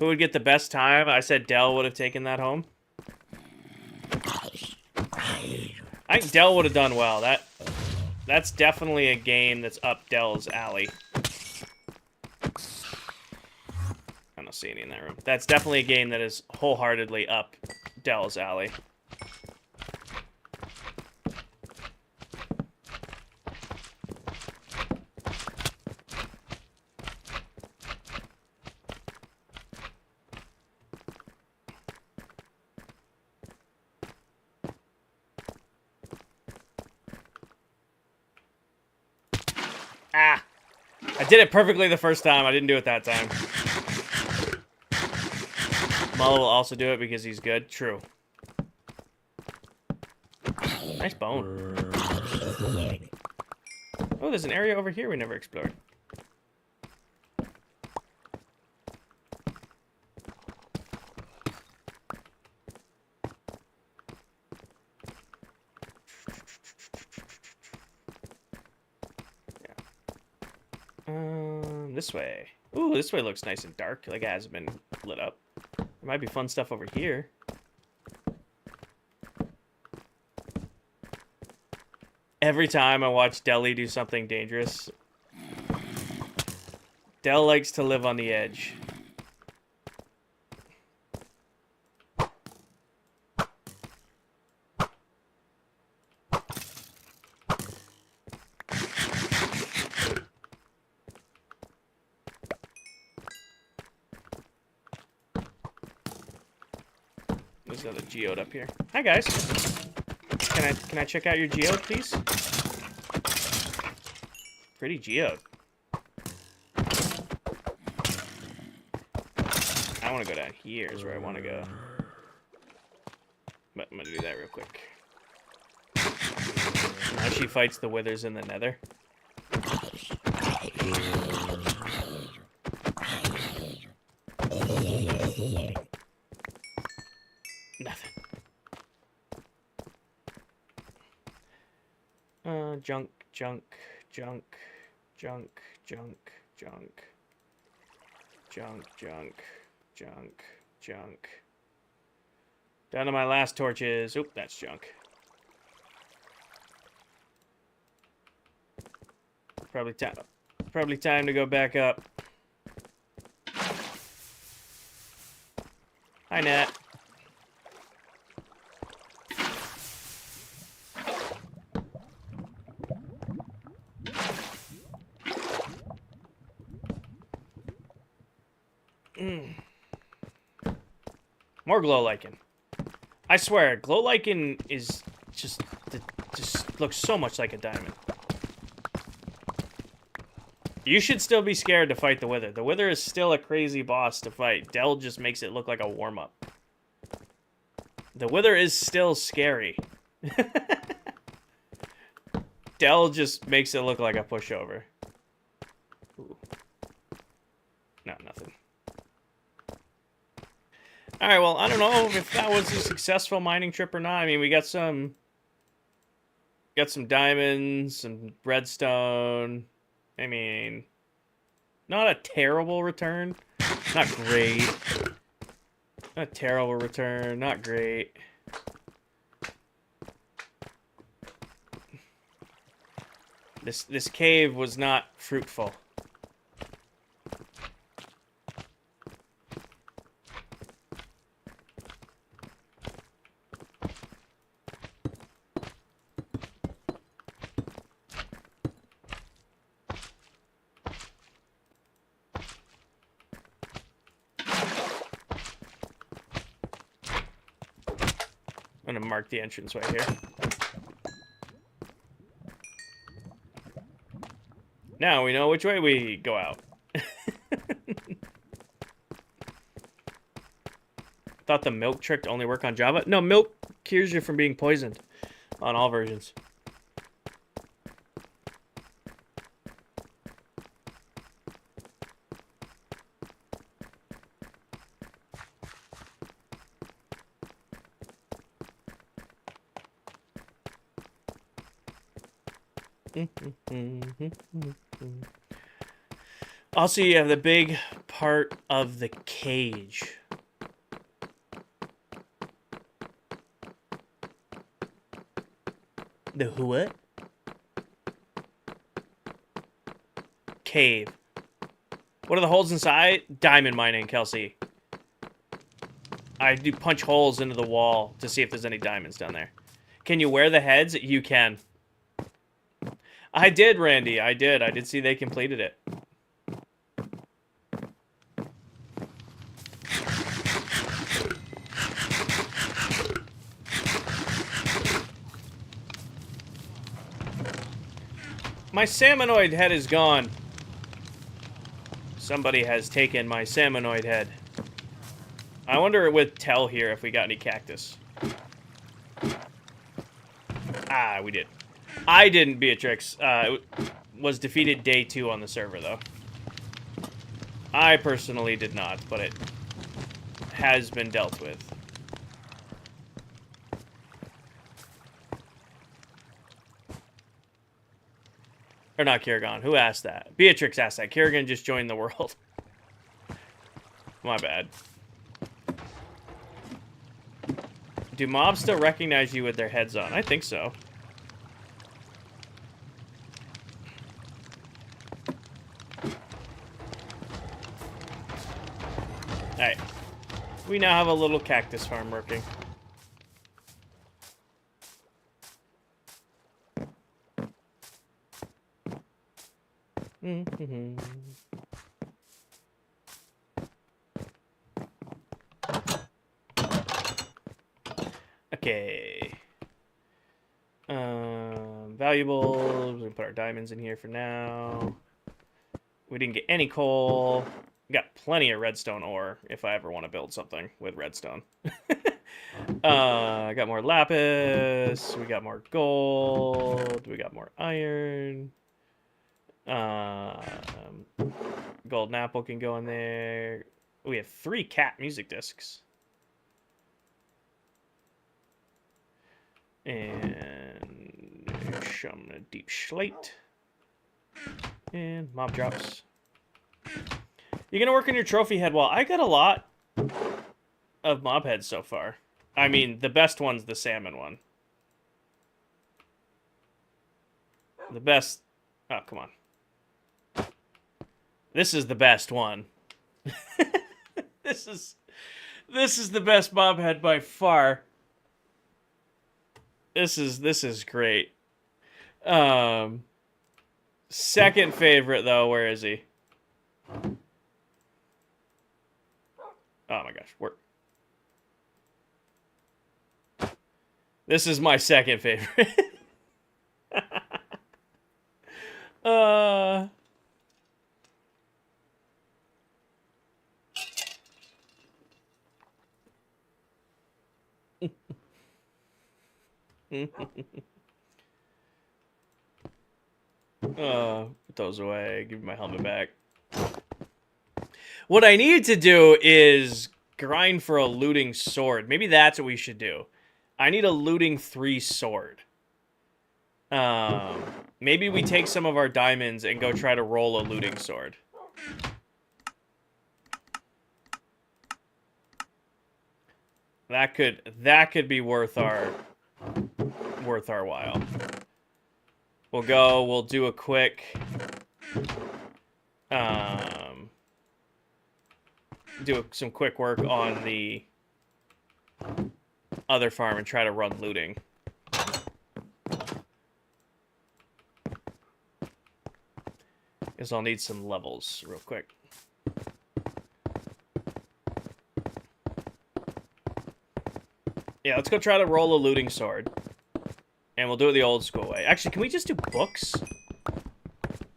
Who would get the best time? I said Dell would have taken that home. I think Dell would have done well. That's definitely a game that's up Dell's alley. I don't see any in that room. That's definitely a game that is wholeheartedly up Dell's alley. I did it perfectly the first time. I didn't do it that time. Mullah will also do it because he's good. True. Nice bone. Oh, there's an area over here we never explored. This way. Ooh, this way looks nice and dark. Like it hasn't been lit up. There might be fun stuff over here. Every time I watch Deli do something dangerous, Del likes to live on the edge. There's another geode up here. Hi guys. Can I check out your geode, please? Pretty geode. I want to go down here is where I want to go. But I'm gonna do that real quick. Now she fights the withers in the nether. Nothing. Junk, junk, junk, junk, junk, junk, junk, junk, junk, junk. Down to my last torches. Oop, that's junk. Probably time to go back up. Hi, Nat. More glow lichen. I swear, glow lichen is just looks so much like a diamond. You should still be scared to fight the Wither. The Wither is still a crazy boss to fight. Del just makes it look like a warm-up. The Wither is still scary. Del just makes it look like a pushover. Ooh. No, nothing. Alright, well, I don't know if that was a successful mining trip or not. I mean, we got some diamonds, some redstone. I mean, not a terrible return. Not great. Not a terrible return. Not great. This cave was not fruitful. I'm gonna mark the entrance right here. Now we know which way we go out. Thought the milk trick to only work on Java? No, milk cures you from being poisoned on all versions. Also, you have the big part of the cage. The what? Cave. What are the holes inside? Diamond mining, Kelsey. I do punch holes into the wall to see if there's any diamonds down there. Can you wear the heads? You can. I did, Randy. I did see they completed it. My salmonoid head is gone. Somebody has taken my salmonoid head. I wonder with Tell here if we got any cactus. Ah, we did. I didn't, Beatrix. Was defeated day 2 on the server, though. I personally did not, but it has been dealt with. Or not Kiragan. Who asked that? Beatrix asked that. Kiragan just joined the world. My bad. Do mobs still recognize you with their heads on? I think so. Alright. We now have a little cactus farm working. Okay. Valuables. We can put our diamonds in here for now. We didn't get any coal. We got plenty of redstone ore if I ever want to build something with redstone. I got more lapis. We got more gold. We got more iron. Golden apple can go in there. We have 3 cat music discs. And some deep slate. And mob drops. You're gonna work on your trophy head wall. I got a lot of mob heads so far. I mean, the best one's the salmon one. The best... Oh, come on. This is the best one. This is the best mob head by far. This is great. Second favorite though, where is he? Oh my gosh, where? This is my second favorite. Put those away. Give me my helmet back. What I need to do is grind for a looting sword. Maybe that's what we should do. I need a looting 3 sword. Maybe we take some of our diamonds and go try to roll a looting sword. That could be worth our while. We'll do a quick some quick work on the other farm and try to run looting. Guess I'll need some levels real quick. Yeah, let's go try to roll a looting sword. And we'll do it the old school way. Actually, can we just do books?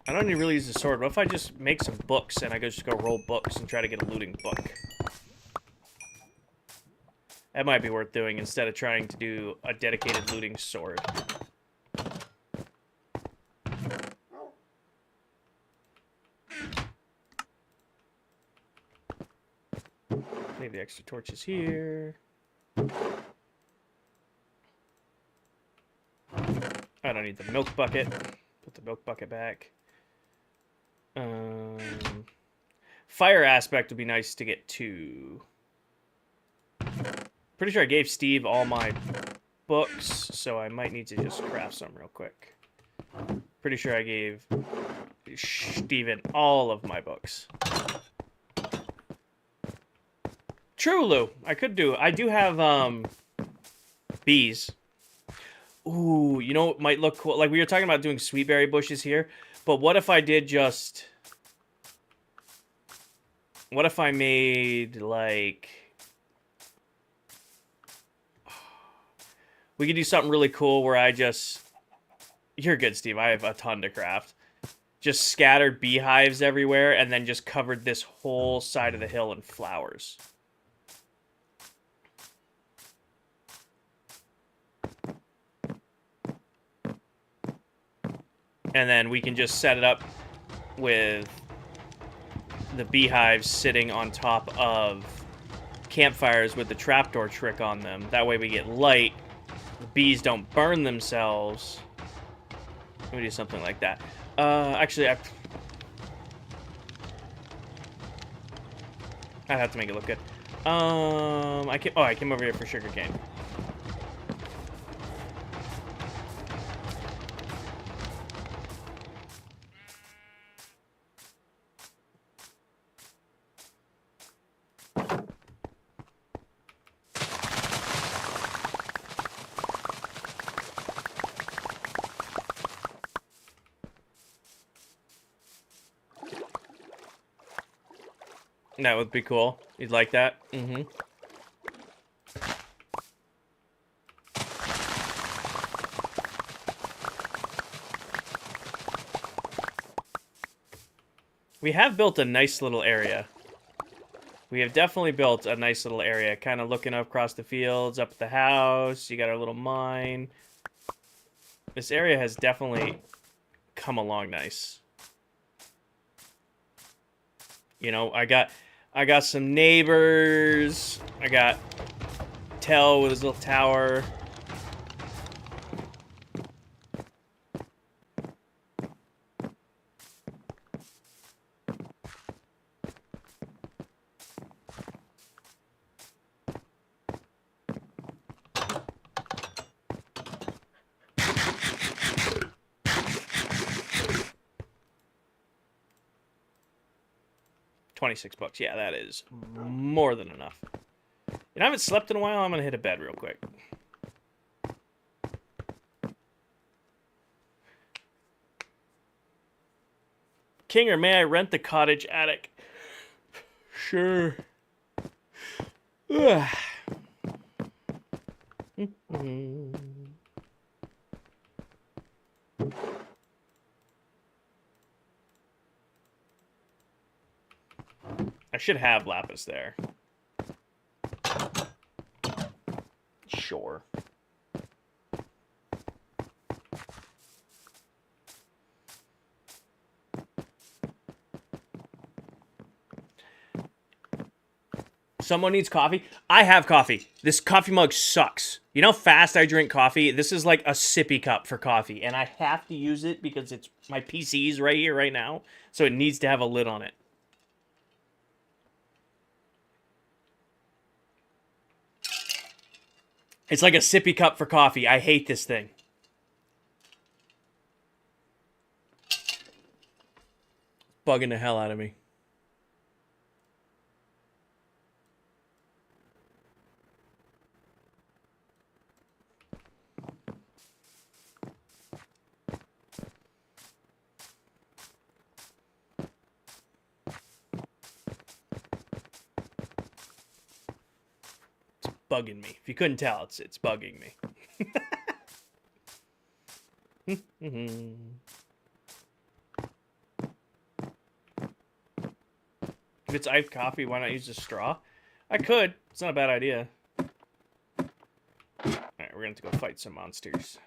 I don't need to really use the sword. What if I just make some books and I just go roll books and try to get a looting book? That might be worth doing instead of trying to do a dedicated looting sword. Leave the extra torches here. I don't need the milk bucket. Put the milk bucket back. Fire aspect would be nice to get 2. Pretty sure I gave Steve all my books, so I might need to just craft some real quick. Pretty sure I gave Steven all of my books. Truly, I do have bees. Ooh, you know what might look cool? Like, we were talking about doing sweetberry bushes here, but what if I did just... What if I made, like... We could do something really cool where I just... You're good, Steve. I have a ton to craft. just scattered beehives everywhere and then just covered this whole side of the hill in flowers. And then we can just set it up with the beehives sitting on top of campfires with the trapdoor trick on them. That way we get light. The bees don't burn themselves. Let me do something like that. Actually, I'd have to make it look good. I came over here for sugarcane. That would be cool. You'd like that? Mm-hmm. We have built a nice little area. We have definitely built a nice little area. Kind of looking across the fields, up at the house. You got our little mine. This area has definitely come along nice. You know, I got some neighbors. I got Tell with his little tower. $26. Yeah, that is more than enough. And I haven't slept in a while. I'm going to hit a bed real quick. King, or may I rent the cottage attic? Sure. I should have lapis there. Sure. Someone needs coffee. I have coffee. This coffee mug sucks. You know how fast I drink coffee? This is like a sippy cup for coffee, and I have to use it because it's my PC's right here, right now, so it needs to have a lid on it. It's like a sippy cup for coffee. I hate this thing. Bugging the hell out of me. Bugging me. If you couldn't tell, it's bugging me. If it's iced coffee, why not use a straw? I could. It's not a bad idea. Alright, we're gonna have to go fight some monsters.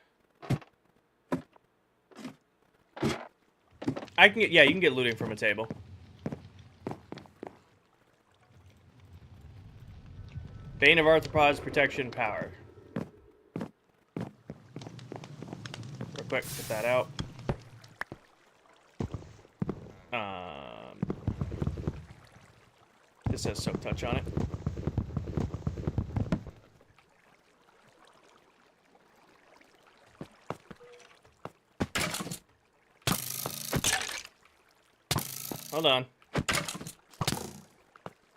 I can get, yeah, you can get looting from a table. Bane of Arthropods, protection, power. Real quick, get that out. This has soak touch on it. Hold on.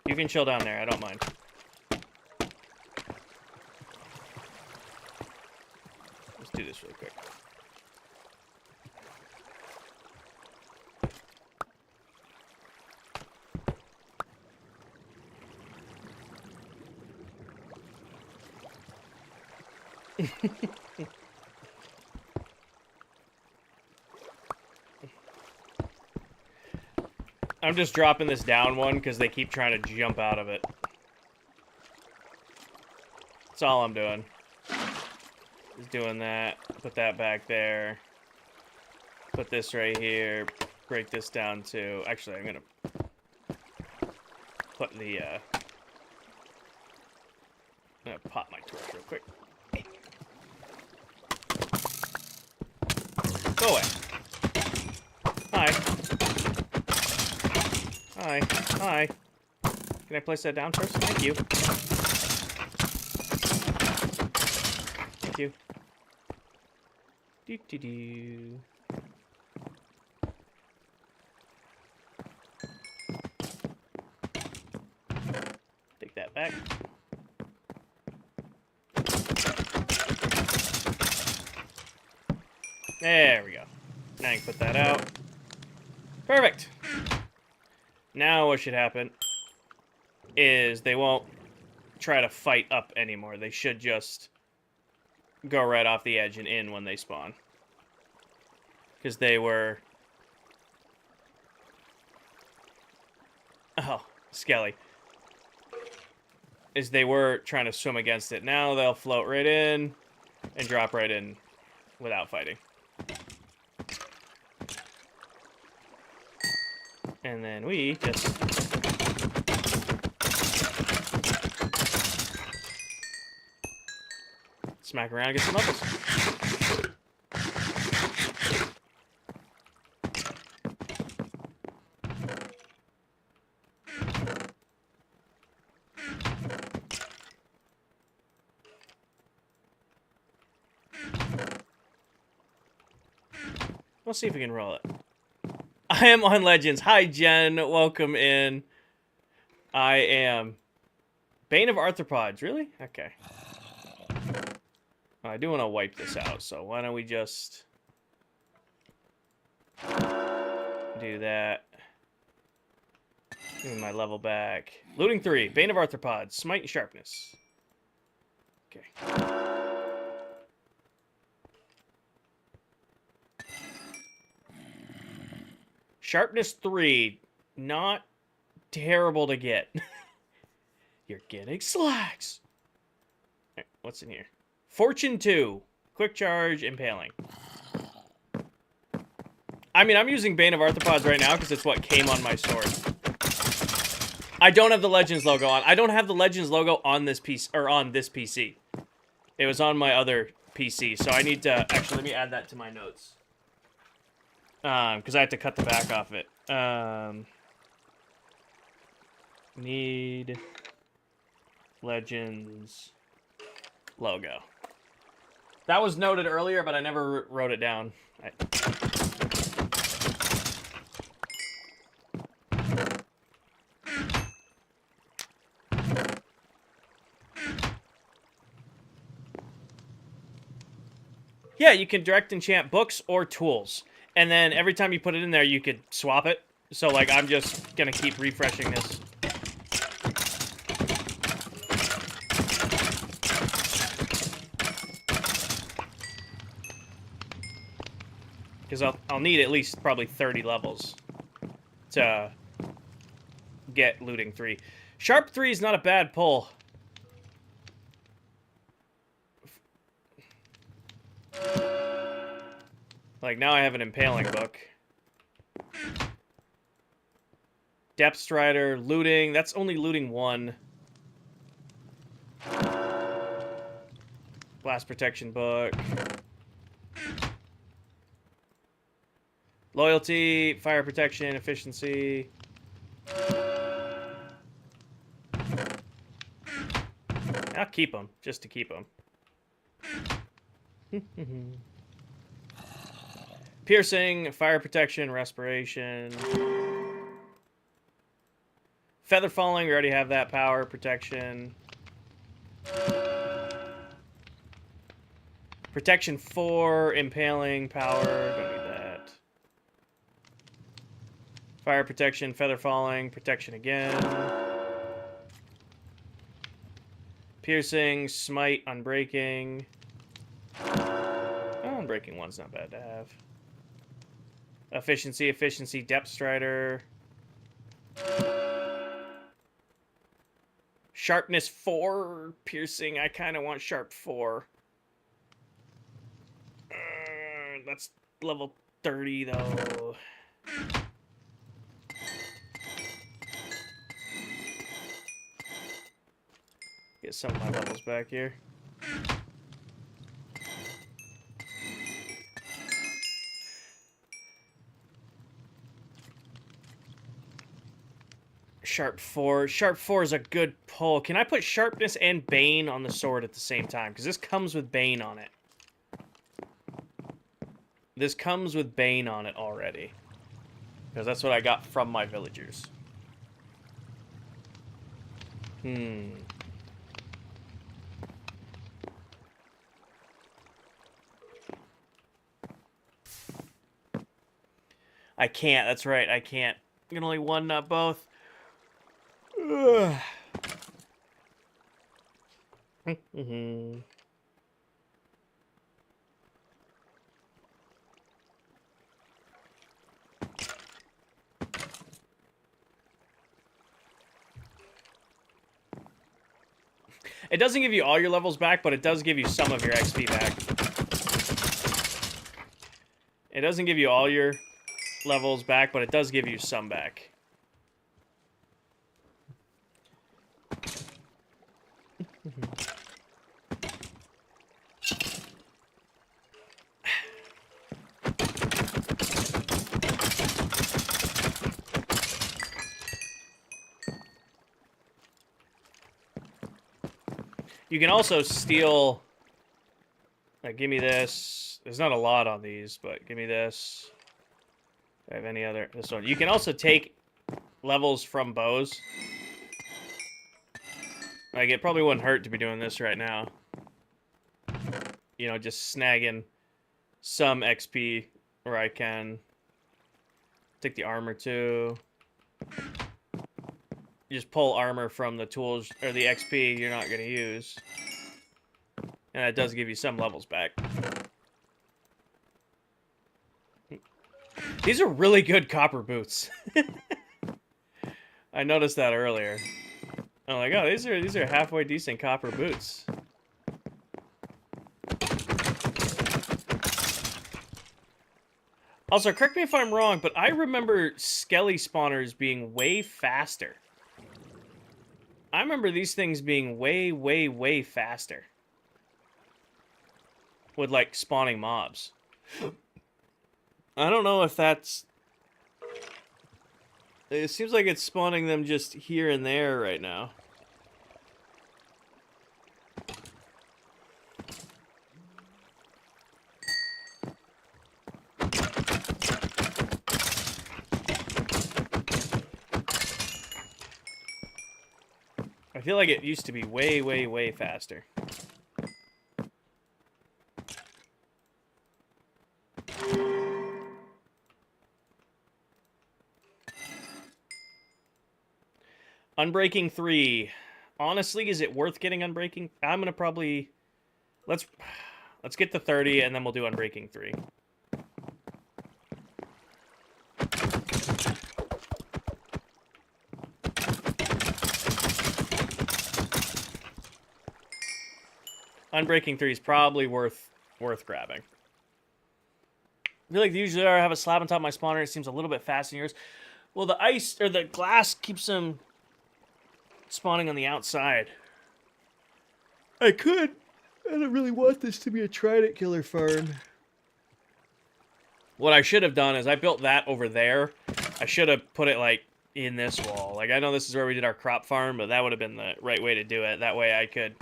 You can chill down there, I don't mind. Let's do this really quick. I'm just dropping this down one because they keep trying to jump out of it. That's all I'm doing. Just doing that. Put that back there. Put this right here. Break this down too. Actually, I'm gonna put the I'm gonna pop my torch real quick. Go away. Hi. Hi. Hi. Can I place that down first? Thank you. Thank you. Do-do-do. Take that back. There we go. Now you can put that out. Perfect. Now what should happen is they won't try to fight up anymore. They should just go right off the edge and in when they spawn. Because they were... Oh, Skelly. Is they were trying to swim against it. Now they'll float right in and drop right in without fighting. And then we just... smack around and get some levels. We'll see if we can roll it. I am on Legends. Hi, Jen. Welcome in. I am Bane of Arthropods. Really? Okay. I do want to wipe this out, so why don't we just do that. Give me my level back. Looting 3. Bane of Arthropods. Smite and Sharpness. Okay. Sharpness 3. Not terrible to get. You're getting slacks. Right, what's in here? Fortune 2. Quick Charge, Impaling. I mean, I'm using Bane of Arthropods right now because it's what came on my sword. I don't have the Legends logo on. I don't have the Legends logo on this piece, or on this PC. It was on my other PC, so I need to... Actually, let me add that to my notes. Because I have to cut the back off it. Need Legends logo. That was noted earlier, but I never wrote it down. Yeah, you can direct enchant books or tools. And then every time you put it in there, you could swap it. So, like, I'm just going to keep refreshing this. Because I'll need at least probably 30 levels to get Looting 3. Sharp 3 is not a bad pull. Like, now I have an Impaling book. Depth Strider, Looting. That's only Looting 1. Blast Protection book. Loyalty, Fire Protection, Efficiency. I'll keep them, just to keep them. Piercing, Fire Protection, Respiration. Feather Falling, we already have that. Power, Protection. Protection 4, Impaling, Power. Don't need that. Fire Protection, Feather Falling, Protection again. Piercing, Smite, Unbreaking. Oh, Unbreaking 1's not bad to have. Efficiency, Depth Strider. Sharpness 4, piercing. I kind of want sharp 4. That's level 30 though. Get some of my levels back here. Sharp 4. Sharp 4 is a good pull. Can I put sharpness and bane on the sword at the same time? Because this comes with bane on it. This comes with bane on it already. Because that's what I got from my villagers. I can't. That's right. I can't. I can only one, not both. Ugh. It doesn't give you all your levels back, but it does give you some of your XP back. It doesn't give you all your levels back, but it does give you some back. You can also steal... Like, give me this. There's not a lot on these, but give me this. Do I have any other... This one. You can also take levels from bows. Like, it probably wouldn't hurt to be doing this right now. You know, just snagging some XP where I can. Take the armor, too. You just pull armor from the tools, or the XP you're not going to use. And it does give you some levels back. These are really good copper boots. I noticed that earlier. I'm like, oh, these are halfway decent copper boots. Also, correct me if I'm wrong, but I remember skelly spawners being way faster. I remember these things being way, way, way faster. With, like, spawning mobs. I don't know if that's... It seems like it's spawning them just here and there right now. I feel like it used to be way, way, way faster. Unbreaking 3. Honestly, is it worth getting Unbreaking? I'm gonna probably... Let's get to 30, and then we'll do Unbreaking 3. Unbreaking 3 is probably worth grabbing. I feel like they usually have a slab on top of my spawner. It seems a little bit faster than yours. Well, the ice, or the glass, keeps them spawning on the outside. I don't really want this to be a trident killer farm. What I should have done is I built that over there. I should have put it, like, in this wall. Like, I know this is where we did our crop farm, but that would have been the right way to do it. That way I could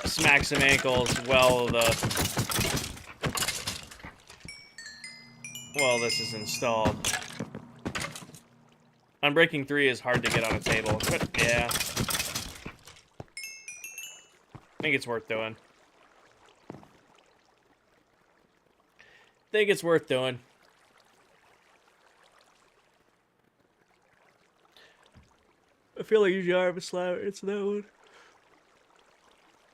smack some ankles while this is installed. Unbreaking 3 is hard to get on a table, but yeah. I think it's worth doing. I feel like usually I have a slab. It's that one.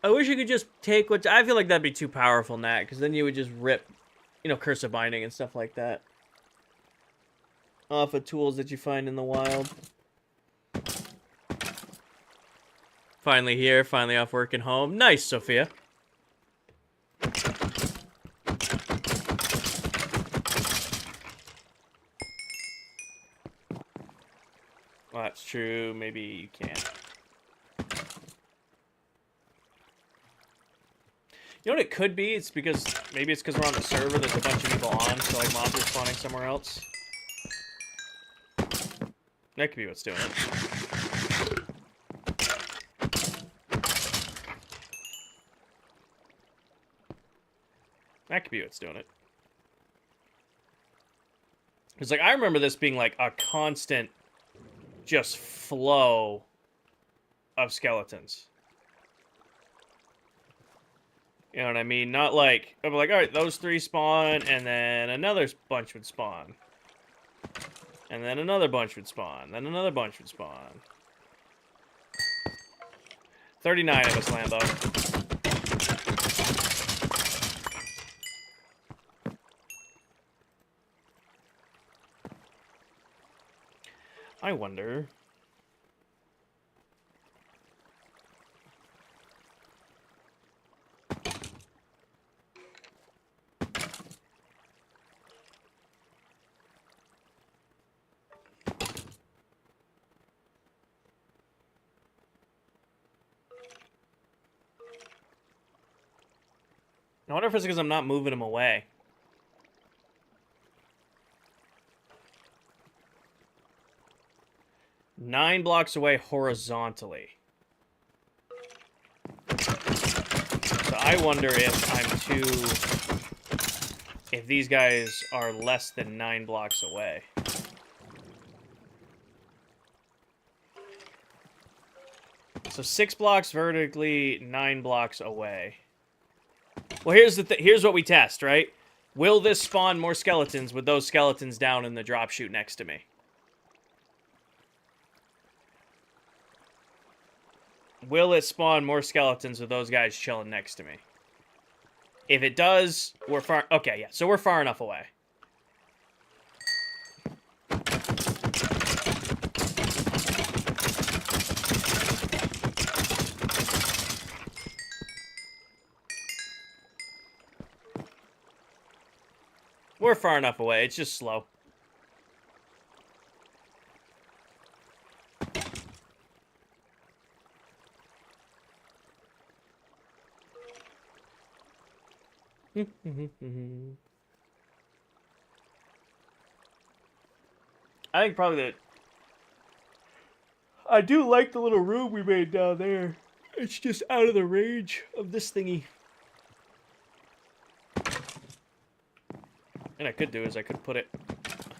I wish you could just take what... I feel like that'd be too powerful, Nat, because then you would just rip, you know, Curse of Binding and stuff like that off of tools that you find in the wild. Finally here, finally off work and home. Nice, Sophia. Well, that's true. Maybe you can't. You know what it could be? It's because maybe it's because we're on the server. There's a bunch of people on, so like mobs are spawning somewhere else. That could be what's doing it. That could be what's doing it. Because like I remember this being like a constant, just flow of skeletons. You know what I mean? Not like, I'm like, alright, those 3 spawn, and then another bunch would spawn. And then another bunch would spawn. Then another bunch would spawn. 39 of us, Lambo. I wonder... I wonder if it's because I'm not moving him away. Nine blocks away horizontally. So I wonder if I'm too... If these guys are less than 9 blocks away. So 6 blocks vertically, 9 blocks away. Well, here's what we test, right? Will this spawn more skeletons with those skeletons down in the drop chute next to me? Will it spawn more skeletons with those guys chilling next to me? If it does, we're far... Okay, yeah, so we're far enough away. We're far enough away. It's just slow. I think probably that... I do like the little room we made down there. It's just out of the range of this thingy. And I could do is I could put it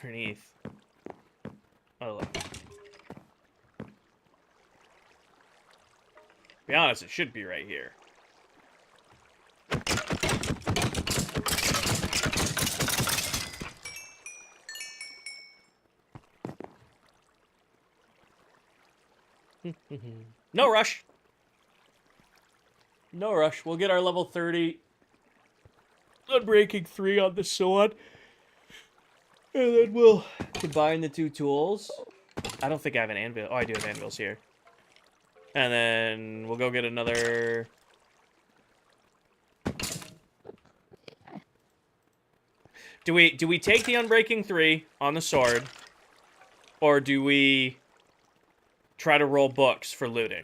underneath. Oh, look. To be honest, it should be right here. No rush. No rush. We'll get our level 30 unbreaking 3 on the sword. And then we'll combine the 2 tools. I don't think I have an anvil. Oh, I do have anvils here. And then we'll go get another... Do we take the unbreaking 3 on the sword? Or do we try to roll books for looting?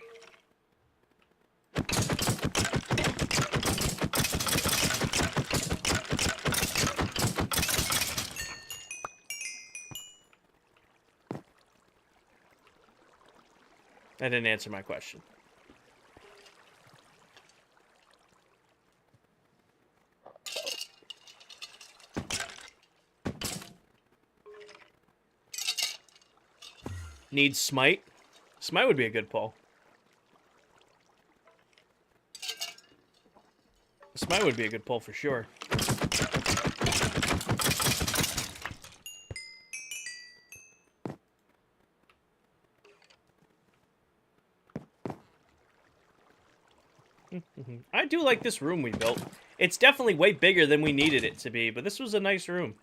That didn't answer my question. Needs smite. Smite would be a good pull. Smite would be a good pull for sure. I do like this room we built. It's definitely way bigger than we needed it to be, but this was a nice room.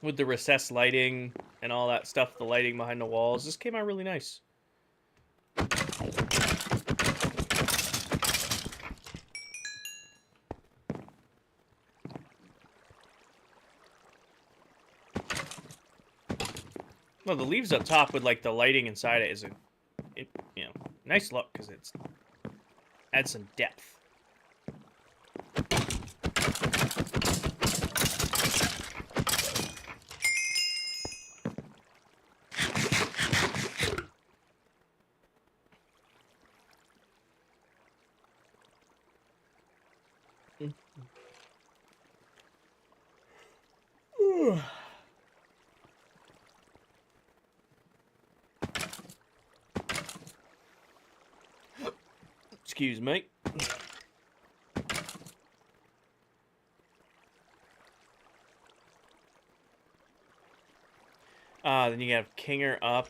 With the recessed lighting and all that stuff, the lighting behind the walls. This came out really nice. Well, the leaves up top with like the lighting inside it is you know, nice look because it's adds some depth. Excuse me. Then you have Kinger up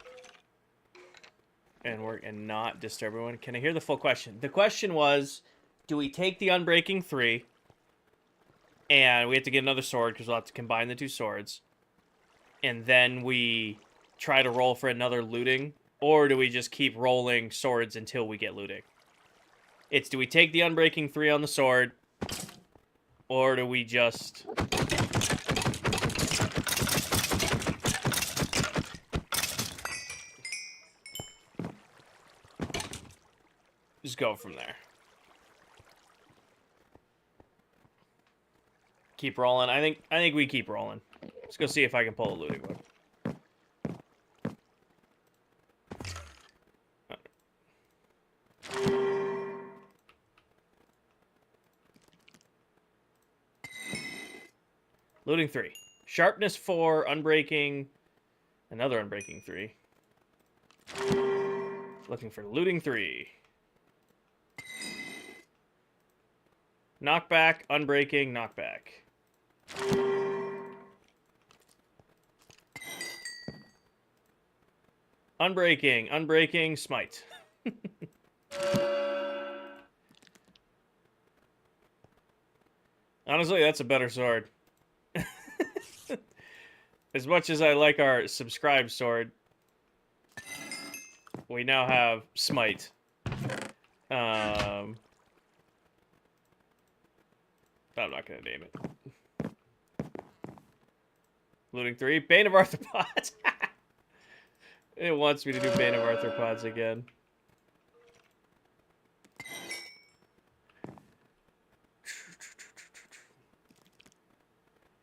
and work and not disturb everyone. Can I hear the full question? The question was, do we take the Unbreaking 3 and we have to get another sword because we'll have to combine the two swords, and then we try to roll for another looting, or do we just keep rolling swords until we get looting? It's, do we take the Unbreaking 3 on the sword, or do we just... just go from there? Keep rolling. I think we keep rolling. Let's go see if I can pull a looting one. Looting 3. Sharpness 4, Unbreaking, another Unbreaking 3. Looking for Looting 3. Knockback, Unbreaking, Knockback. Unbreaking, Smite. Honestly, that's a better sword. As much as I like our subscribe sword, we now have Smite. I'm not going to name it. Looting 3. Bane of Arthropods. It wants me to do Bane of Arthropods again.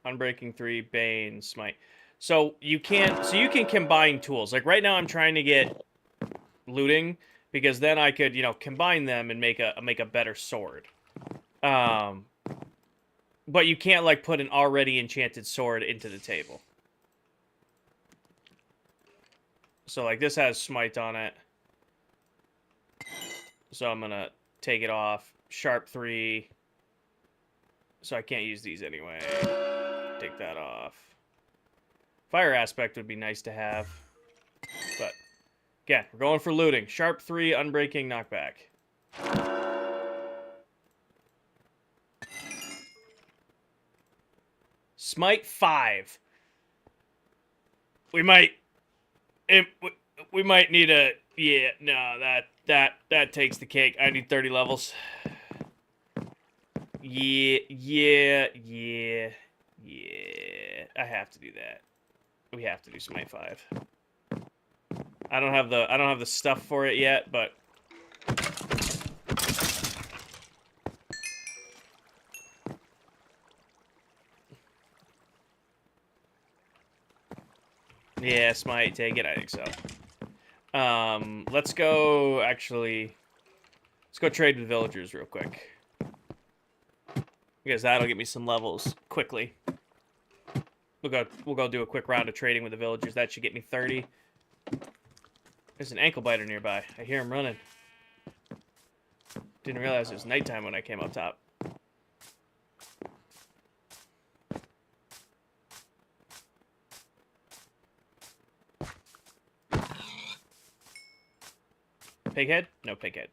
Unbreaking 3, Bane, Smite. So you can combine tools. Like right now I'm trying to get looting because then I could, you know, combine them and make a better sword. But you can't like put an already enchanted sword into the table. So like this has Smite on it. So I'm gonna take it off. Sharp 3. So I can't use these anyway. Take that off. Fire aspect would be nice to have. But again, we're going for looting. Sharp 3, Unbreaking, Knockback. Smite 5. We might need a, yeah, no, that takes the cake. I need 30 levels. Yeah. I have to do that. We have to do Smite 5. I don't have the stuff for it yet, but yeah, Smite, take it. I think so. Let's go. Actually, let's go trade with villagers real quick because that'll get me some levels quickly. We'll go do a quick round of trading with the villagers. That should get me 30. There's an ankle biter nearby. I hear him running. Didn't realize it was nighttime when I came up top. Pighead? No pighead.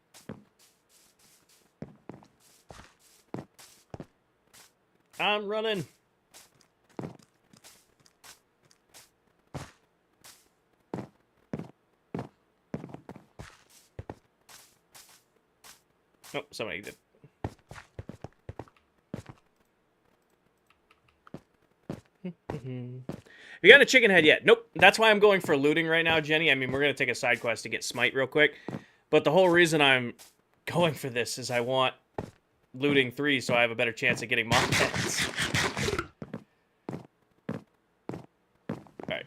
I'm running. Oh, somebody did. You got a chicken head yet? Nope. That's why I'm going for looting right now, Jenny. I mean, we're going to take a side quest to get Smite real quick. But the whole reason I'm going for this is I want looting 3 so I have a better chance of getting moth heads. Alright.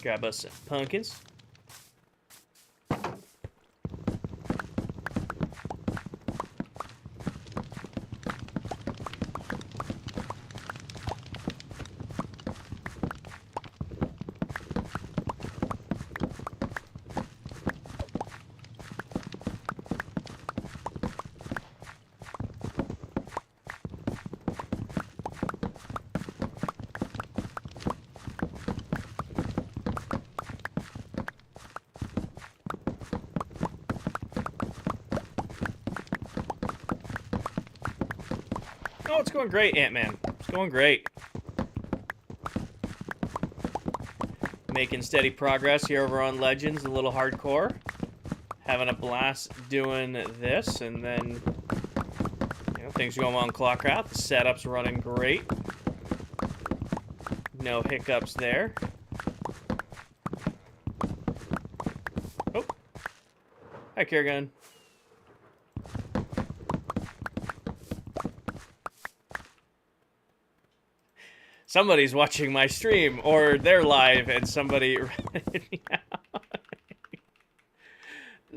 Grab us some pumpkins. Oh, it's going great, Ant-Man. It's going great. Making steady progress here over on Legends, a little hardcore. Having a blast doing this, and then, you know, things are going well on Clockcraft. The setup's running great. No hiccups there. Oh. Hi, Kiergan. Somebody's watching my stream, or they're live, and somebody ratted me out.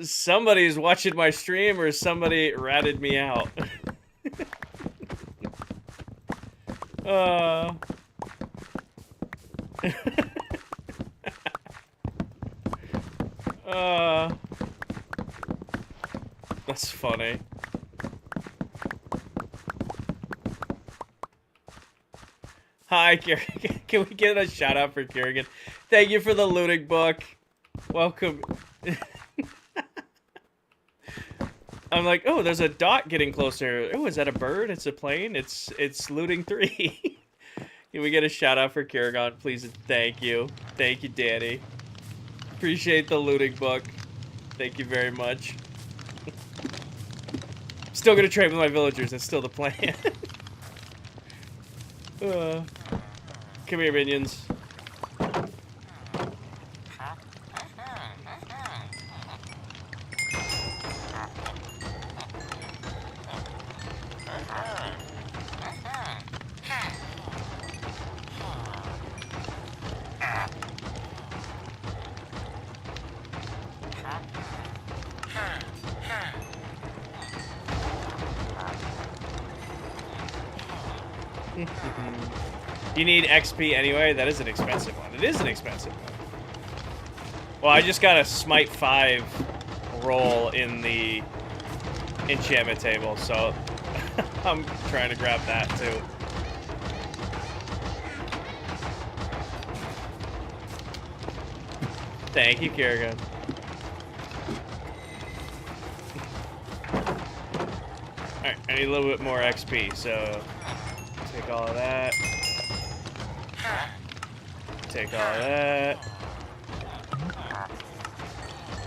Somebody's watching my stream, or somebody ratted me out. That's funny. Hi, Kiergan. Can we get a shout out for Kiergan? Thank you for the looting book. Welcome. I'm like, oh, there's a dot getting closer. Oh, is that a bird? It's a plane? It's looting 3. Can we get a shout out for Kiergan, please? And thank you. Thank you, Danny. Appreciate the looting book. Thank you very much. Still gonna trade with my villagers. That's still the plan. Come here, minions. You need XP anyway? That is an expensive one. It is an expensive one. Well, I just got a Smite 5 roll in the enchantment table, so I'm trying to grab that too. Thank you, Kiergan. Alright, I need a little bit more XP, so take all of that. Take all of that.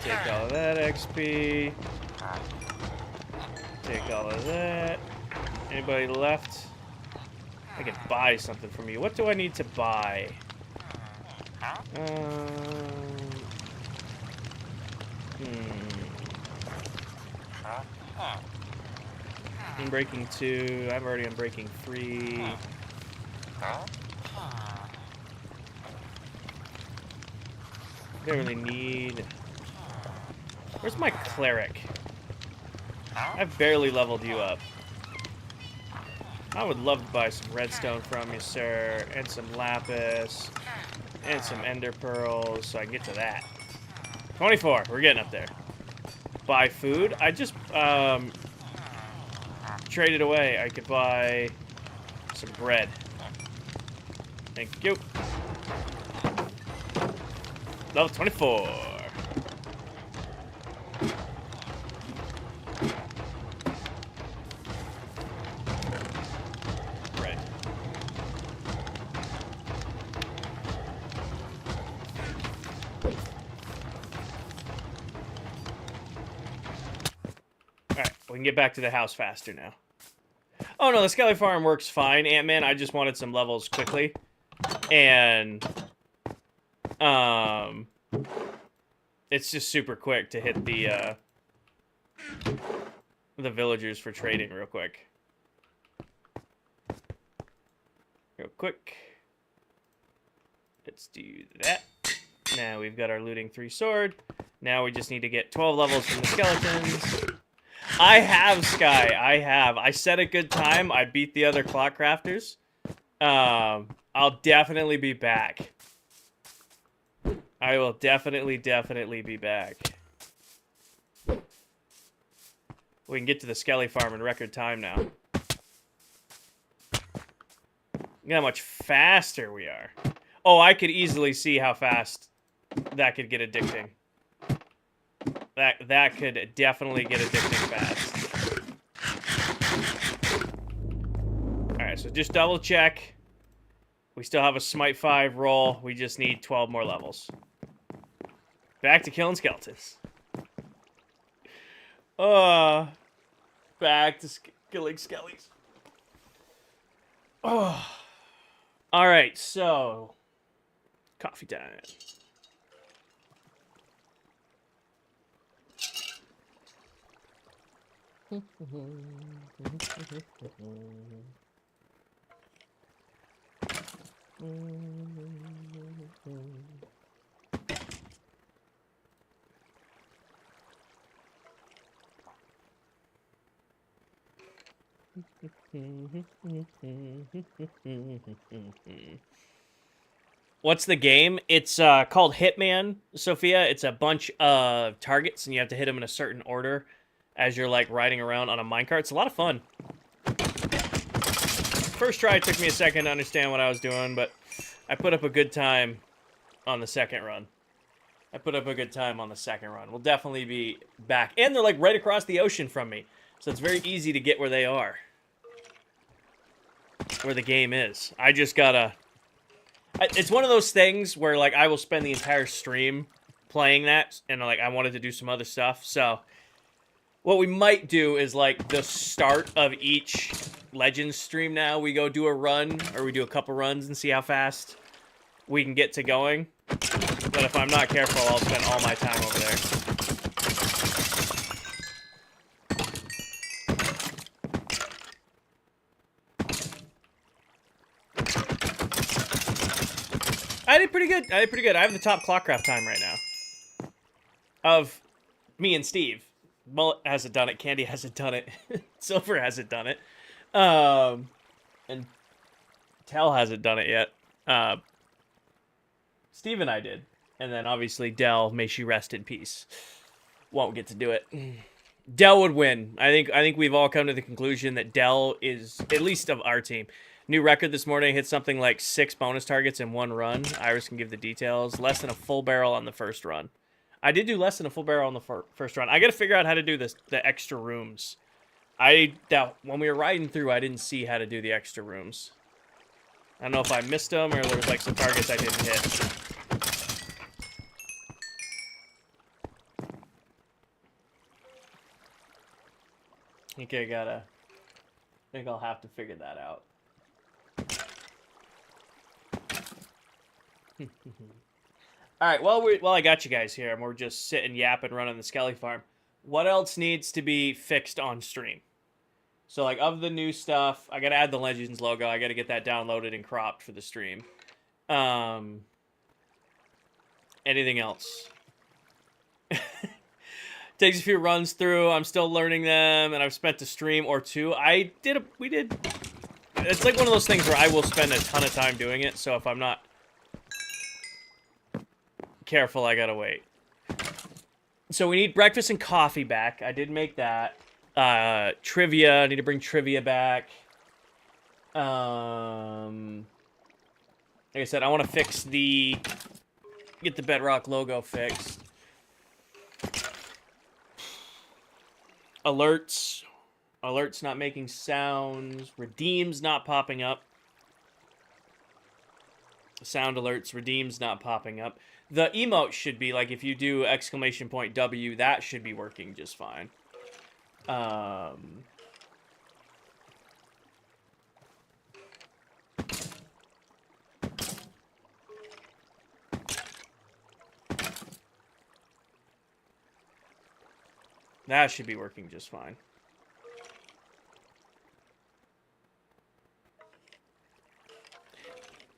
Take all of that XP. Take all of that. Anybody left? I can buy something from you. What do I need to buy? Unbreaking 2. I'm already unbreaking 3. I don't really need... Where's my cleric? I've barely leveled you up. I would love to buy some redstone from you, sir, and some lapis, and some ender pearls, so I can get to that. 24, we're getting up there. Buy food? I just, traded away. I could buy some bread. Thank you. Level 24. Bread. Alright, we can get back to the house faster now. Oh no, the Skelly Farm works fine, Ant-Man. I just wanted some levels quickly. And it's just super quick to hit the villagers for trading real quick. Real quick. Let's do that. Now we've got our looting 3 sword. Now we just need to get 12 levels from the skeletons. I have, Sky. I have. I set a good time. I beat the other clock crafters. I'll definitely be back. I will definitely be back. We can get to the Skelly Farm in record time now. Look how much faster we are. Oh, I could easily see how fast that could get addicting. That could definitely get addicting fast. Alright, so just double check. We still have a Smite 5 roll. We just need 12 more levels. Back to killing skeletons. Back to killing skellies. Oh. Alright, so... coffee time. What's the game? It's called Hitman, Sophia. It's a bunch of targets, and you have to hit them in a certain order as you're, like, riding around on a minecart. It's a lot of fun. First try, it took me a second to understand what I was doing, but I put up a good time on the second run. We'll definitely be back. And they're, like, right across the ocean from me, so it's very easy to get where they are. Where the game is. I just gotta... It's one of those things where, like, I will spend the entire stream playing that, and, like, I wanted to do some other stuff, so... What we might do is, like, the start of each Legends stream now, we go do a run, or we do a couple runs and see how fast we can get to going. But if I'm not careful, I'll spend all my time over there. I did pretty good. I have the top clockcraft time right now. Of me and Steve. Mullet hasn't done it. Candy hasn't done it. Silver hasn't done it. And Tell hasn't done it yet. Steve and I did. And then obviously Dell, may she rest in peace, won't get to do it. Dell would win. I think we've all come to the conclusion that Dell is, at least of our team. New record this morning, hit something like 6 bonus targets in 1 run. Iris can give the details. Less than a full barrel on the first run. I did do less than a full barrel on the first run. I got to figure out how to do this, the extra rooms. When we were riding through, I didn't see how to do the extra rooms. I don't know if I missed them or there was like some targets I didn't hit. I think I'll have to figure that out. Alright, well I got you guys here, and we're just sitting, yapping, running the Skelly Farm. What else needs to be fixed on stream? So, like, of the new stuff, I gotta add the Legends logo. I gotta get that downloaded and cropped for the stream. Anything else? Takes a few runs through. I'm still learning them, and I've spent a stream or 2. We did. It's like one of those things where I will spend a ton of time doing it, so if I'm not careful, I gotta wait. So we need breakfast and coffee back. I did make that. Trivia. I need to bring trivia back. Like I said, I want to fix get the Bedrock logo fixed. Alerts not making sounds. Redeems not popping up. Sound alerts. Redeems not popping up. The emote should be, like, if you do !W, that should be working just fine. That should be working just fine.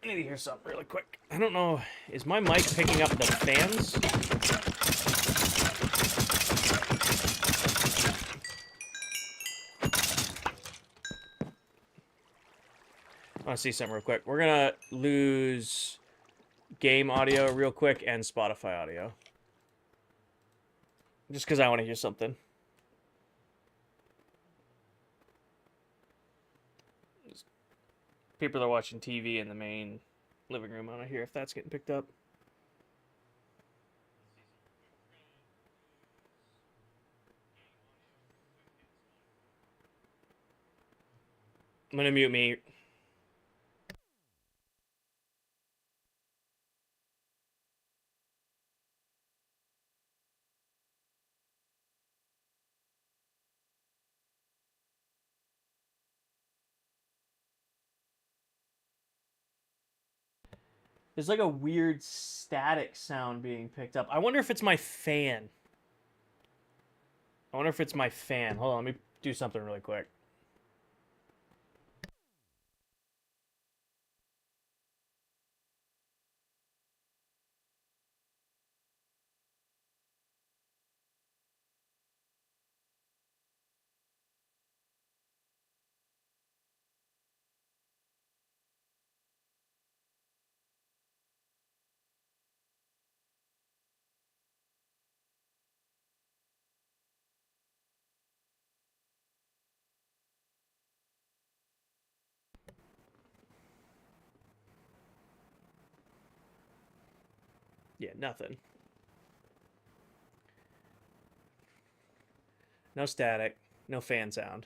I need to hear something really quick. I don't know. Is my mic picking up the fans? I want to see something real quick. We're going to lose game audio real quick and Spotify audio. Just because I want to hear something. People are watching TV in the main living room. I want to hear if that's getting picked up. I'm going to mute me. There's like a weird static sound being picked up. I wonder if it's my fan. Hold on, let me do something really quick. Yeah, nothing. No static. No fan sound.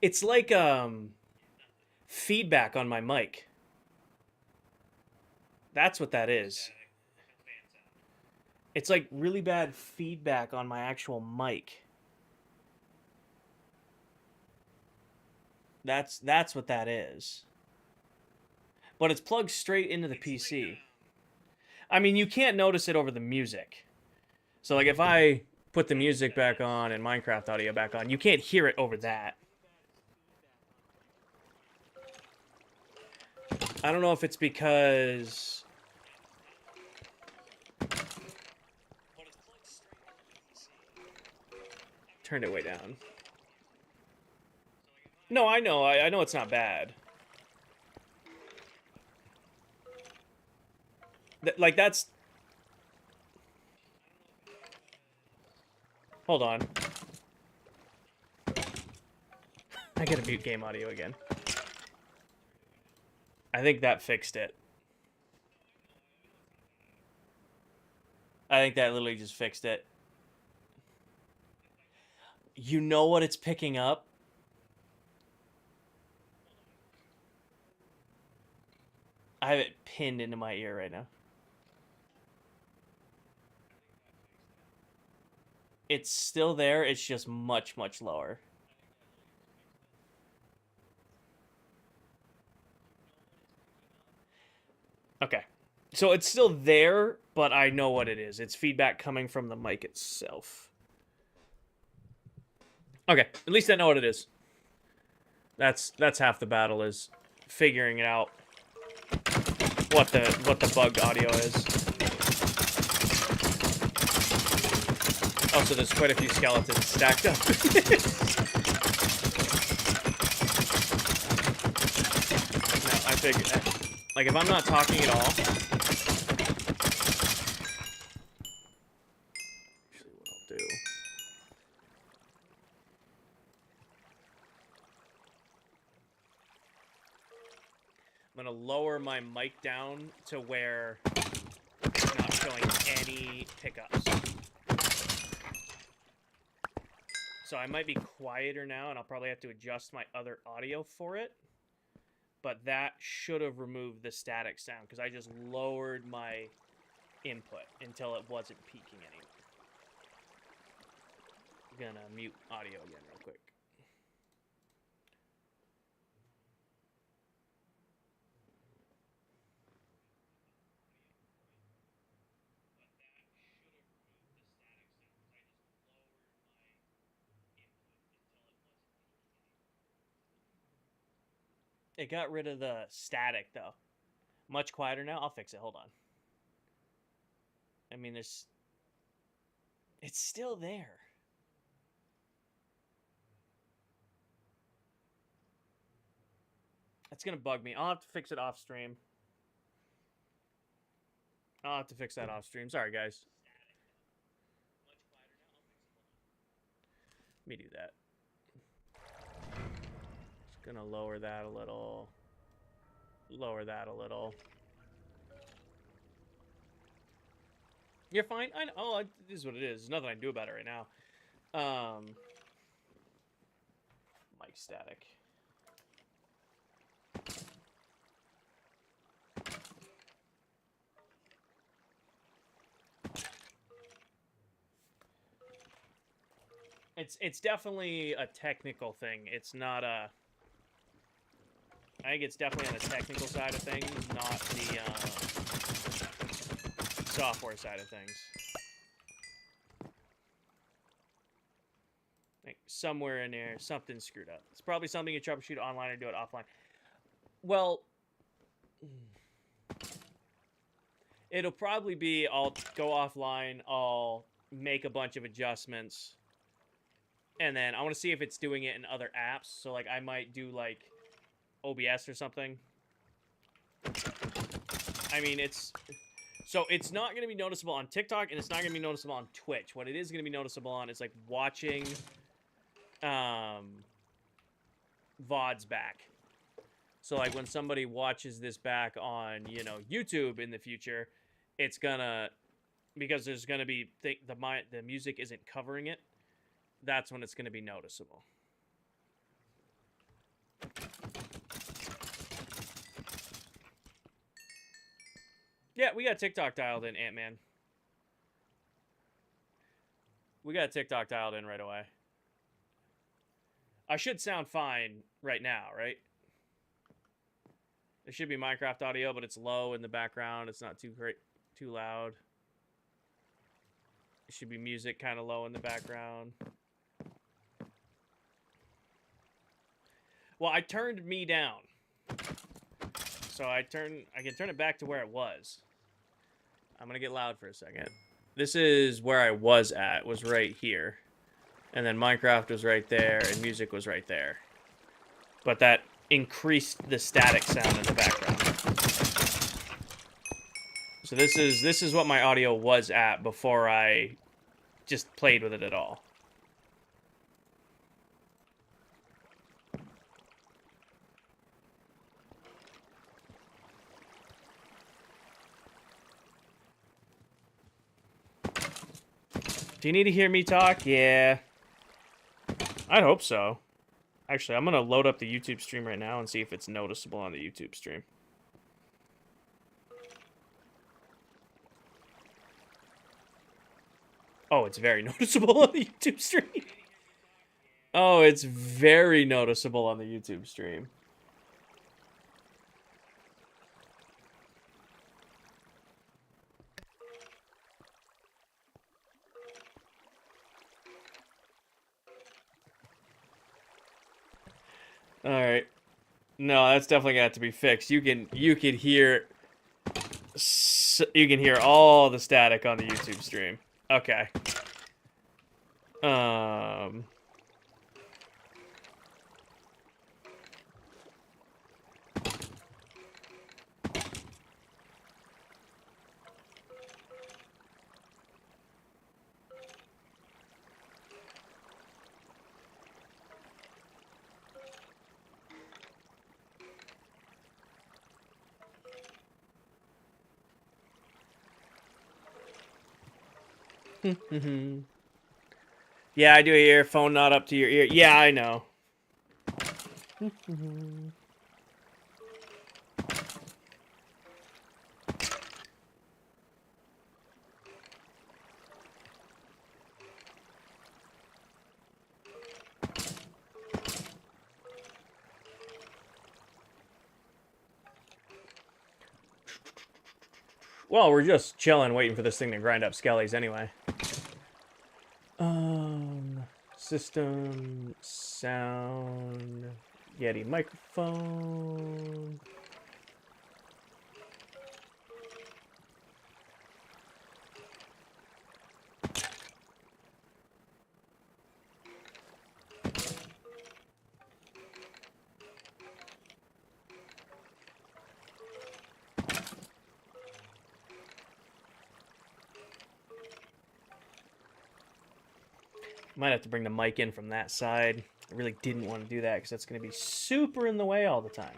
It's like feedback on my mic. That's what that is. It's like really bad feedback on my actual mic. That's what that is. But it's plugged straight into the PC. I mean, you can't notice it over the music. So like if I put the music back on and Minecraft audio back on, you can't hear it over that. I don't know if it's because turned it way down. No, I know. I know it's not bad. Like that's. Hold on. I gotta mute game audio again. I think that fixed it. I think that literally just fixed it. You know what it's picking up? I have it pinned into my ear right now. It's still there, it's just much, much lower. Okay. So it's still there, but I know what it is. It's feedback coming from the mic itself. Okay, at least I know what it is. That's half the battle, is figuring out what the bugged audio is. Also, there's quite a few skeletons stacked up. No, I figured that. Like, if I'm not talking at all. Actually, what I'll do. I'm gonna lower my mic down to where it's not showing any pickups. So I might be quieter now, and I'll probably have to adjust my other audio for it. But that should have removed the static sound, because I just lowered my input until it wasn't peaking anymore. I'm gonna mute audio again real quick. It got rid of the static, though. Much quieter now. I'll fix it. Hold on. I mean, there's... It's still there. That's going to bug me. I'll have to fix it off stream. I'll have to fix that off stream. Sorry, guys. Let me do that. Just going to lower that a little. Lower that a little. You're fine. I know. Oh, it is what it is. There's nothing I can do about it right now. Mic static. It's definitely a technical thing. It's not a... I think it's definitely on the technical side of things, not the software side of things. Like somewhere in there, something's screwed up. It's probably something you troubleshoot online or do it offline. Well, it'll probably be I'll go offline, I'll make a bunch of adjustments, and then I want to see if it's doing it in other apps. So, like, I might do, like, OBS or something. I mean, it's... So, it's not going to be noticeable on TikTok, and it's not going to be noticeable on Twitch. What it is going to be noticeable on is, like, watching VODs back. So, like, when somebody watches this back on, you know, YouTube in the future, it's gonna... Because there's going to be... The music isn't covering it. That's when it's going to be noticeable. Yeah, we got TikTok dialed in, Ant-Man. We got TikTok dialed in right away. I should sound fine right now, right? There should be Minecraft audio, but it's low in the background. It's not too loud. It should be music kind of low in the background. Well, I turned me down. So I can turn it back to where it was. I'm going to get loud for a second. This is where I was at, was right here. And then Minecraft was right there, and music was right there. But that increased the static sound in the background. So this is what my audio was at before I just played with it at all. Do you need to hear me talk? Yeah. I'd hope so. Actually, I'm going to load up the YouTube stream right now and see if it's noticeable on the YouTube stream. Oh, it's very noticeable on the YouTube stream. Oh, it's very noticeable on the YouTube stream. All right. No, that's definitely got to be fixed. You can hear all the static on the YouTube stream. Okay. Yeah, I do hear phone not up to your ear. Yeah, I know. Well, we're just chilling, waiting for this thing to grind up skellies anyway. System, sound, Yeti microphone. Might have to bring the mic in from that side. I really didn't want to do that because that's going to be super in the way all the time.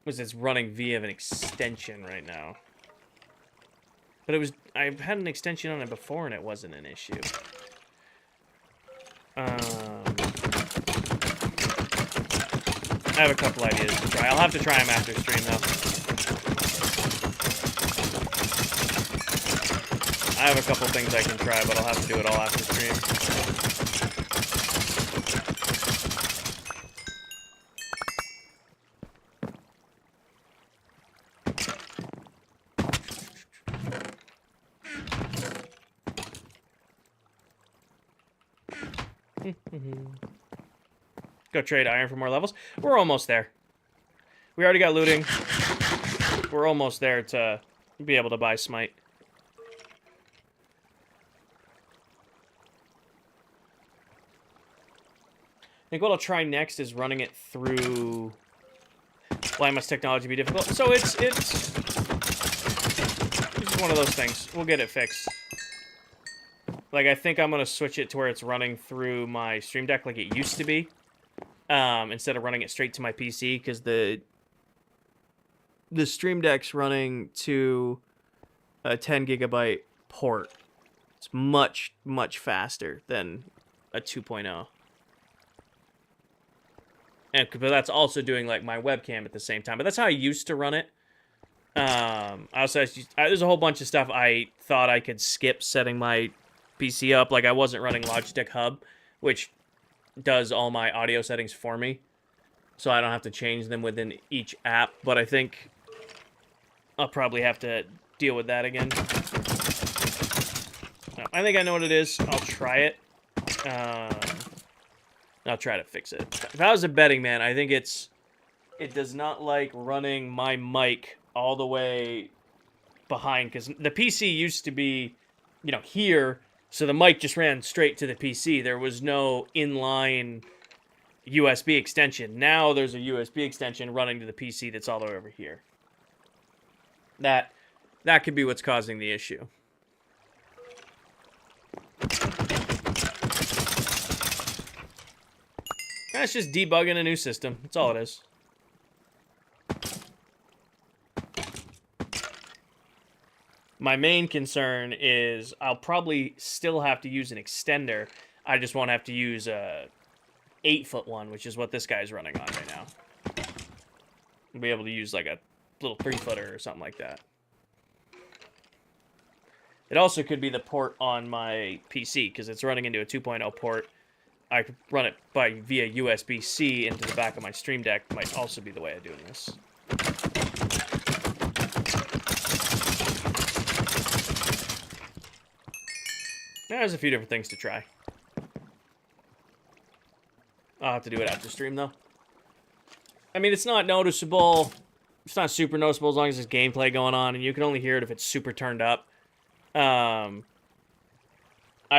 Was it's running via an extension right now. But it was, I've had an extension on it before and it wasn't an issue. I have a couple ideas to try. I'll have to try them after stream though. I have a couple things I can try, but I'll have to do it all after stream. Go trade iron for more levels. We're almost there. We already got looting. We're almost there to be able to buy smite. I think what I'll try next is running it through... Why must technology be difficult? So it's one of those things. We'll get it fixed. Like, I think I'm going to switch it to where it's running through my Stream Deck like it used to be. Instead of running it straight to my PC, because the Stream Deck's running to a 10 gigabyte port. It's much, much faster than a 2.0. But that's also doing, like, my webcam at the same time. But that's how I used to run it. There's a whole bunch of stuff I thought I could skip setting my PC up. Like, I wasn't running Logitech Hub, which does all my audio settings for me. So I don't have to change them within each app. But I think I'll probably have to deal with that again. I think I know what it is. I'll try it. I'll try to fix it. If I was a betting man, I think it does not like running my mic all the way behind, because the PC used to be, you know, here, so the mic just ran straight to the PC. There was no inline USB extension. Now there's a USB extension running to the PC that's all the way over here. That could be what's causing the issue. That's just debugging a new system. That's all it is. My main concern is I'll probably still have to use an extender. I just won't have to use a 8-foot one, which is what this guy's running on right now. I'll be able to use like a little 3-footer or something like that. It also could be the port on my PC, because it's running into a 2.0 port. I could run it via USB-C into the back of my Stream Deck. Might also be the way of doing this. There's a few different things to try. I'll have to do it after stream, though. I mean, it's not noticeable. It's not super noticeable as long as there's gameplay going on, and you can only hear it if it's super turned up. I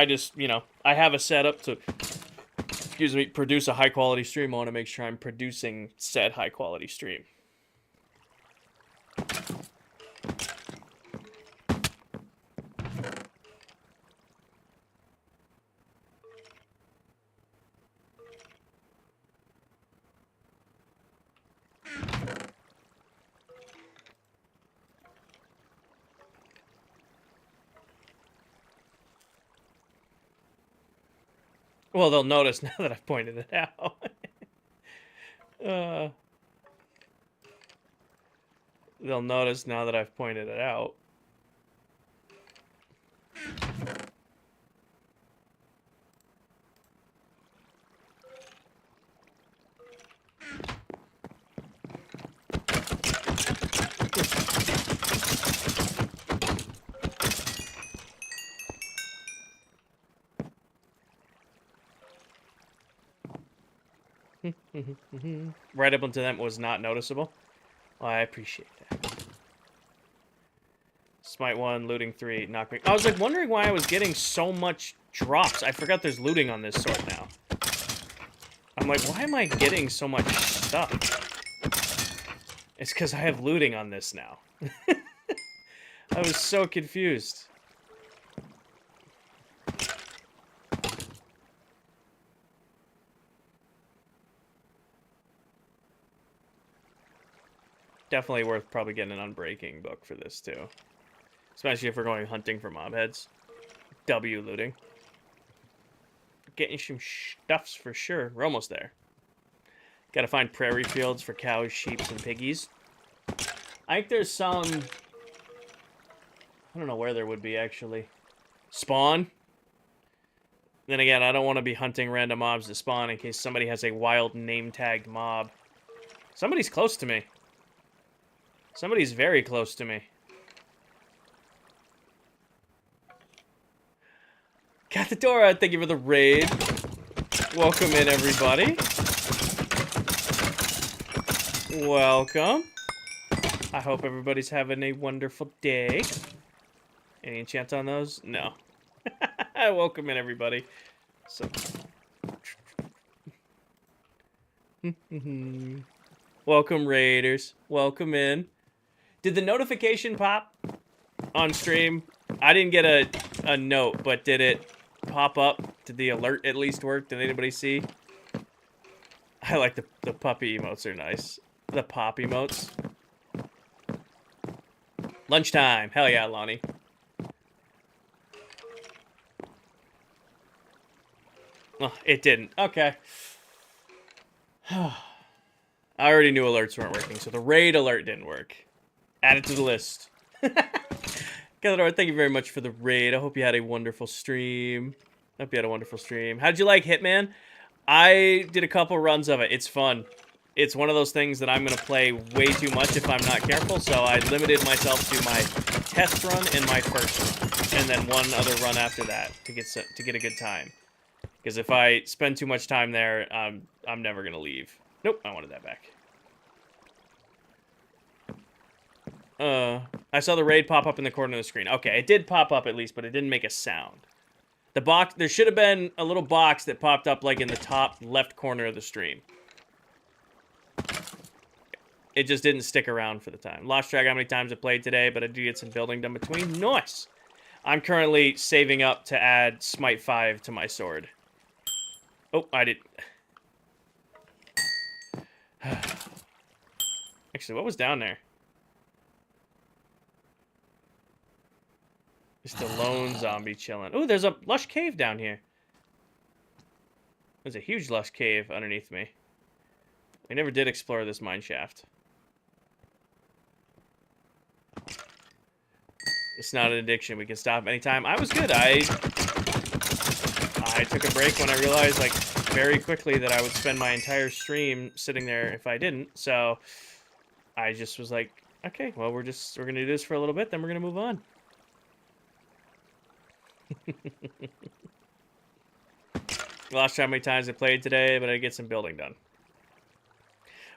just, you know, I have a setup to... Excuse me, produce a high-quality stream. I want to make sure I'm producing said high-quality stream. Well, they'll notice now that I've pointed it out. They'll notice now that I've pointed it out. Right up until then was not noticeable. Well, I appreciate that. Smite 1, looting 3, knockback. I was like wondering why I was getting so much drops. I forgot there's looting on this sword now. I'm like, why am I getting so much stuff? It's because I have looting on this now. I was so confused. Definitely worth probably getting an unbreaking book for this too. Especially if we're going hunting for mob heads. W looting. Getting some stuffs for sure. We're almost there. Gotta find prairie fields for cows, sheep, and piggies. I think there's some... I don't know where there would be, actually. Spawn? Then again, I don't want to be hunting random mobs to spawn in case somebody has a wild name-tagged mob. Somebody's close to me. Somebody's very close to me. Cathedora, thank you for the raid. Welcome in, everybody. Welcome. I hope everybody's having a wonderful day. Any enchant on those? No. Welcome in, everybody. So... Welcome, raiders. Welcome in. Did the notification pop on stream? I didn't get a note, but did it pop up? Did the alert at least work? Did anybody see? I like the puppy emotes are nice. The pop emotes. Lunchtime. Hell yeah, Lonnie. Oh, it didn't. Okay. I already knew alerts weren't working, so the raid alert didn't work. Add it to the list. Galador, thank you very much for the raid. I hope you had a wonderful stream. Hope you had a wonderful stream. How'd you like Hitman? I did a couple runs of it. It's fun. It's one of those things that I'm going to play way too much if I'm not careful, so I limited myself to my test run and my first run, and then one other run after that to get a good time. Because if I spend too much time there, I'm never going to leave. Nope, I wanted that back. I saw the raid pop up in the corner of the screen. Okay, it did pop up at least, but it didn't make a sound. The box, there should have been a little box that popped up like in the top left corner of the stream. It just didn't stick around for the time. Lost track how many times I played today, but I do get some building done between. Nice! I'm currently saving up to add Smite 5 to my sword. Oh, I did. Actually, what was down there? Just a lone zombie chilling. Oh, there's a lush cave down here. There's a huge lush cave underneath me. We never did explore this mine shaft. It's not an addiction. We can stop anytime. I was good. I took a break when I realized, like, very quickly that I would spend my entire stream sitting there if I didn't. So I just was like, okay, well, we're gonna do this for a little bit, then we're gonna move on. Lost track how many times I played today, but I get some building done.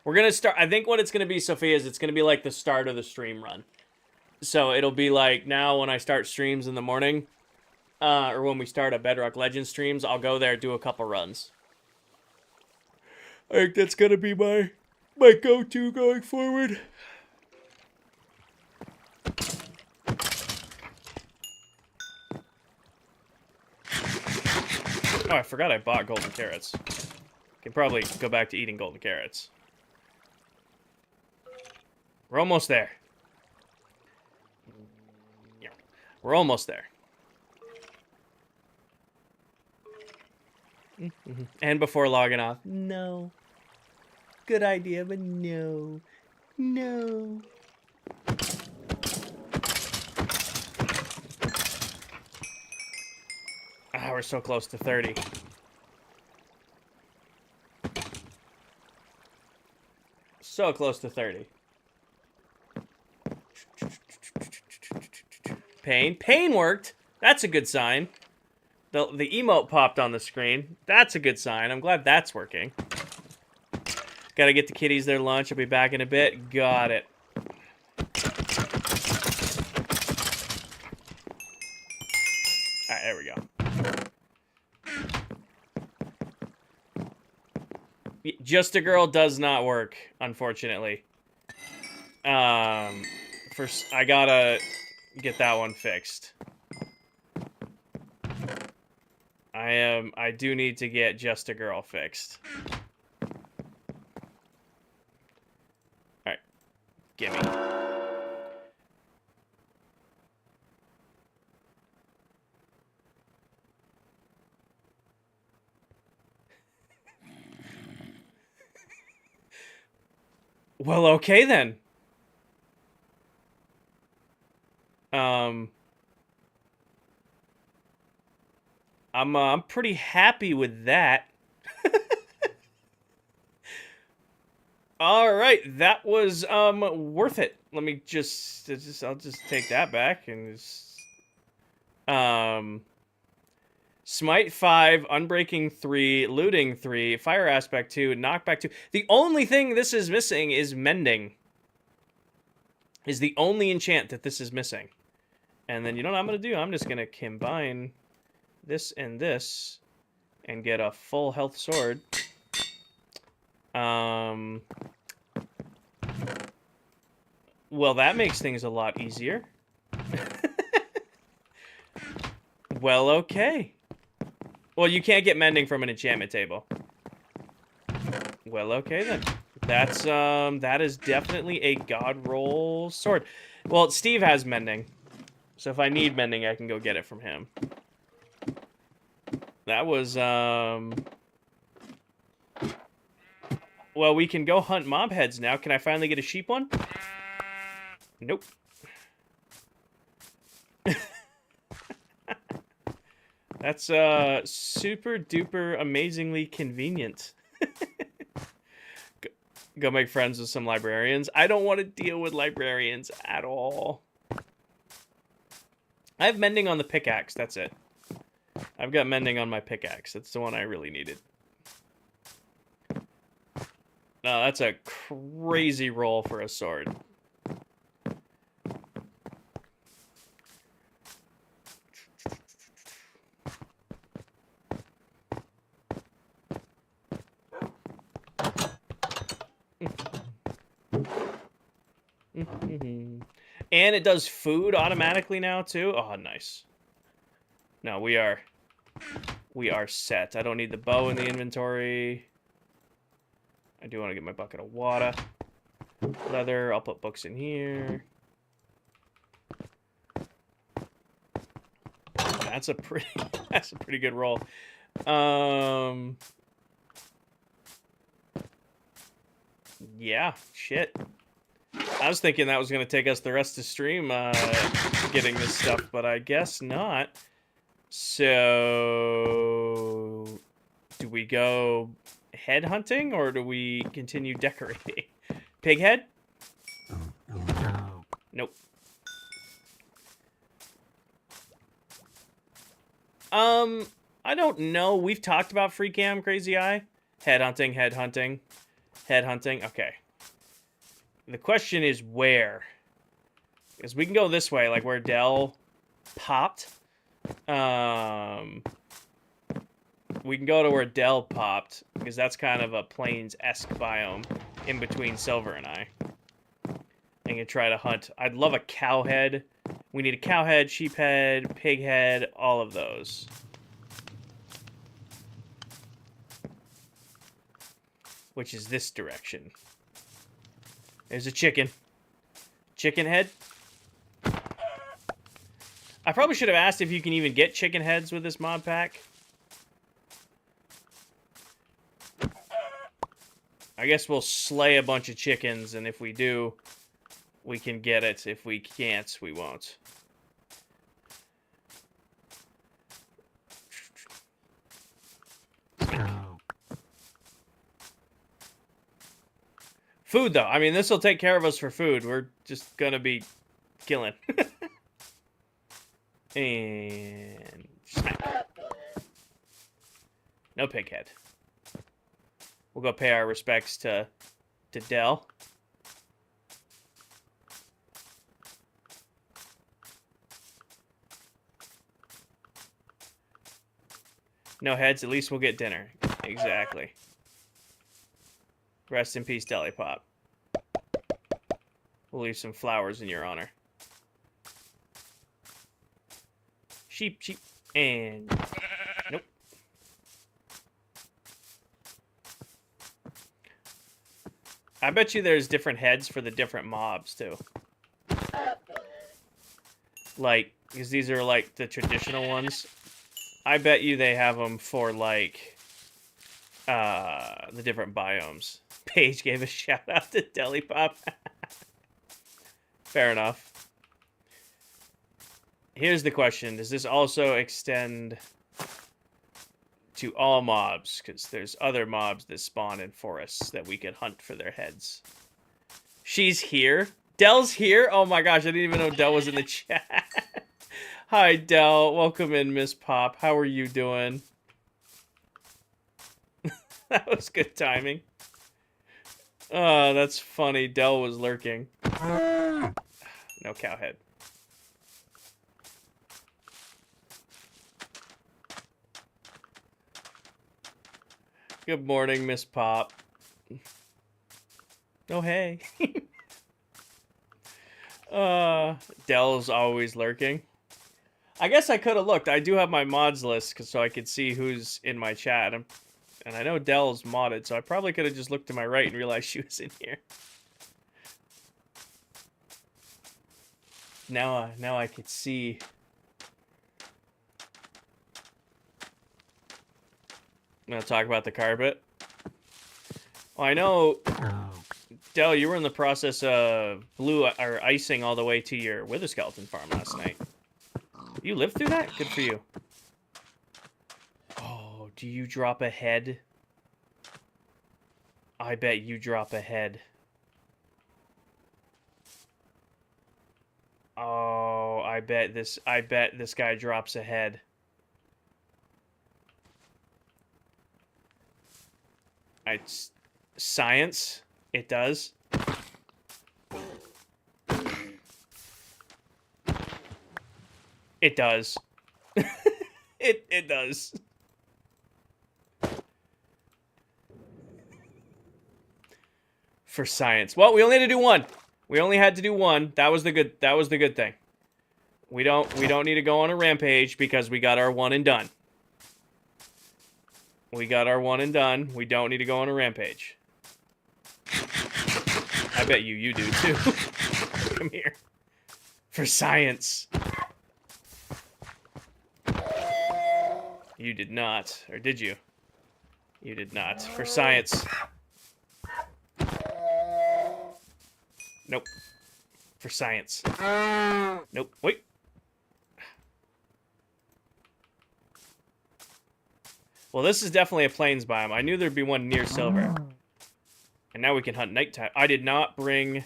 We're gonna start. I think what it's gonna be, Sophia, is it's gonna be like the start of the stream run. So it'll be like now when I start streams in the morning, or when we start a Bedrock Legends streams, I'll go there, do a couple runs. I think that's gonna be my go-to going forward. Oh, I forgot I bought golden carrots. Can probably go back to eating golden carrots. We're almost there. Yeah, we're almost there. And before logging off, no. Good idea, but no. No. Ah, we're so close to 30. So close to 30. Pain. Pain worked. That's a good sign. The emote popped on the screen. That's a good sign. I'm glad that's working. Gotta get the kitties their lunch. I'll be back in a bit. Got it. Alright, there we go. Just a girl does not work, unfortunately. First, I gotta get that one fixed. I do need to get just a girl fixed. Alright. Gimme. Well, okay then. I'm pretty happy with that. All right, that was worth it. Let me I'll just take that back and just Smite 5, Unbreaking 3, Looting 3, Fire Aspect 2, Knockback 2. The only thing this is missing is Mending. Is the only enchant that this is missing. And then you know what I'm going to do? I'm just going to combine this and get a full health sword. Well, that makes things a lot easier. Well, okay. Well, you can't get mending from an enchantment table. Well, okay then. That is definitely a god roll sword. Well, Steve has mending. So if I need mending, I can go get it from him. That was, well, we can go hunt mob heads now. Can I finally get a sheep one? Nope. That's, super duper amazingly convenient. Go make friends with some librarians. I don't want to deal with librarians at all. I have mending on the pickaxe, that's it. I've got mending on my pickaxe. That's the one I really needed. No, that's a crazy roll for a sword. And it does food automatically now too. Oh, nice. No, we are set. I don't need the bow in the inventory. I do want to get my bucket of water. Leather, I'll put books in here. That's a pretty good roll. Yeah, shit. I was thinking that was going to take us the rest of the stream getting this stuff, but I guess not. So, do we go head hunting or do we continue decorating? Pig head? Nope. I don't know. We've talked about free cam, Crazy Eye. Head hunting, head hunting, head hunting. Okay. The question is where? Because we can go this way, like where Dell popped. We can go to where Dell popped, because that's kind of a plains-esque biome in between Silver and I. And can try to hunt. I'd love a cow head. We need a cow head, sheep head, pig head, all of those. Which is this direction. There's a chicken. Chicken head. I probably should have asked if you can even get chicken heads with this mod pack. I guess we'll slay a bunch of chickens, and if we do, we can get it. If we can't, we won't. Food, though. I mean, this will take care of us for food. We're just gonna be killing. And smack. No pig head. We'll go pay our respects to Dell. No heads, at least we'll get dinner. Exactly. Rest in peace, Deli Pop. We'll leave some flowers in your honor. Sheep, sheep, and... Nope. I bet you there's different heads for the different mobs, too. Like, because these are, like, the traditional ones. I bet you they have them for, like, the different biomes. Paige gave a shout out to Deli Pop. Fair enough. Here's the question. Does this also extend to all mobs? Because there's other mobs that spawn in forests that we could hunt for their heads. She's here? Dell's here? Oh my gosh, I didn't even know Dell was in the chat. Hi, Dell. Welcome in, Miss Pop. How are you doing? That was good timing. Oh, that's funny. Dell was lurking. No cowhead. Good morning, Miss Pop. Oh, hey. Dell's always lurking. I guess I could have looked. I do have my mods list so I could see who's in my chat. And I know Dell's modded, so I probably could have just looked to my right and realized she was in here. Now I could see. I'm gonna talk about the carpet. Well, I know, Dell, you were in the process of icing all the way to your wither skeleton farm last night. You lived through that? Good for you. Oh, do you drop a head? I bet you drop a head. Oh, I bet this guy drops a head. Science, it does. It does. it does. For science. Well, we only had to do one. We only had to do one. That was the good thing. We don't need to go on a rampage because we got our one and done. We got our one and done. We don't need to go on a rampage. I bet you do too. Come here. For science. You did not. Or did you? You did not. For science. Nope. For science. Nope. Wait. Well, this is definitely a plains biome. I knew there'd be one near silver. And now we can hunt nighttime. I did not bring...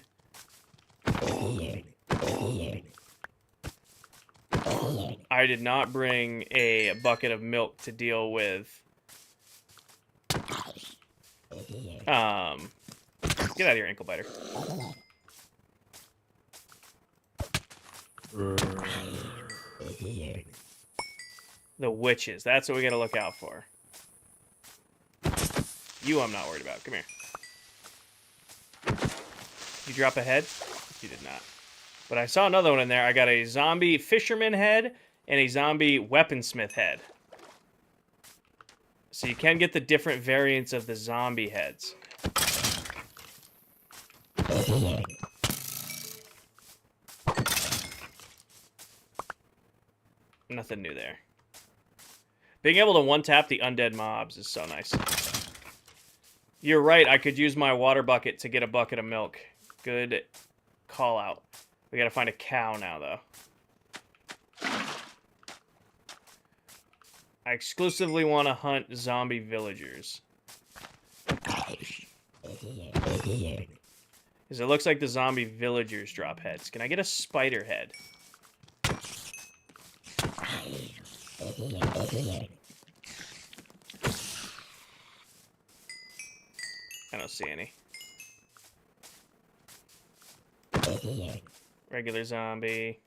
I did not bring a bucket of milk to deal with... Get out of here, ankle biter. The witches. That's what we gotta look out for. You I'm not worried about. Come here. You drop a head? You did not. But I saw another one in there. I got a zombie fisherman head and a zombie weaponsmith head. So you can get the different variants of the zombie heads. Nothing new there. Being able to one-tap the undead mobs is so nice. You're right, I could use my water bucket to get a bucket of milk. Good call out. We gotta find a cow now, though. I exclusively want to hunt zombie villagers. Because it looks like the zombie villagers drop heads. Can I get a spider head? don't see any. Regular zombie.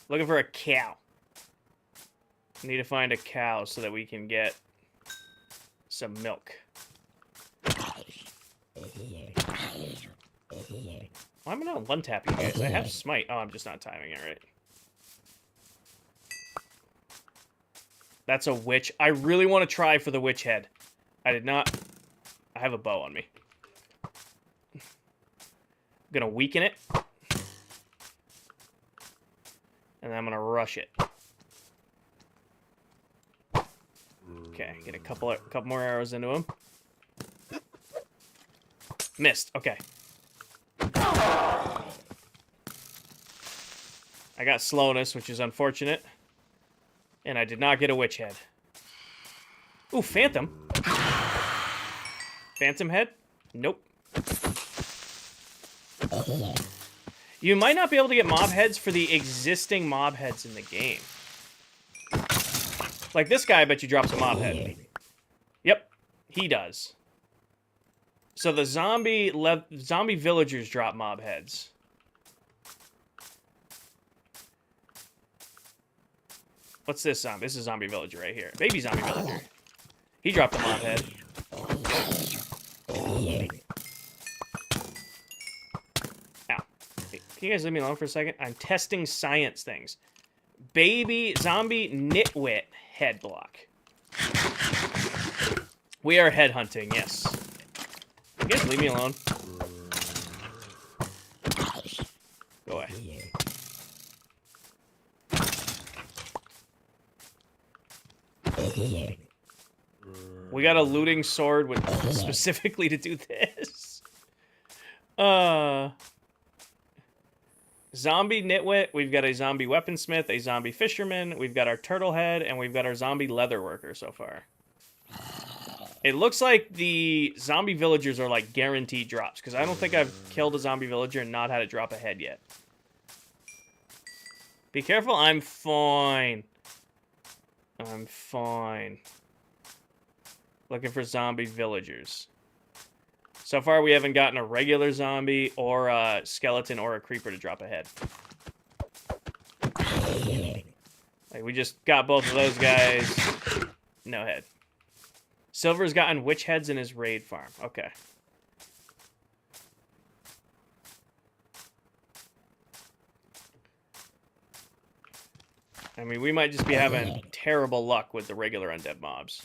Looking for a cow. Need to find a cow so that we can get some milk. Why am I not one-tapping you guys? I have smite. Oh, I'm just not timing it right. That's a witch. I really want to try for the witch head. I did not... I have a bow on me. I'm gonna weaken it. And then I'm gonna rush it. Okay, get a couple more arrows into him. Missed. Okay. I got slowness, which is unfortunate. And I did not get a witch head. Ooh, phantom. Phantom head? Nope. You might not be able to get mob heads for the existing mob heads in the game. Like this guy, I bet you drops a mob head. Yep, he does. So the zombie villagers drop mob heads. What's this zombie? This is a zombie villager right here. Baby zombie villager. He dropped a mob head. Ow. Hey, can you guys leave me alone for a second? I'm testing science things. Baby zombie nitwit head block. We are head hunting, yes. You guys leave me alone. Go away. We got a looting sword with specifically to do this. Zombie nitwit. We've got a zombie weaponsmith, a zombie fisherman. We've got our turtle head, and we've got our zombie leather worker so far. It looks like the zombie villagers are like guaranteed drops, because I don't think I've killed a zombie villager and not had it drop a head yet. Be careful, I'm fine. I'm fine. Looking for zombie villagers. So far, we haven't gotten a regular zombie or a skeleton or a creeper to drop a head. Like, we just got both of those guys. No head. Silver's gotten witch heads in his raid farm. Okay. I mean, we might just be having terrible luck with the regular undead mobs.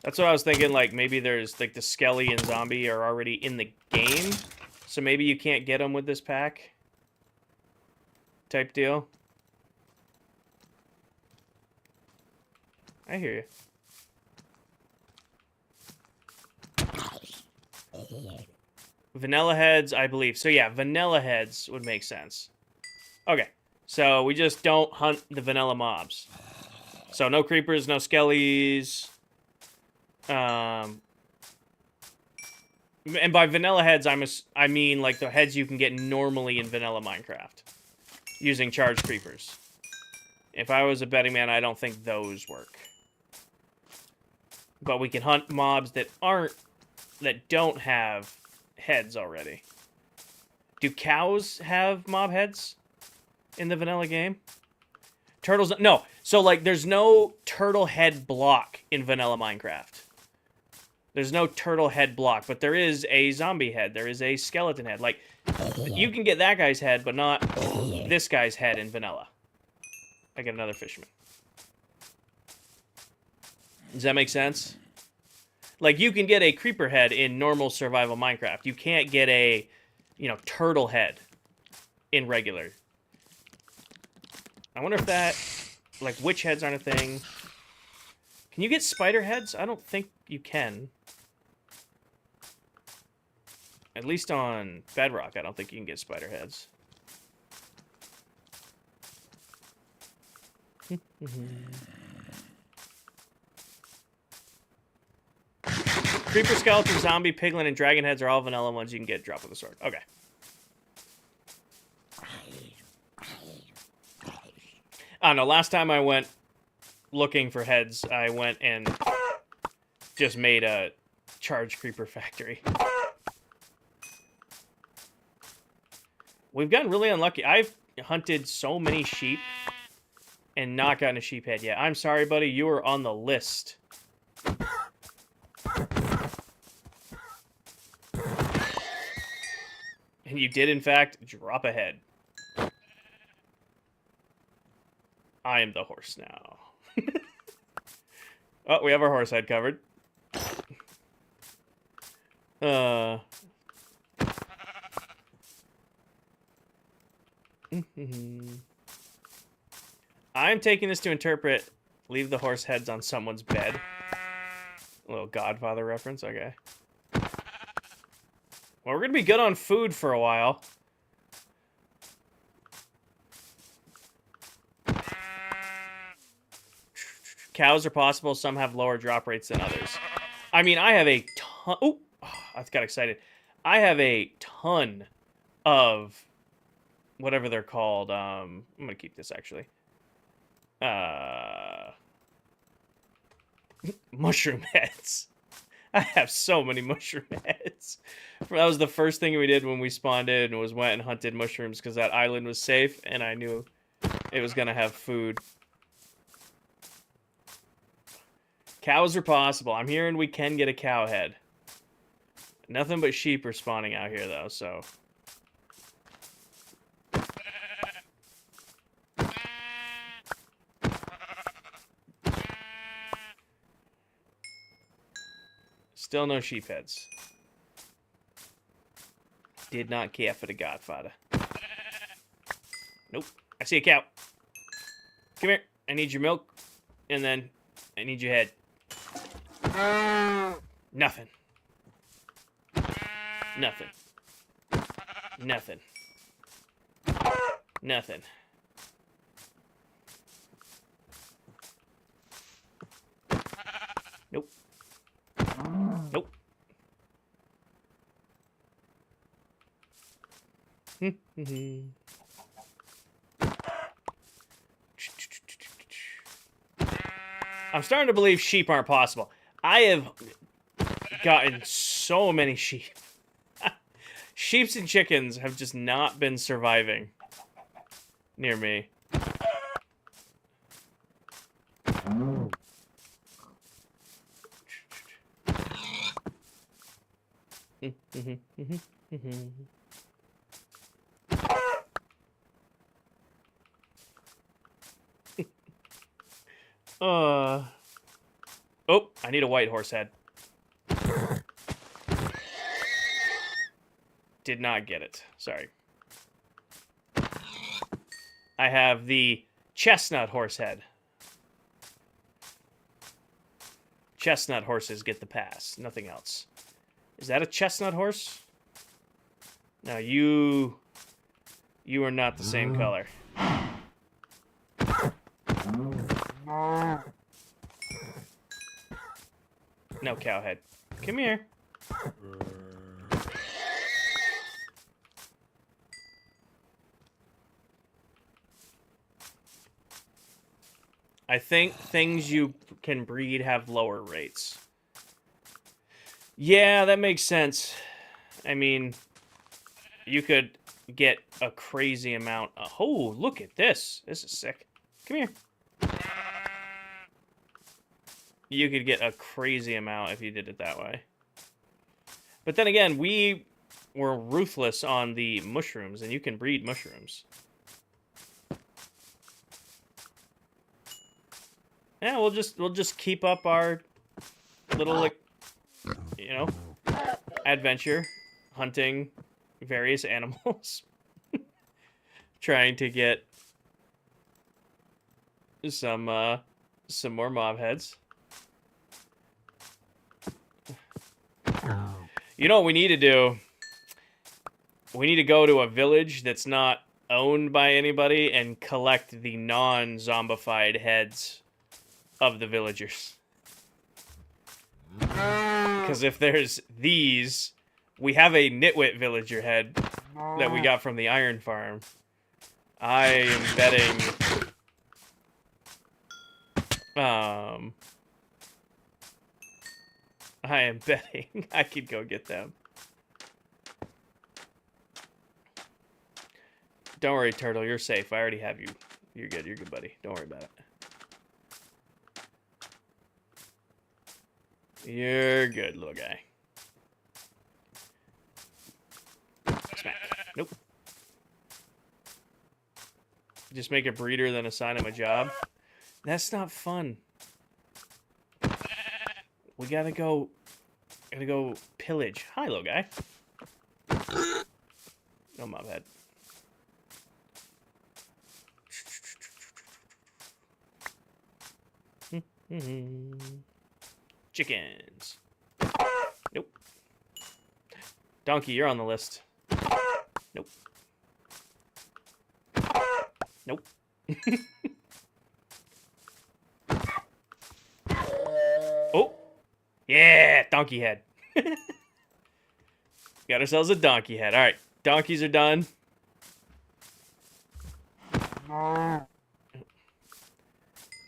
That's what I was thinking, like, maybe there's, like, the Skelly and Zombie are already in the game, so maybe you can't get them with this pack. Type deal. I hear you. Vanilla heads, I believe. So, yeah, vanilla heads would make sense. Okay, so we just don't hunt the vanilla mobs. So, no creepers, no skellies. And by vanilla heads, I mean like the heads you can get normally in vanilla Minecraft using charged creepers. If I was a betting man, I don't think those work. But we can hunt mobs that don't have heads already. Do cows have mob heads in the vanilla game? Turtles, no. So like there's no turtle head block in vanilla Minecraft. There's no turtle head block, but there is a zombie head. There is a skeleton head. Like, you can get that guy's head, but not this guy's head in vanilla. I get another fisherman. Does that make sense? Like, you can get a creeper head in normal survival Minecraft. You can't get a, turtle head in regular. I wonder if that, like, witch heads aren't a thing. Can you get spider heads? I don't think you can. At least on Bedrock, I don't think you can get spider heads. Creeper, skeleton, zombie, piglin, and dragon heads are all vanilla ones you can get drop with a sword. Okay. I don't know, last time I went looking for heads, I went and just made a charge creeper factory. We've gotten really unlucky. I've hunted so many sheep and not gotten a sheep head yet. I'm sorry, buddy. You were on the list. And you did, in fact, drop a head. I am the horse now. Oh, we have our horse head covered. I'm taking this to interpret leave the horse heads on someone's bed. A little Godfather reference, okay. Well, we're gonna be good on food for a while. Cows are possible. Some have lower drop rates than others. I mean, I have a ton... Oh, I got excited. I have a ton of whatever they're called. I'm going to keep this, actually. Mushroom heads. I have so many mushroom heads. That was the first thing we did when we spawned in, and was went and hunted mushrooms because that island was safe, and I knew it was going to have food. Cows are possible. I'm hearing we can get a cow head. Nothing but sheep are spawning out here, though, so... Still no sheep heads. Did not care for the Godfather. Nope. I see a cow. Come here. I need your milk. And then I need your head. Nothing. Nothing. Nothing. Nothing. Nope. Nope. I'm starting to believe sheep aren't possible. I have gotten so many sheep. Sheeps and chickens have just not been surviving near me. Oh, I need a white horse head. Did not get it. Sorry. I have the chestnut horse head. Chestnut horses get the pass. Nothing else. Is that a chestnut horse? No, you are not the same color. No cow head. Come here. I think things you can breed have lower rates. Yeah, that makes sense. I mean, you could get a crazy amount of... Oh, look at this. This is sick. Come here. You could get a crazy amount if you did it that way. But then again, we were ruthless on the mushrooms, and you can breed mushrooms. Yeah, we'll just keep up our little, like, you know, adventure, hunting various animals, trying to get some more mob heads. You know what we need to do? We need to go to a village that's not owned by anybody and collect the non-zombified heads of the villagers. Because if there's these, we have a nitwit villager head that we got from the iron farm. I am betting I am betting I could go get them. Don't worry, Turtle. You're safe. I already have you. You're good. You're good, buddy. Don't worry about it. You're good, little guy. Smack. Nope. Just make a breeder, then assign him a job. That's not fun. We gotta go pillage. Hi, little guy. Oh, my bad. Chickens. Nope. Donkey, you're on the list. Nope. Nope. Oh. Yeah, donkey head. Got ourselves a donkey head. All right, donkeys are done. Not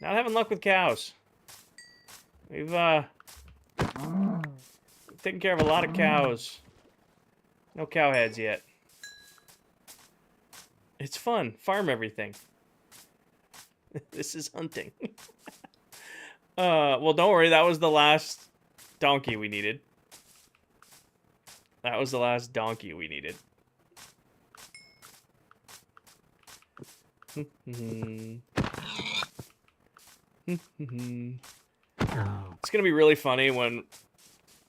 having luck with cows. We've taken care of a lot of cows. No cow heads yet. It's fun. Farm everything. This is hunting. Well, don't worry. That was the last donkey we needed. That was the last donkey we needed. It's gonna be really funny when,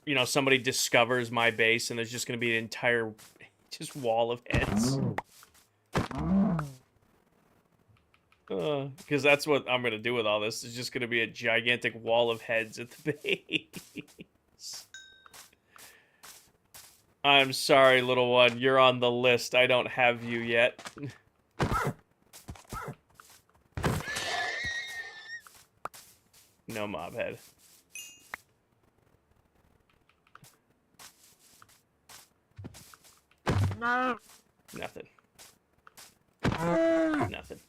you know, somebody discovers my base and there's just gonna be an entire just wall of heads. Because that's what I'm gonna do with all this. It's just gonna be a gigantic wall of heads at the base. I'm sorry, little one. You're on the list. I don't have you yet. No mob head. No. Nothing. Nothing.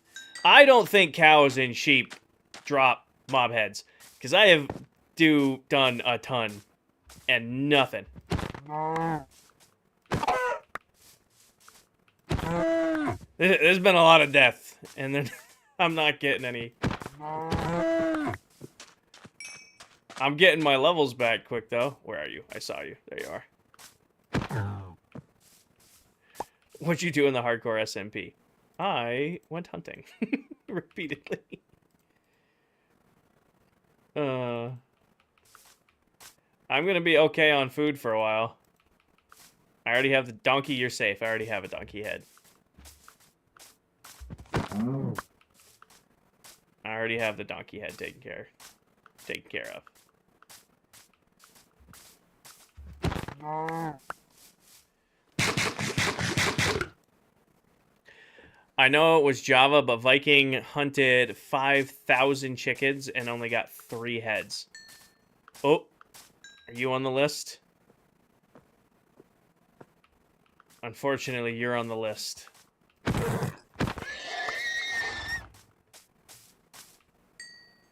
I don't think cows and sheep drop mob heads, because I have done a ton and nothing. There's been a lot of death, and then I'm not getting any. I'm getting my levels back quick, though. Where are you? I saw you. There you are. What'd you do in the Hardcore SMP? I went hunting. Repeatedly. I'm gonna be okay on food for a while. I already have the donkey. You're safe. I already have a donkey head. I already have the donkey head taken care of. I know it was Java, but Viking hunted 5,000 chickens and only got 3 heads. Oh, are you on the list? Unfortunately, you're on the list.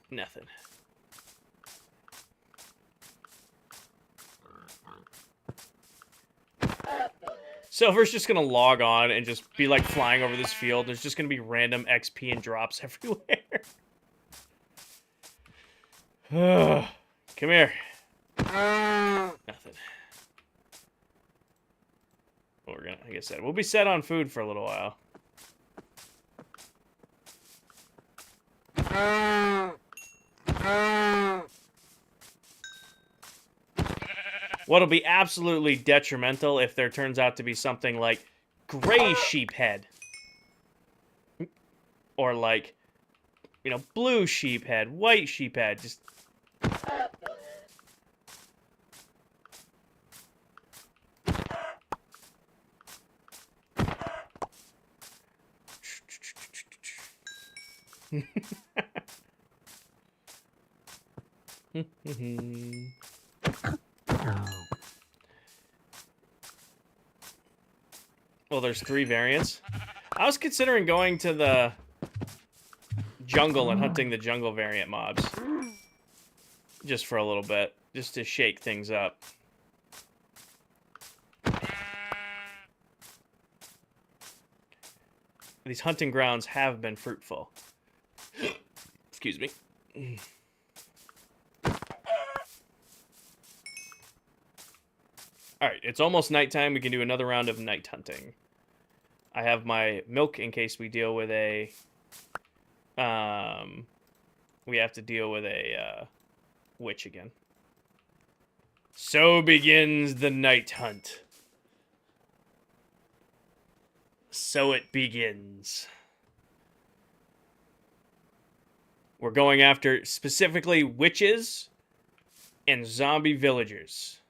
Nothing. Silver's just gonna log on and just be like flying over this field. There's just gonna be random XP and drops everywhere. Come here. Nothing. Well, we're gonna, like I said, we'll be set on food for a little while. What'll be absolutely detrimental if there turns out to be something like gray sheephead. Or like, you know, blue sheephead, white sheephead, just... Well, there's 3 variants. I was considering going to the jungle and hunting the jungle variant mobs. Just for a little bit. Just to shake things up. These hunting grounds have been fruitful. Excuse me. Alright, it's almost nighttime. We can do another round of night hunting. I have my milk in case we deal with a... we have to deal with a witch again. So begins the night hunt. So it begins. We're going after specifically witches and zombie villagers.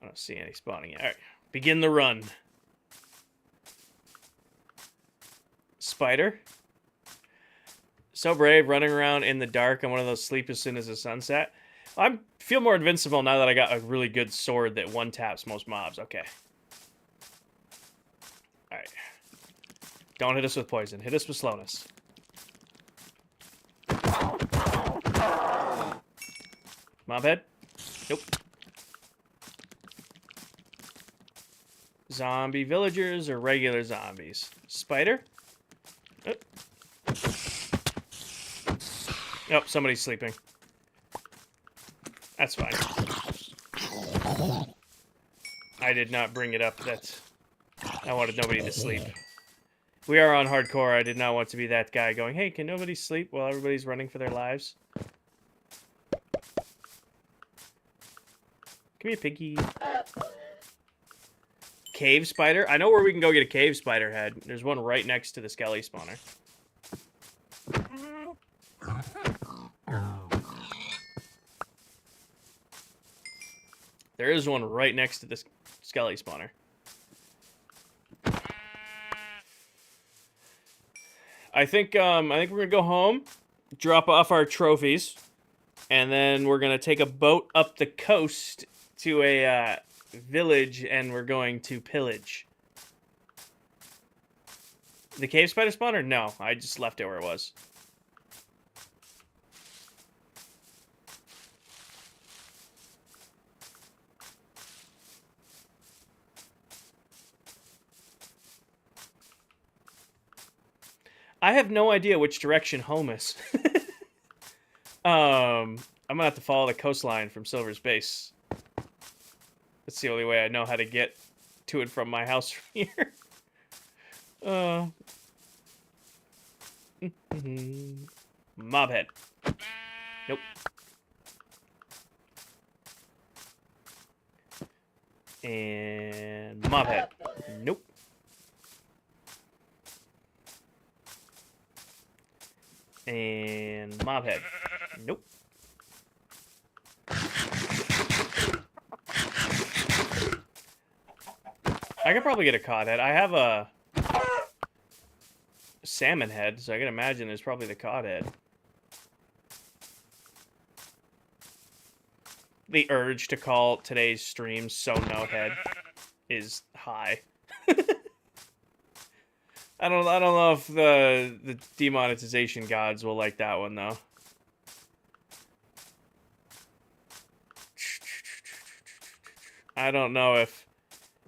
I don't see any spawning yet. All right, begin the run. Spider. So brave, running around in the dark. I'm one of those sleep as soon as the sun set. I feel more invincible now that I got a really good sword that one-taps most mobs. Okay. Alright. Don't hit us with poison. Hit us with slowness. Mob head? Nope. Zombie villagers or regular zombies? Spider? Oh, somebody's sleeping. That's fine. I did not bring it up. I wanted nobody to sleep. We are on hardcore. I did not want to be that guy going, hey, can nobody sleep while everybody's running for their lives? Come here, piggy. Cave spider? I know where we can go get a cave spider head. There's one right next to the skelly spawner. There is one right next to this skelly spawner. I think we're gonna go home, drop off our trophies, and then we're gonna take a boat up the coast to a village, and we're going to pillage. The cave spider spawner? No, I just left it where it was. I have no idea which direction home is. I'm gonna have to follow the coastline from Silver's base. That's the only way I know how to get to and from my house from here. Mob head. Nope. And mob head. Nope. And mob head. Nope. I could probably get a cod head. I have a salmon head, so I can imagine there's probably the cod head. The urge to call today's stream So No Head is high. I don't know if the demonetization gods will like that one though. I don't know if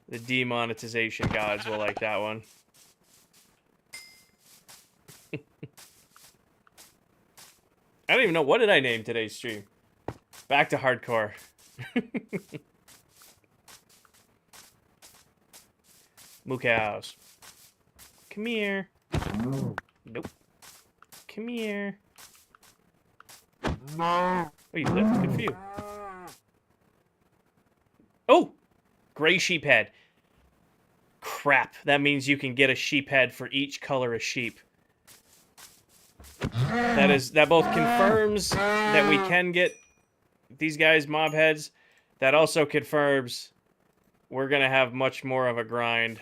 the demonetization gods will like that one. I don't even know, what did I name today's stream? Back to hardcore. Moo cows. Come here. Nope. Come here. Oh, you lived. Good for you. Oh! Gray sheep head. Crap. That means you can get a sheep head for each color of sheep. That both confirms that we can get these guys mob heads. That also confirms we're gonna have much more of a grind.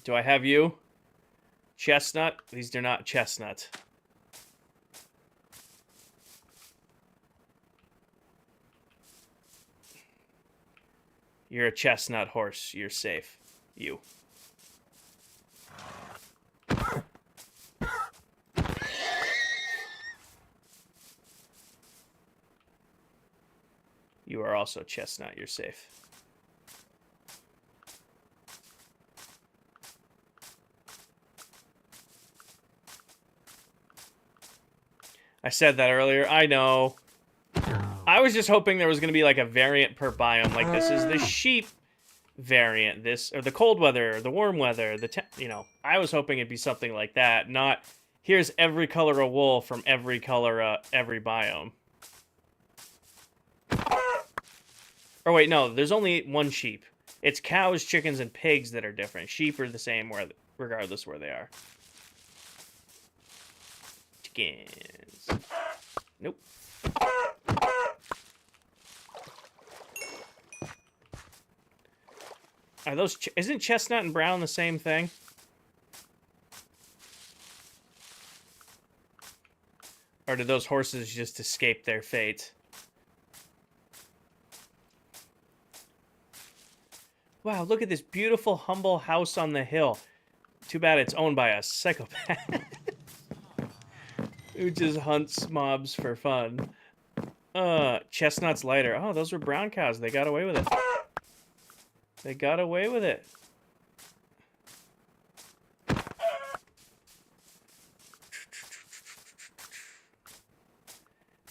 Do I have you? Chestnut? These are not chestnut. You're a chestnut horse. You're safe. You. You are also chestnut. You're safe. I said that earlier. I know. I was just hoping there was going to be like a variant per biome. Like this is the sheep variant. This or the cold weather, or the warm weather. You know, I was hoping it'd be something like that. Not here's every color of wool from every color, every biome. Or wait, no. There's only one sheep. It's cows, chickens, and pigs that are different. Sheep are the same regardless where they are. Chickens. Nope. Are those... Isn't chestnut and brown the same thing? Or did those horses just escape their fate? Wow, look at this beautiful, humble house on the hill. Too bad it's owned by a psychopath. Who just hunts mobs for fun. Chestnut's lighter. Oh, those were brown cows. They got away with it. They got away with it.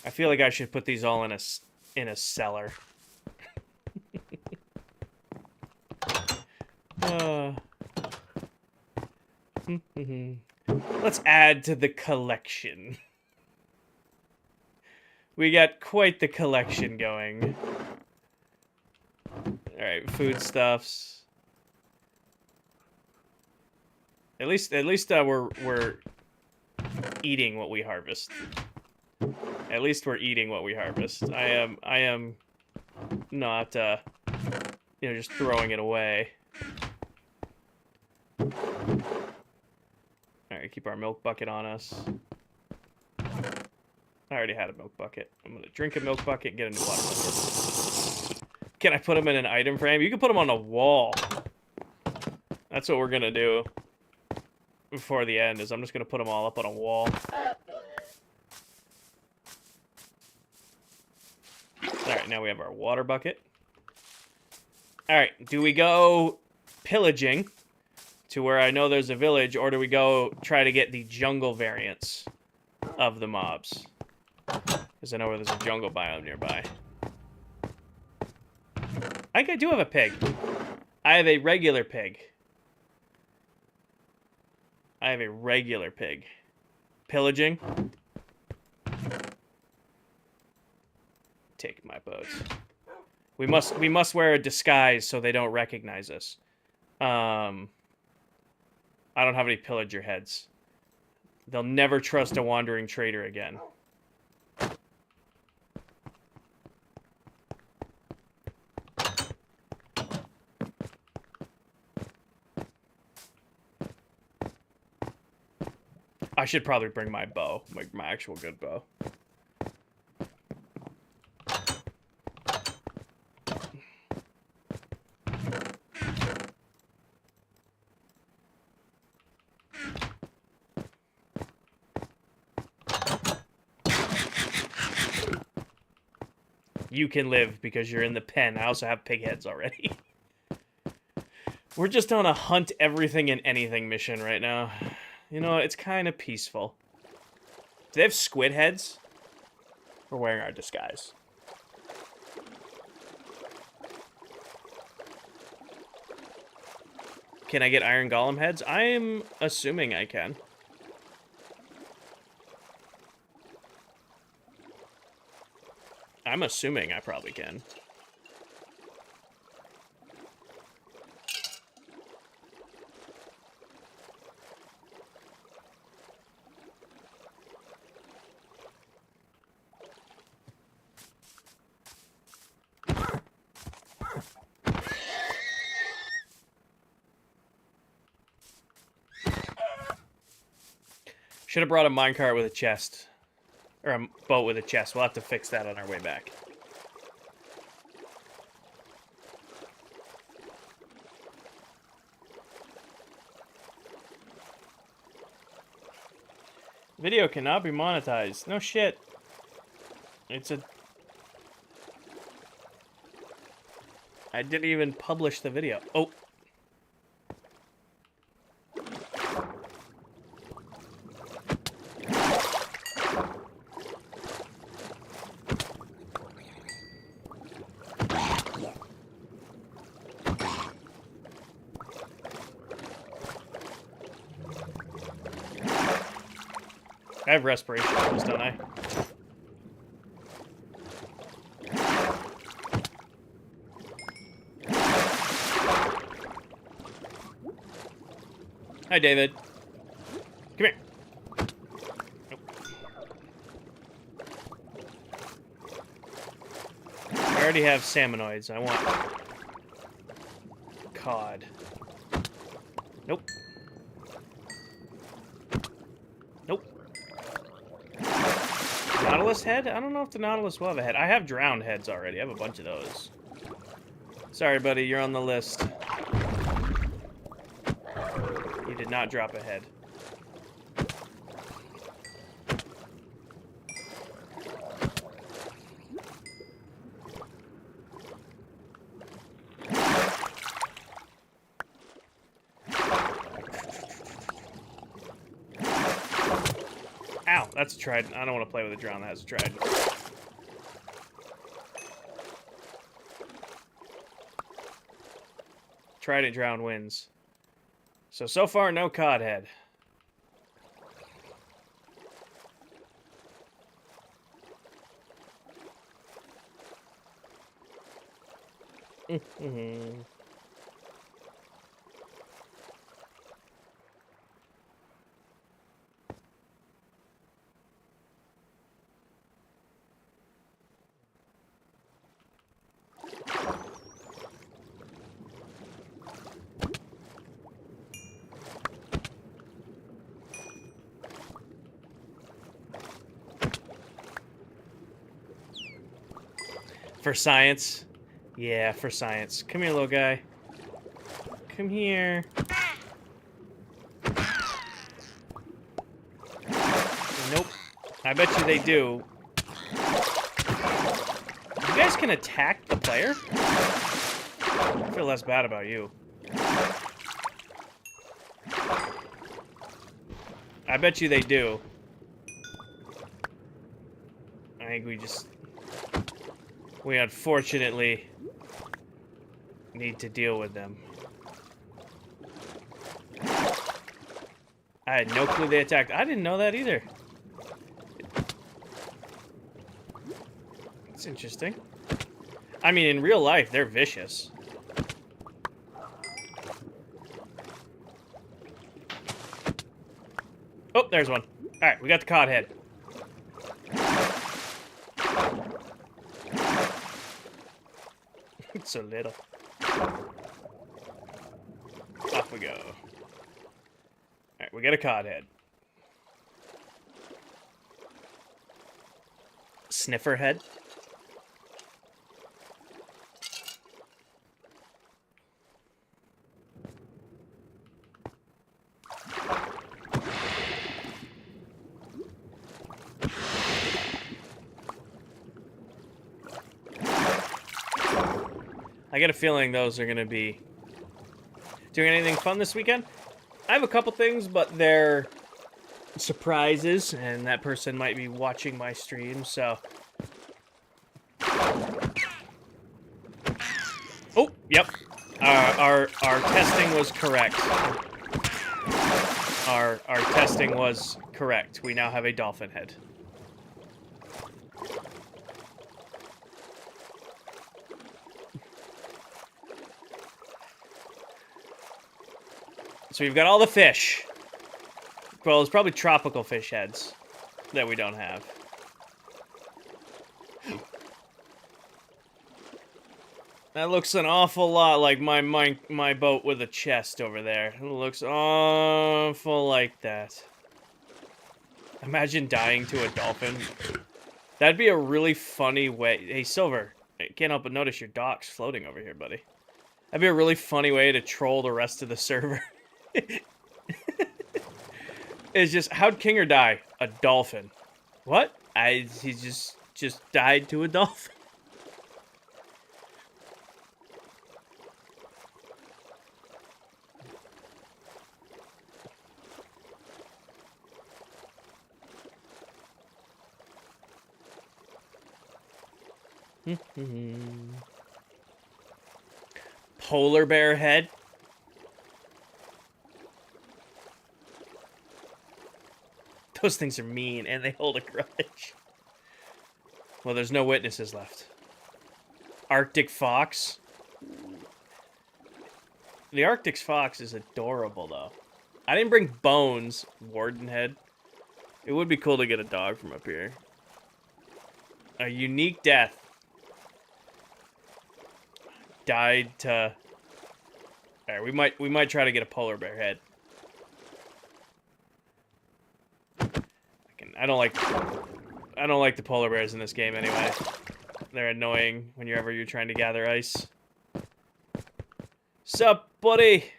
I feel like I should put these all in a cellar. Let's add to the collection. We got quite the collection going. Alright, foodstuffs. At least we're eating what we harvest. At least we're eating what we harvest. I am not just throwing it away. Alright, keep our milk bucket on us. I already had a milk bucket. I'm gonna drink a milk bucket and get a new water bucket. Can I put them in an item frame? You can put them on a wall. That's what we're gonna do before the end, is I'm just gonna put them all up on a wall. Alright, now we have our water bucket. Alright, do we go pillaging to where I know there's a village, or do we go try to get the jungle variants of the mobs? Because I know where there's a jungle biome nearby. I think I do have a pig. I have a regular pig. I have a regular pig. Pillaging. Take my boat. We must wear a disguise so they don't recognize us. I don't have any pillager heads. They'll never trust a wandering trader again. I should probably bring my bow, my actual good bow. You can live because you're in the pen. I also have pig heads already. We're just on a hunt everything and anything mission right now. You know, it's kind of peaceful. Do they have squid heads? We're wearing our disguise. Can I get iron golem heads? I'm assuming I can. I'm assuming I probably can. Should have brought a minecart with a chest. Or a boat with a chest. We'll have to fix that on our way back. Video cannot be monetized. No shit. It's a... I didn't even publish the video. Oh. I have respiration tools, don't I? Hi, David. Come here. Nope. I already have salmonoids. I want cod. Nope. Nope. Nautilus head? I don't know if the Nautilus will have a head. I have drowned heads already. I have a bunch of those. Sorry, buddy. You're on the list. You did not drop a head. Ow, that's a trident. I don't want to play with a drown that has a trident. Trident drown wins. So far, no cod head. For science. Yeah, for science. Come here, little guy. Come here. Nope. I bet you they do. You guys can attack the player? I feel less bad about you. I bet you they do. I think we unfortunately need to deal with them. I had no clue they attacked. I didn't know that either. That's interesting. I mean, in real life, they're vicious. Oh, there's one. Alright, we got the cod head. It's so little. Off we go. Alright, we got a cod head. Sniffer head. I get a feeling those are going to be doing anything fun this weekend. I have a couple things, but they're surprises, and that person might be watching my stream, so... Oh, yep. Our testing was correct. Our testing was correct. We now have a dolphin head. So we've got all the fish. Well, there's probably tropical fish heads that we don't have. That looks an awful lot like my boat with a chest over there. It looks awful like that. Imagine dying to a dolphin. That'd be a really funny way. Hey, Silver, I can't help but notice your dock's floating over here, buddy. That'd be a really funny way to troll the rest of the server. It's just, how'd Kinger die? A dolphin. What? He just died to a dolphin. Polar bear head. Those things are mean, and they hold a grudge. Well, there's no witnesses left. Arctic fox. The Arctic fox is adorable, though. I didn't bring bones, warden head. It would be cool to get a dog from up here. A unique death. Died to... Alright, we might try to get a polar bear head. I don't like the polar bears in this game anyway. They're annoying whenever you're trying to gather ice. Sup, buddy?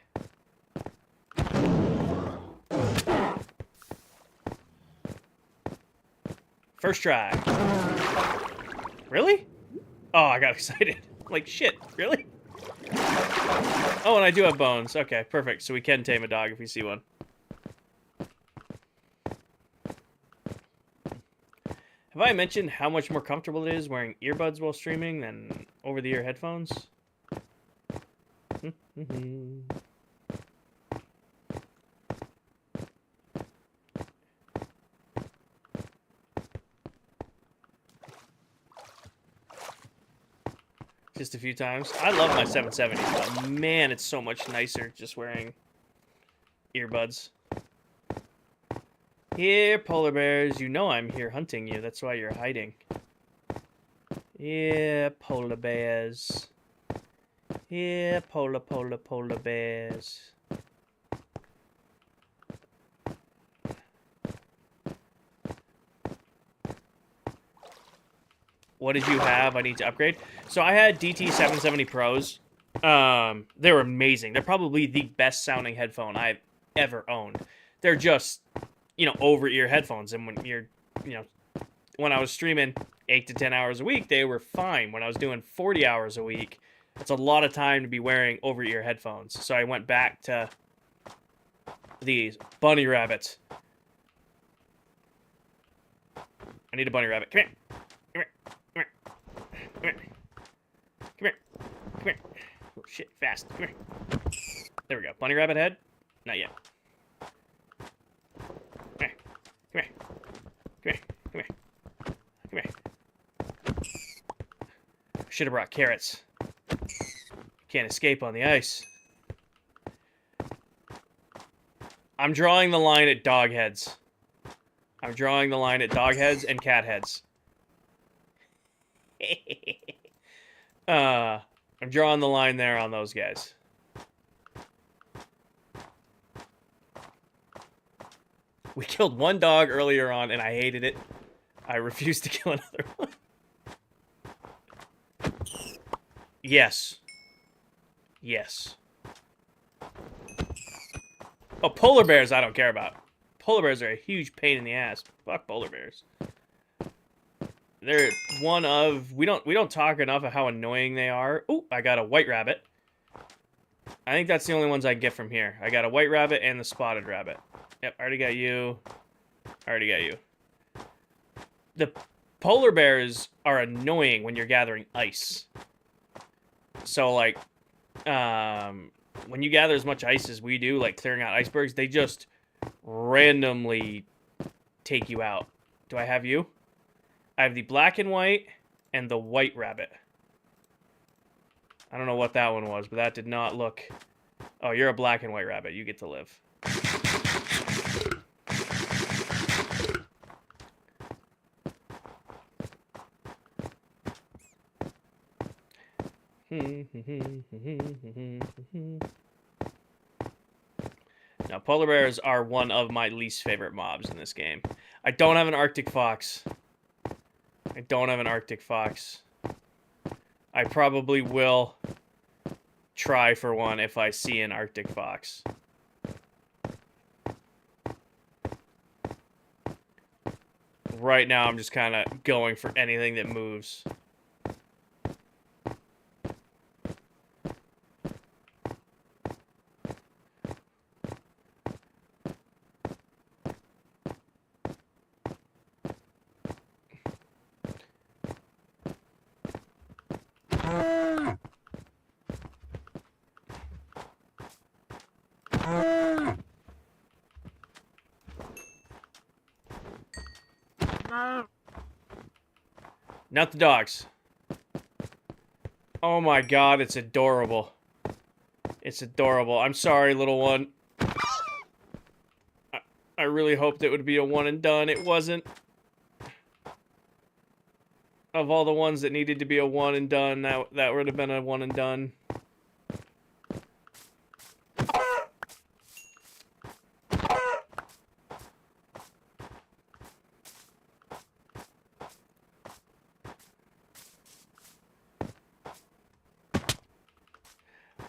First try. Really? Oh, I got excited. Like, shit, really? Oh, and I do have bones. Okay, perfect. So we can tame a dog if we see one. Have I mentioned how much more comfortable it is wearing earbuds while streaming than over-the-ear headphones? Just a few times. I love my 770, but man, it's so much nicer just wearing earbuds. Here, polar bears, you know I'm here hunting you. That's why you're hiding. Yeah, polar bears. Yeah, polar bears. What did you have? I need to upgrade. So I had DT 770 Pros. They were amazing. They're probably the best sounding headphone I've ever owned. They're just, you know, over-ear headphones. And when you're, you know, when I was streaming 8 to 10 hours a week, they were fine. When I was doing 40 hours a week, it's a lot of time to be wearing over-ear headphones. So I went back to these bunny rabbits. I need a bunny rabbit. Come here. Come here. Come here. Come here. Come here. Come here. Oh, shit, fast. Come here. There we go. Bunny rabbit head? Not yet. Come here. Come here. Come here. Come here. Come here. Should have brought carrots. Can't escape on the ice. I'm drawing the line at dog heads. I'm drawing the line at dog heads and cat heads. I'm drawing the line there on those guys. We killed one dog earlier on, and I hated it. I refused to kill another one. Yes. Yes. Oh, polar bears I don't care about. Polar bears are a huge pain in the ass. Fuck polar bears. They're one of... We don't talk enough of how annoying they are. Ooh, I got a white rabbit. I think that's the only ones I get from here. I got a white rabbit and the spotted rabbit. Yep, already got you. Already got you. The polar bears are annoying when you're gathering ice. So, like, when you gather as much ice as we do, like clearing out icebergs, they just randomly take you out. Do I have you? I have the black and white and the white rabbit. I don't know what that one was, but that did not look... Oh, you're a black and white rabbit. You get to live. Now, polar bears are one of my least favorite mobs in this game. I don't have an Arctic fox. I don't have an Arctic fox. I probably will try for one if I see an Arctic fox. Right now, I'm just kind of going for anything that moves. Not the dogs. Oh my god, it's adorable. It's adorable. I'm sorry, little one. I really hoped it would be a one and done. It wasn't. Of all the ones that needed to be a one and done, that would have been a one and done.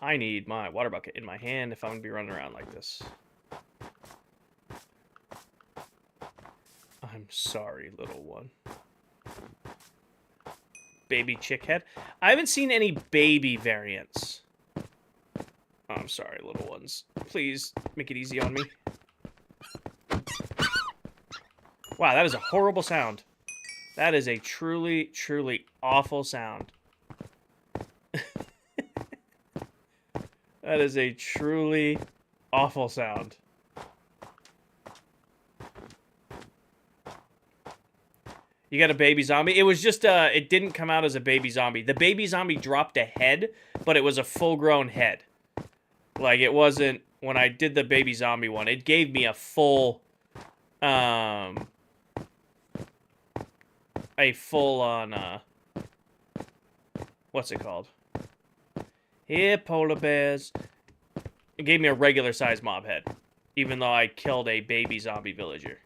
I need my water bucket in my hand if I'm going to be running around like this. I'm sorry, little one. Baby chick head. I haven't seen any baby variants. Oh, I'm sorry, little ones. Please, make it easy on me. Wow, that is a horrible sound. That is a truly, truly awful sound. That is a truly awful sound. You got a baby zombie? It was just, it didn't come out as a baby zombie. The baby zombie dropped a head, but it was a full-grown head. Like, it wasn't, when I did the baby zombie one, it gave me a full, a full-on, what's it called? Here, polar bears. It gave me a regular-sized mob head, even though I killed a baby zombie villager.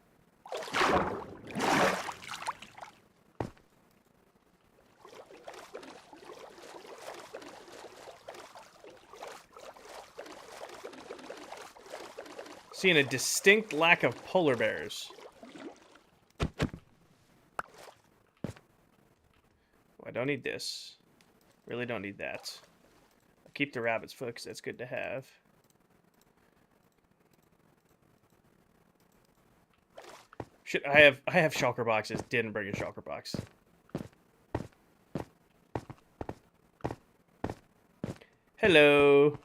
Seeing a distinct lack of polar bears. Oh, I don't need this. Really don't need that. I'll keep the rabbit's foot because that's good to have. Shit, I have shulker boxes. Didn't bring a shulker box. Hello.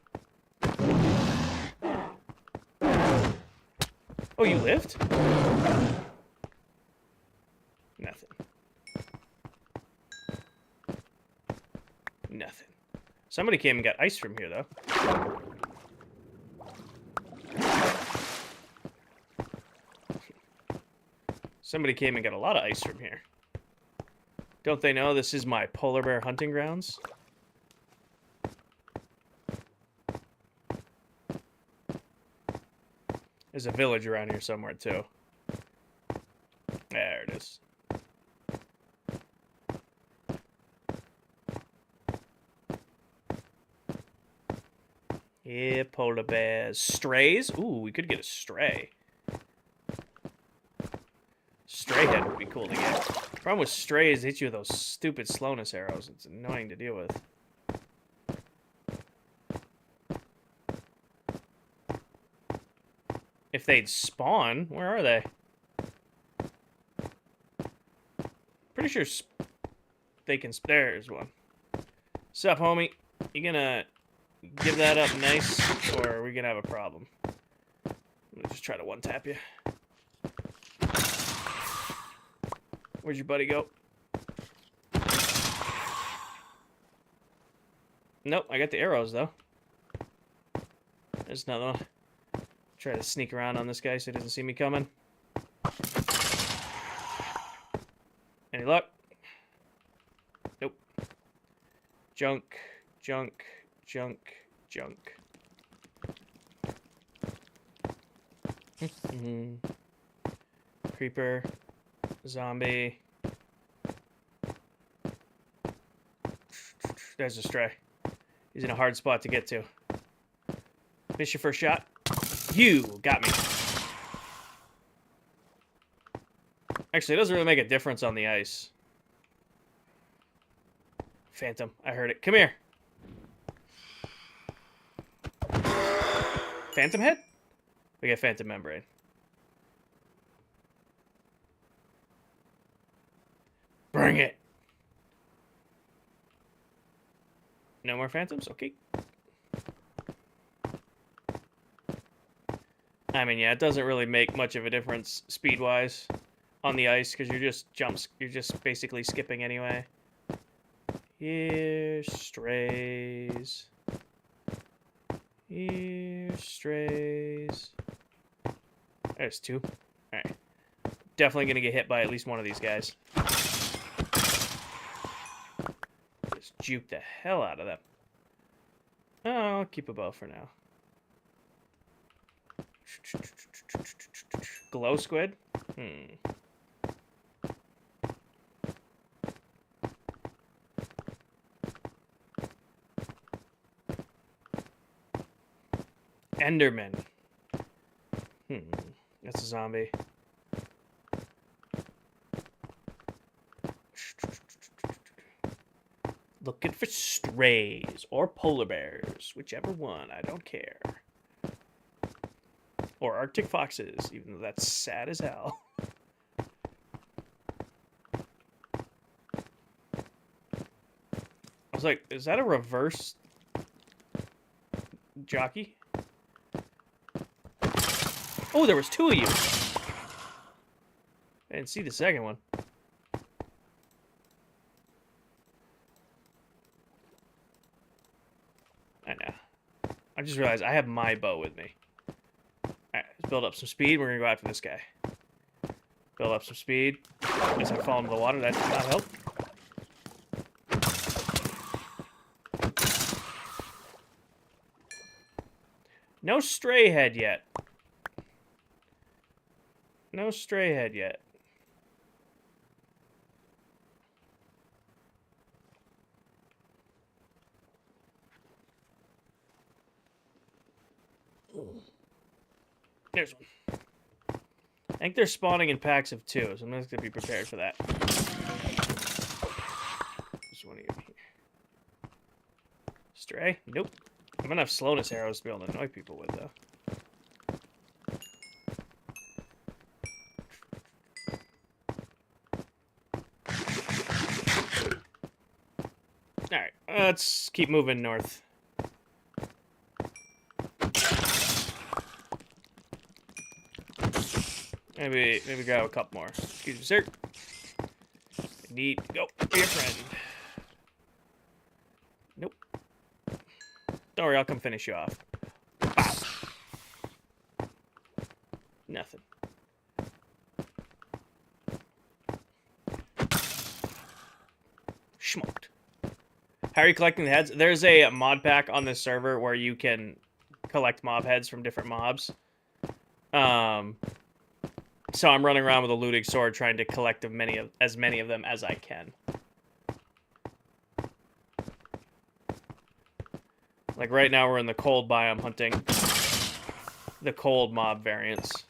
Oh, you lived? Nothing. Nothing. Somebody came and got ice from here, though. Somebody came and got a lot of ice from here. Don't they know this is my polar bear hunting grounds? There's a village around here somewhere, too. There it is. Yeah, polar bears. Strays? Ooh, we could get a stray. Stray head would be cool to get. Problem with strays, hit you with those stupid slowness arrows. It's annoying to deal with. If they'd spawn, where are they? Pretty sure they can. There's one. Sup, homie? You gonna give that up nice, or are we gonna have a problem? I'm gonna just try to one-tap you. Where'd your buddy go? Nope, I got the arrows, though. There's another one. Try to sneak around on this guy so he doesn't see me coming. Any luck? Nope. Junk, junk, junk, junk. Creeper. Zombie. There's a stray. He's in a hard spot to get to. Miss your first shot. You got me. Actually, it doesn't really make a difference on the ice. Phantom, I heard it. Come here. Phantom head? We got phantom membrane. Bring it. No more phantoms? Okay. I mean, yeah, it doesn't really make much of a difference speed-wise on the ice because you're just basically skipping anyway. Here, strays. Here, strays. There's two. Alright. Definitely gonna get hit by at least one of these guys. Just juke the hell out of them. Oh, I'll keep a bow for now. Glow squid? Enderman. That's a zombie. Looking for strays or polar bears, whichever one, I don't care. Or Arctic foxes, even though that's sad as hell. I was like, is that a reverse jockey? Oh, there was two of you. I didn't see the second one. I know. I just realized I have my bow with me. Alright, let's build up some speed. We're gonna go after this guy. Build up some speed. Guess I fall into the water. That did not help. No stray head yet. No stray head yet. There's one. I think they're spawning in packs of 2, so I'm just gonna be prepared for that. There's one of you here. Stray? Nope. I'm gonna have slowness arrows to be able to annoy people with, though. Alright, let's keep moving north. Maybe grab a couple more. Excuse me, sir. I need to go for your friend. Nope. Don't worry, I'll come finish you off. Wow. Nothing. Schmoked. How are you collecting the heads? There's a mod pack on this server where you can collect mob heads from different mobs. So I'm running around with a looting sword trying to collect as many of them as I can. Like right now we're in the cold biome hunting the cold mob variants.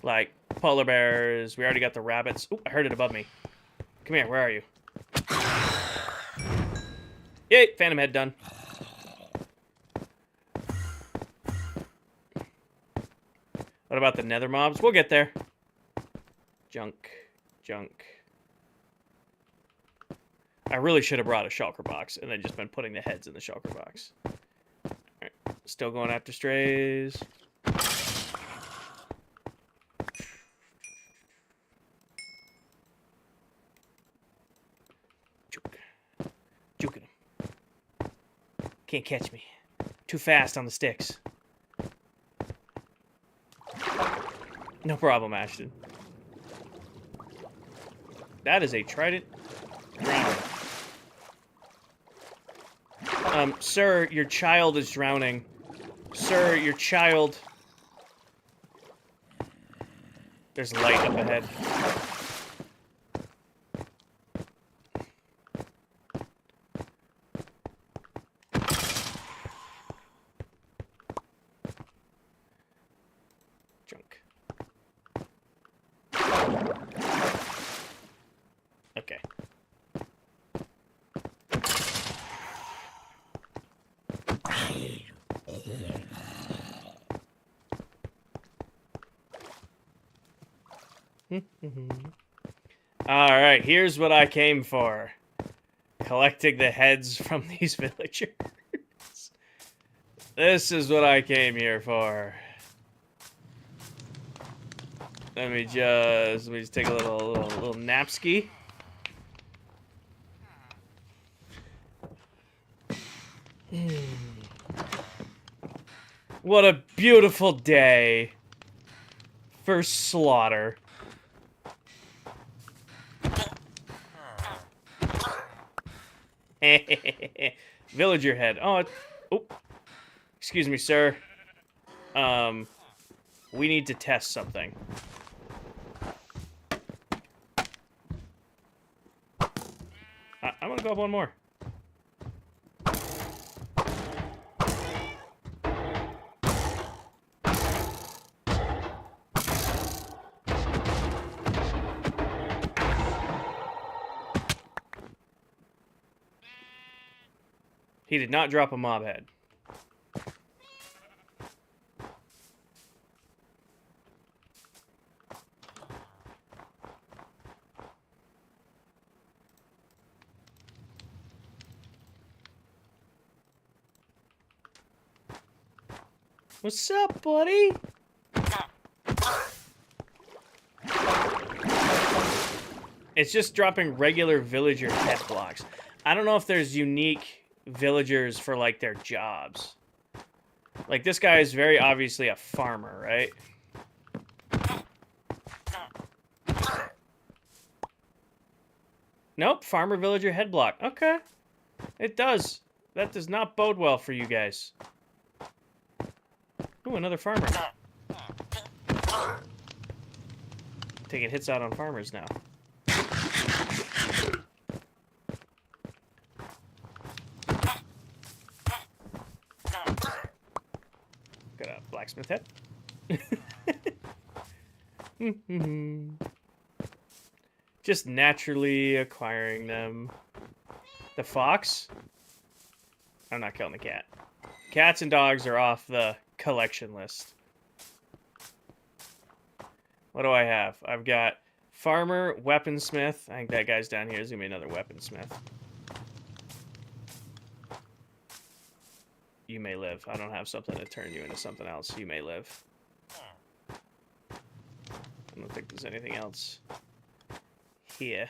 Like polar bears, we already got the rabbits. Ooh, I heard it above me. Come here, where are you? Yay, phantom head done. What about the nether mobs? We'll get there. Junk. I really should have brought a shulker box and then just been putting the heads in the shulker box. Alright, still going after strays. Juking him. Can't catch me. Too fast on the sticks. No problem, Ashton. That is a trident drowning. Sir, your child is drowning. Sir, your child... There's light up ahead. Junk. Okay. Alright, here's what I came for. Collecting the heads from these villagers. This is what I came here for. Let me just take a little napski. What a beautiful day for slaughter. Villager head. Oh, excuse me, sir. We need to test something. I'm gonna go up one more. He did not drop a mob head. What's up, buddy? It's just dropping regular villager head blocks. I don't know if there's unique villagers for, like, their jobs. Like, this guy is very obviously a farmer, right? Nope, farmer villager head block. Okay. It does. That does not bode well for you guys. Ooh, another farmer. Taking hits out on farmers now. Got a blacksmith head. Just naturally acquiring them. The fox? I'm not killing the cat. Cats and dogs are off the collection list. What do I have? I've got farmer, weaponsmith. I think that guy's down here is gonna be another weaponsmith. You may live. I don't have something to turn you into something else. You may live. I don't think there's anything else here.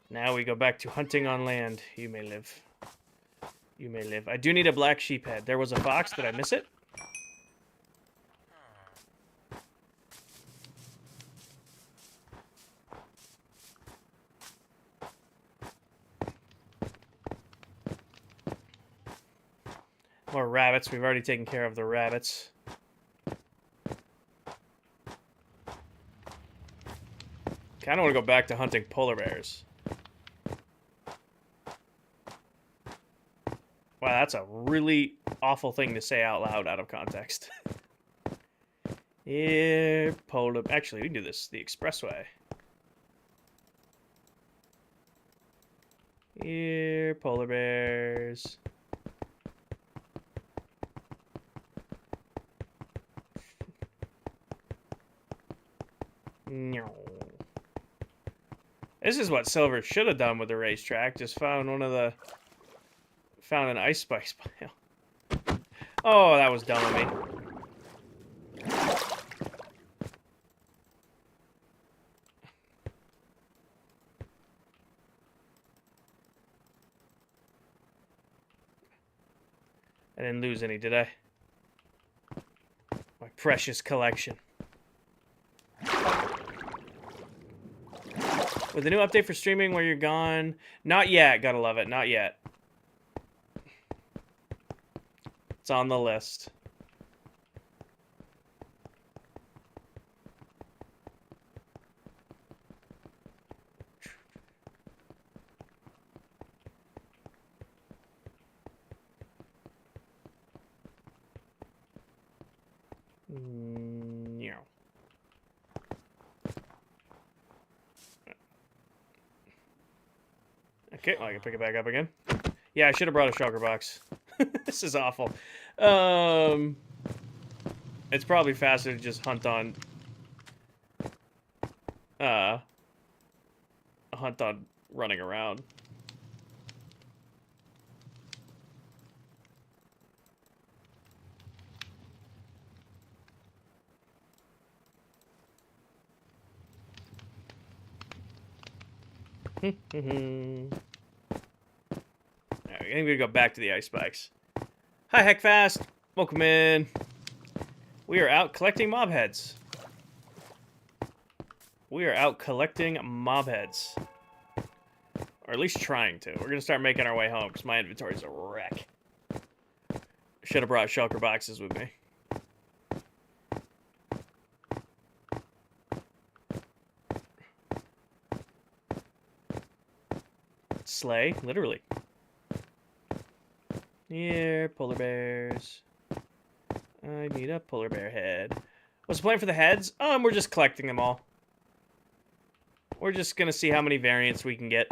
Now we go back to hunting on land. You may live. You may live. I do need a black sheep head. There was a fox. Did I miss it? More rabbits. We've already taken care of the rabbits. Kind of want to go back to hunting polar bears. Wow, that's a really awful thing to say out loud out of context. Here, polar... Actually, we can do this the expressway. Here, polar bears. No. This is what Silver should have done with the racetrack. Just found one of the... Found an ice spice pile. Oh, that was dumb of me. I didn't lose any, did I? My precious collection. With the new update for streaming where you're gone... Not yet, gotta love it. Not yet. It's on the list. Yeah. Okay, well, I can pick it back up again. Yeah, I should have brought a shulker box. This is awful. It's probably faster to just hunt on running around. I think we go back to the ice spikes. Hi, Heckfast. Welcome in. We are out collecting mob heads. We are out collecting mob heads. Or at least trying to. We're going to start making our way home because my inventory's a wreck. Should have brought shulker boxes with me. Slay, literally. Here, polar bears. I need a polar bear head. What's the plan for the heads? We're just collecting them all. We're just gonna see how many variants we can get.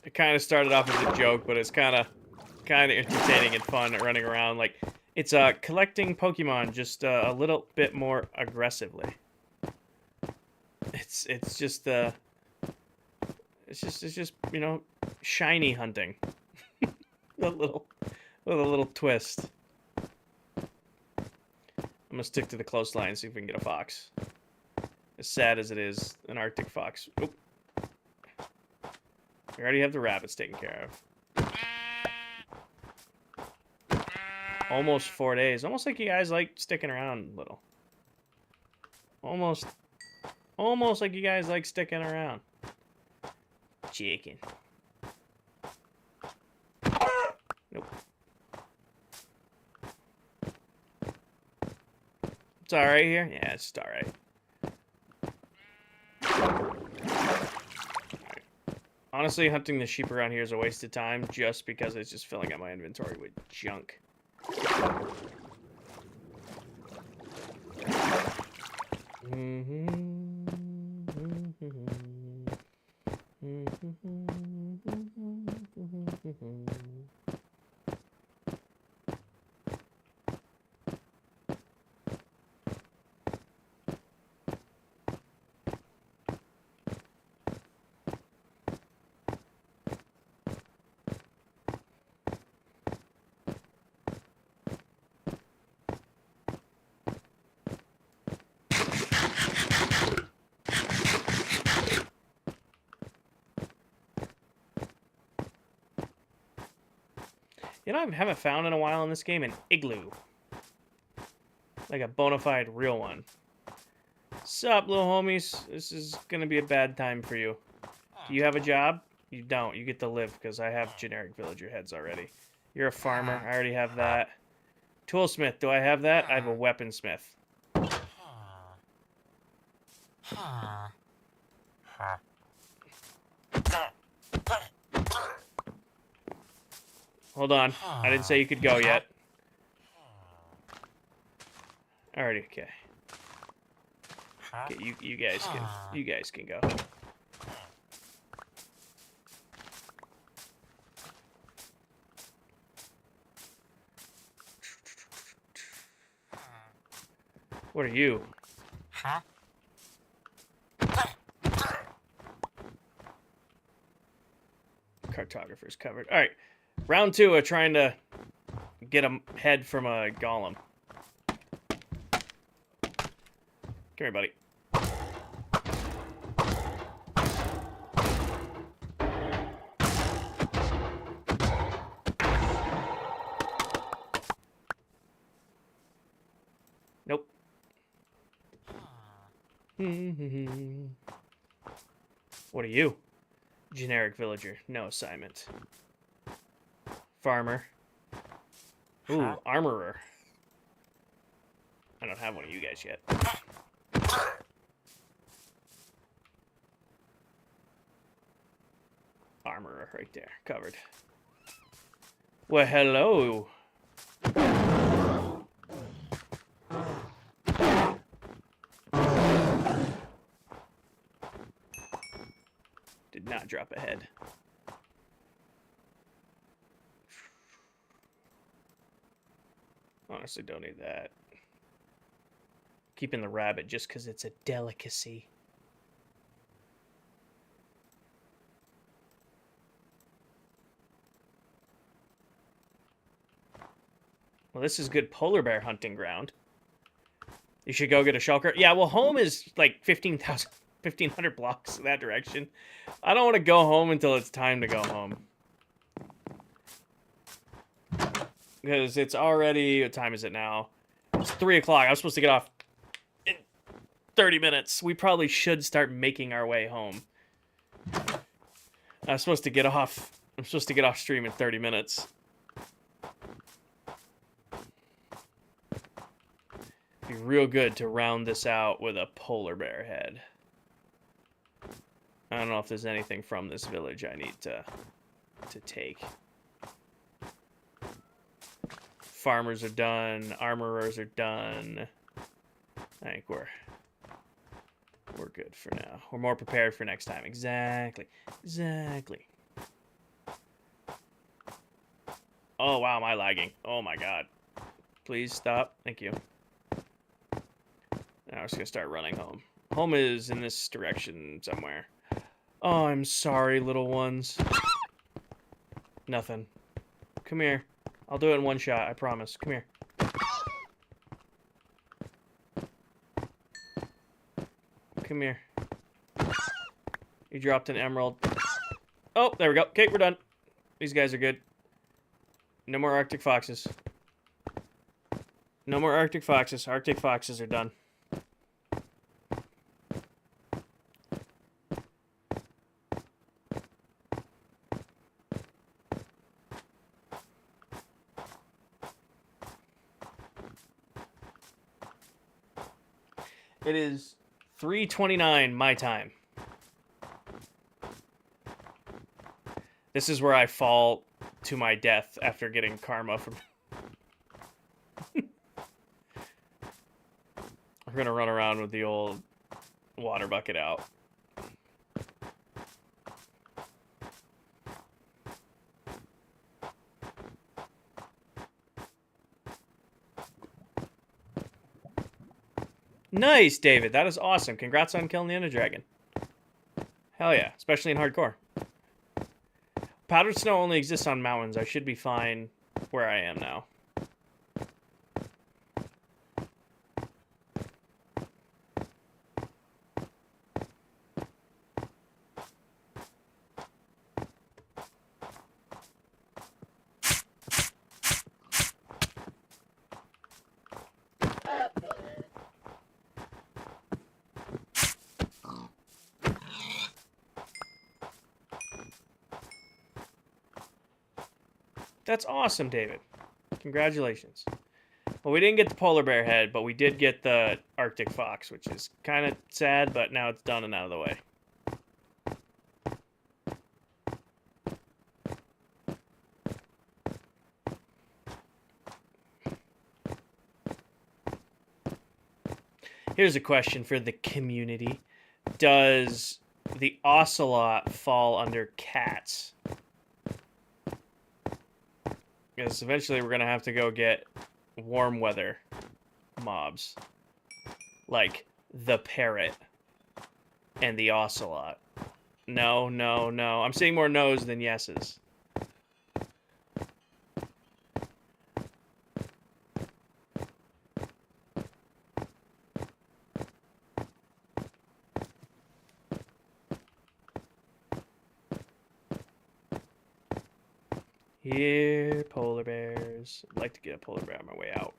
It kind of started off as a joke, but it's kind of entertaining and fun running around. Like, it's collecting Pokemon just a little bit more aggressively. It's just you know, shiny hunting. with a little twist. I'm gonna stick to the close line and see if we can get a fox. As sad as it is, an Arctic fox. Oop. We already have the rabbits taken care of. Almost 4 days. Almost like you guys like sticking around a little. Almost like you guys like sticking around. Chicken. Nope. It's alright here? Yeah, it's alright. Honestly, hunting the sheep around here is a waste of time just because it's just filling up my inventory with junk. You know, I haven't found in a while in this game an igloo. Like a bona fide real one. Sup, little homies? This is gonna be a bad time for you. Do you have a job? You don't. You get to live because I have generic villager heads already. You're a farmer. I already have that. Toolsmith. Do I have that? I have a weaponsmith. Hold on. I didn't say you could go yet. Alrighty, okay. Okay, you guys can go. What are you? Cartographer's covered. Alright. Round 2 of trying to get a head from a golem. Come here, buddy. Nope. What are you? Generic villager. No assignment. Farmer. Ooh, armorer. I don't have one of you guys yet. Armorer right there. Covered. Well, hello. Did not drop a head. Honestly, don't need that. Keeping the rabbit just because it's a delicacy. Well, this is good polar bear hunting ground. You should go get a shulker. Yeah, well, home is like 1,500 blocks in that direction. I don't want to go home until it's time to go home. Because it's already... What time is it now? It's 3 o'clock. I was supposed to get off in 30 minutes. We probably should start making our way home. I'm supposed to get off stream in 30 minutes. Be real good to round this out with a polar bear head. I don't know if there's anything from this village I need to take. Farmers are done. Armorers are done. I think we're good for now. We're more prepared for next time. Exactly. Exactly. Oh, wow, am I lagging? Oh, my God. Please stop. Thank you. Now we're just going to start running home. Home is in this direction somewhere. Oh, I'm sorry, little ones. Nothing. Come here. I'll do it in one shot, I promise. Come here. Come here. You dropped an emerald. Oh, there we go. Okay, we're done. These guys are good. No more Arctic foxes. No more Arctic foxes. Arctic foxes are done. It is 3:29 my time. This is where I fall to my death after getting karma from... We're gonna run around with the old water bucket out. Nice, David. That is awesome. Congrats on killing the Ender Dragon. Hell yeah, especially in hardcore. Powdered snow only exists on mountains. I should be fine where I am now. That's awesome, David. Congratulations. Well, we didn't get the polar bear head, but we did get the Arctic fox, which is kind of sad, but now it's done and out of the way. Here's a question for the community. Does the ocelot fall under cats? Because eventually we're going to have to go get warm weather mobs. Like the parrot and the ocelot. No, no, no. I'm seeing more no's than yeses. Here, polar bears. I'd like to get a polar bear on my way out.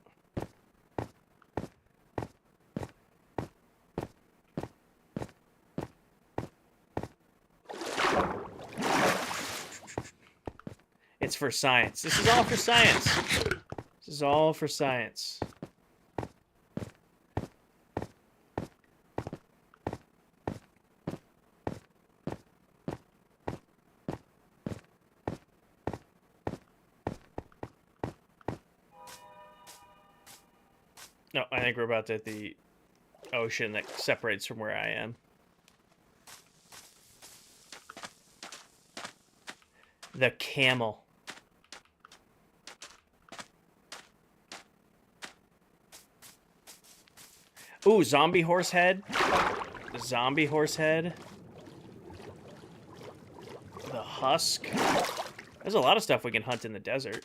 It's for science. This is all for science. This is all for science. No, I think we're about to hit the ocean that separates from where I am. The camel. Ooh, zombie horse head. Zombie horse head. The husk. There's a lot of stuff we can hunt in the desert.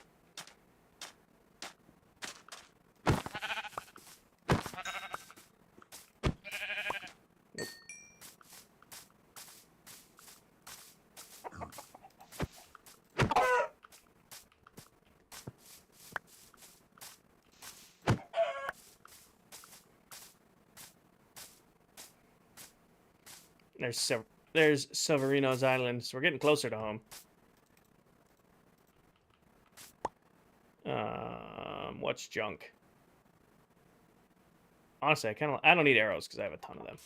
There's Severino's Island, so we're getting closer to home. What's junk? Honestly, I don't need arrows because I have a ton of them.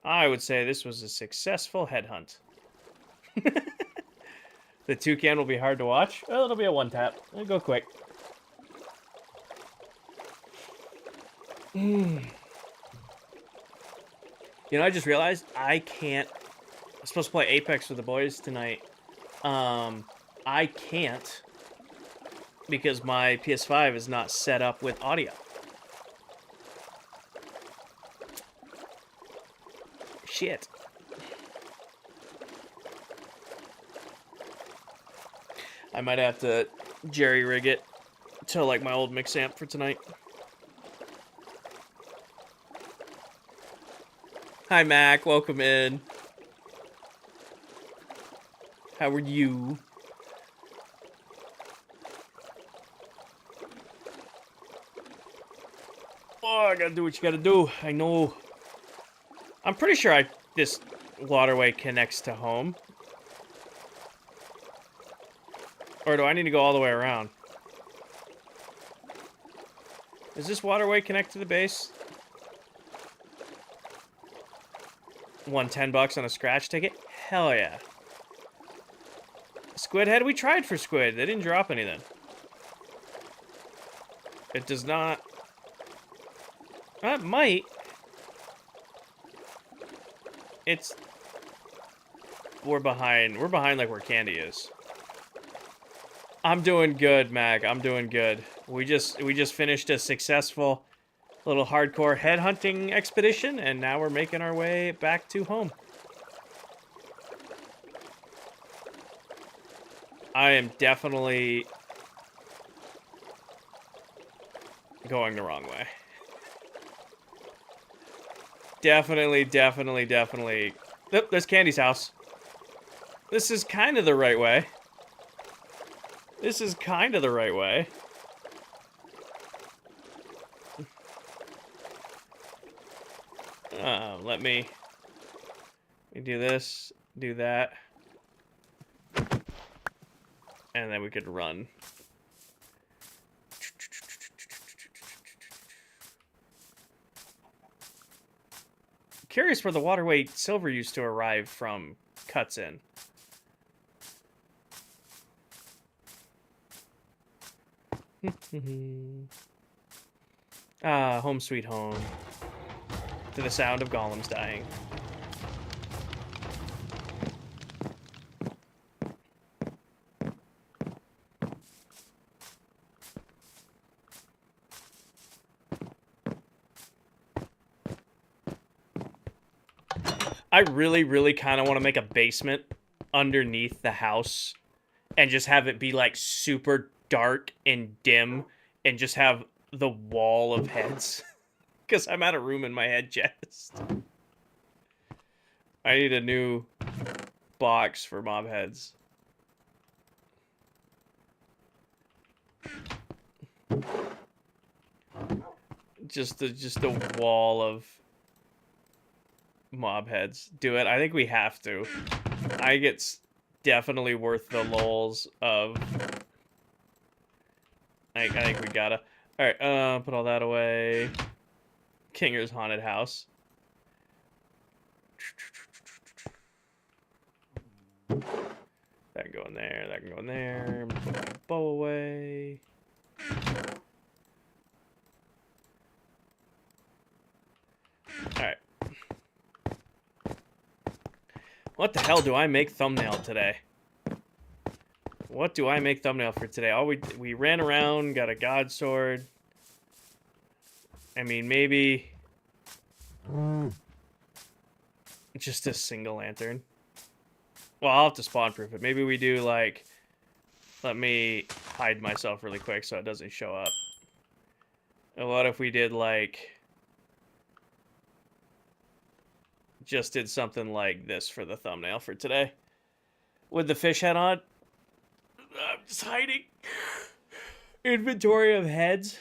I would say this was a successful headhunt. The toucan will be hard to watch. Well, it'll be a one tap. It'll go quick. You know, I just realized I can't. I'm supposed to play Apex with the boys tonight. I can't because my PS5 is not set up with audio. Shit. I might have to jerry-rig it to like my old mix amp for tonight. Hi, Mac. Welcome in. How are you? Oh, I gotta do what you gotta do. I know. I'm pretty sure this waterway connects to home. Or do I need to go all the way around? Does this waterway connect to the base? Won $10 on a scratch ticket? Hell yeah. Squid head? We tried for squid. They didn't drop anything. It does not... It might. It's... We're behind. We're behind like where Candy is. I'm doing good, Mag. I'm doing good. We just finished a successful little hardcore headhunting expedition, and now we're making our way back to home. I am definitely going the wrong way. Definitely. Oh, there's Candy's house. This is kind of the right way. This is kind of the right way. Let me do this, do that. And then we could run. Curious where the waterway silver used to arrive from cuts in. Home sweet home. To the sound of golems dying. I really kind of want to make a basement underneath the house and just have it be like super dark and dim and just have the wall of heads because I'm out of room in my head chest. I need a new box for mob heads. Just a wall of mob heads. Do it. I think we have to. I think it's definitely worth the lols of... I think we gotta. Alright, put all that away. Kinger's haunted house. That can go in there. That can go in there. Put my bow away. Alright. What the hell do I make thumbnail today? What do I make thumbnail for today? Oh, we ran around, got a god sword. I mean, maybe just a single lantern. Well, I'll have to spawn proof it. Maybe we do like, let me hide myself really quick so it doesn't show up. And what if we did like, just did something like this for the thumbnail for today? With the fish head on? I'm just hiding. Inventory of heads.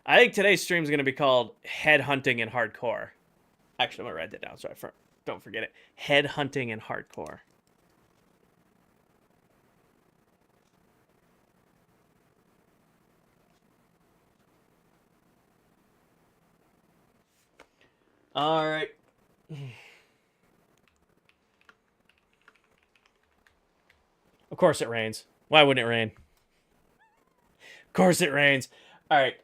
I think today's stream is going to be called Head Hunting and Hardcore. Actually, I'm going to write that down so I don't forget it. Head Hunting and Hardcore. All right. Of course it rains. Why wouldn't it rain? Of course it rains. All right.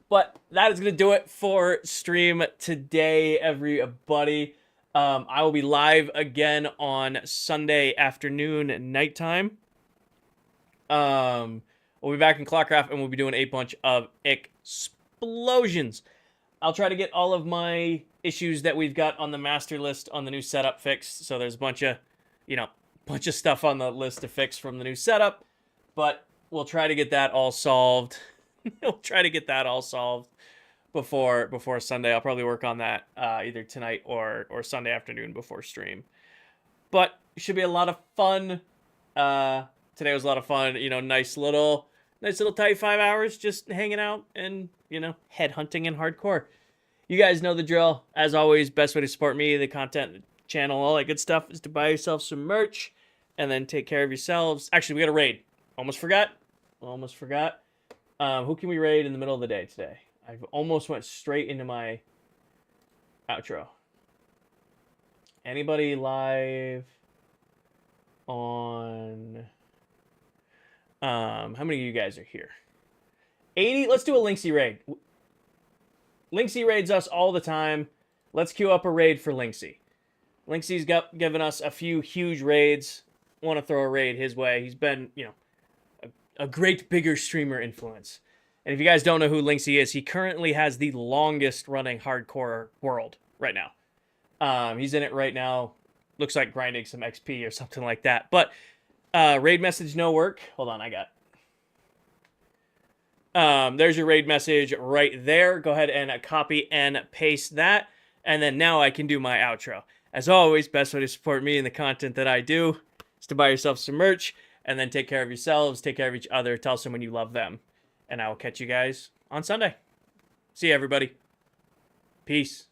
But that is going to do it for stream today, everybody. I will be live again on Sunday afternoon, nighttime. We'll be back in Clockcraft, and we'll be doing a bunch of explosions. I'll try to get all of my issues that we've got on the master list on the new setup fixed. So there's a bunch of, bunch of stuff on the list to fix from the new setup. But we'll try to get that all solved. We'll try to get that all solved before Sunday. I'll probably work on that either tonight or Sunday afternoon before stream. But it should be a lot of fun. Today was a lot of fun. Nice little tight 5 hours just hanging out and head hunting and hardcore. You guys know the drill. As always, best way to support me, the content, the channel, all that good stuff is to buy yourself some merch and then take care of yourselves. Actually, we got a raid. Almost forgot. Who can we raid in the middle of the day today? I've almost went straight into my outro. Anybody live on... how many of you guys are here? 80? Let's do a Linksy raid. Linksy raids us all the time. Let's queue up a raid for Linksy. Linksy's given us a few huge raids. Want to throw a raid his way. He's been, a great bigger streamer influence. And if you guys don't know who Linksy is, he currently has the longest running hardcore world right now. He's in it right now. Looks like grinding some XP or something like that. But raid message no work. Hold on, I got there's your raid message right there. Go ahead and copy and paste that. And then now I can do my outro. As always, best way to support me and the content that I do is to buy yourself some merch and then take care of yourselves, take care of each other, tell someone you love them. And I will catch you guys on Sunday. See you, everybody. Peace.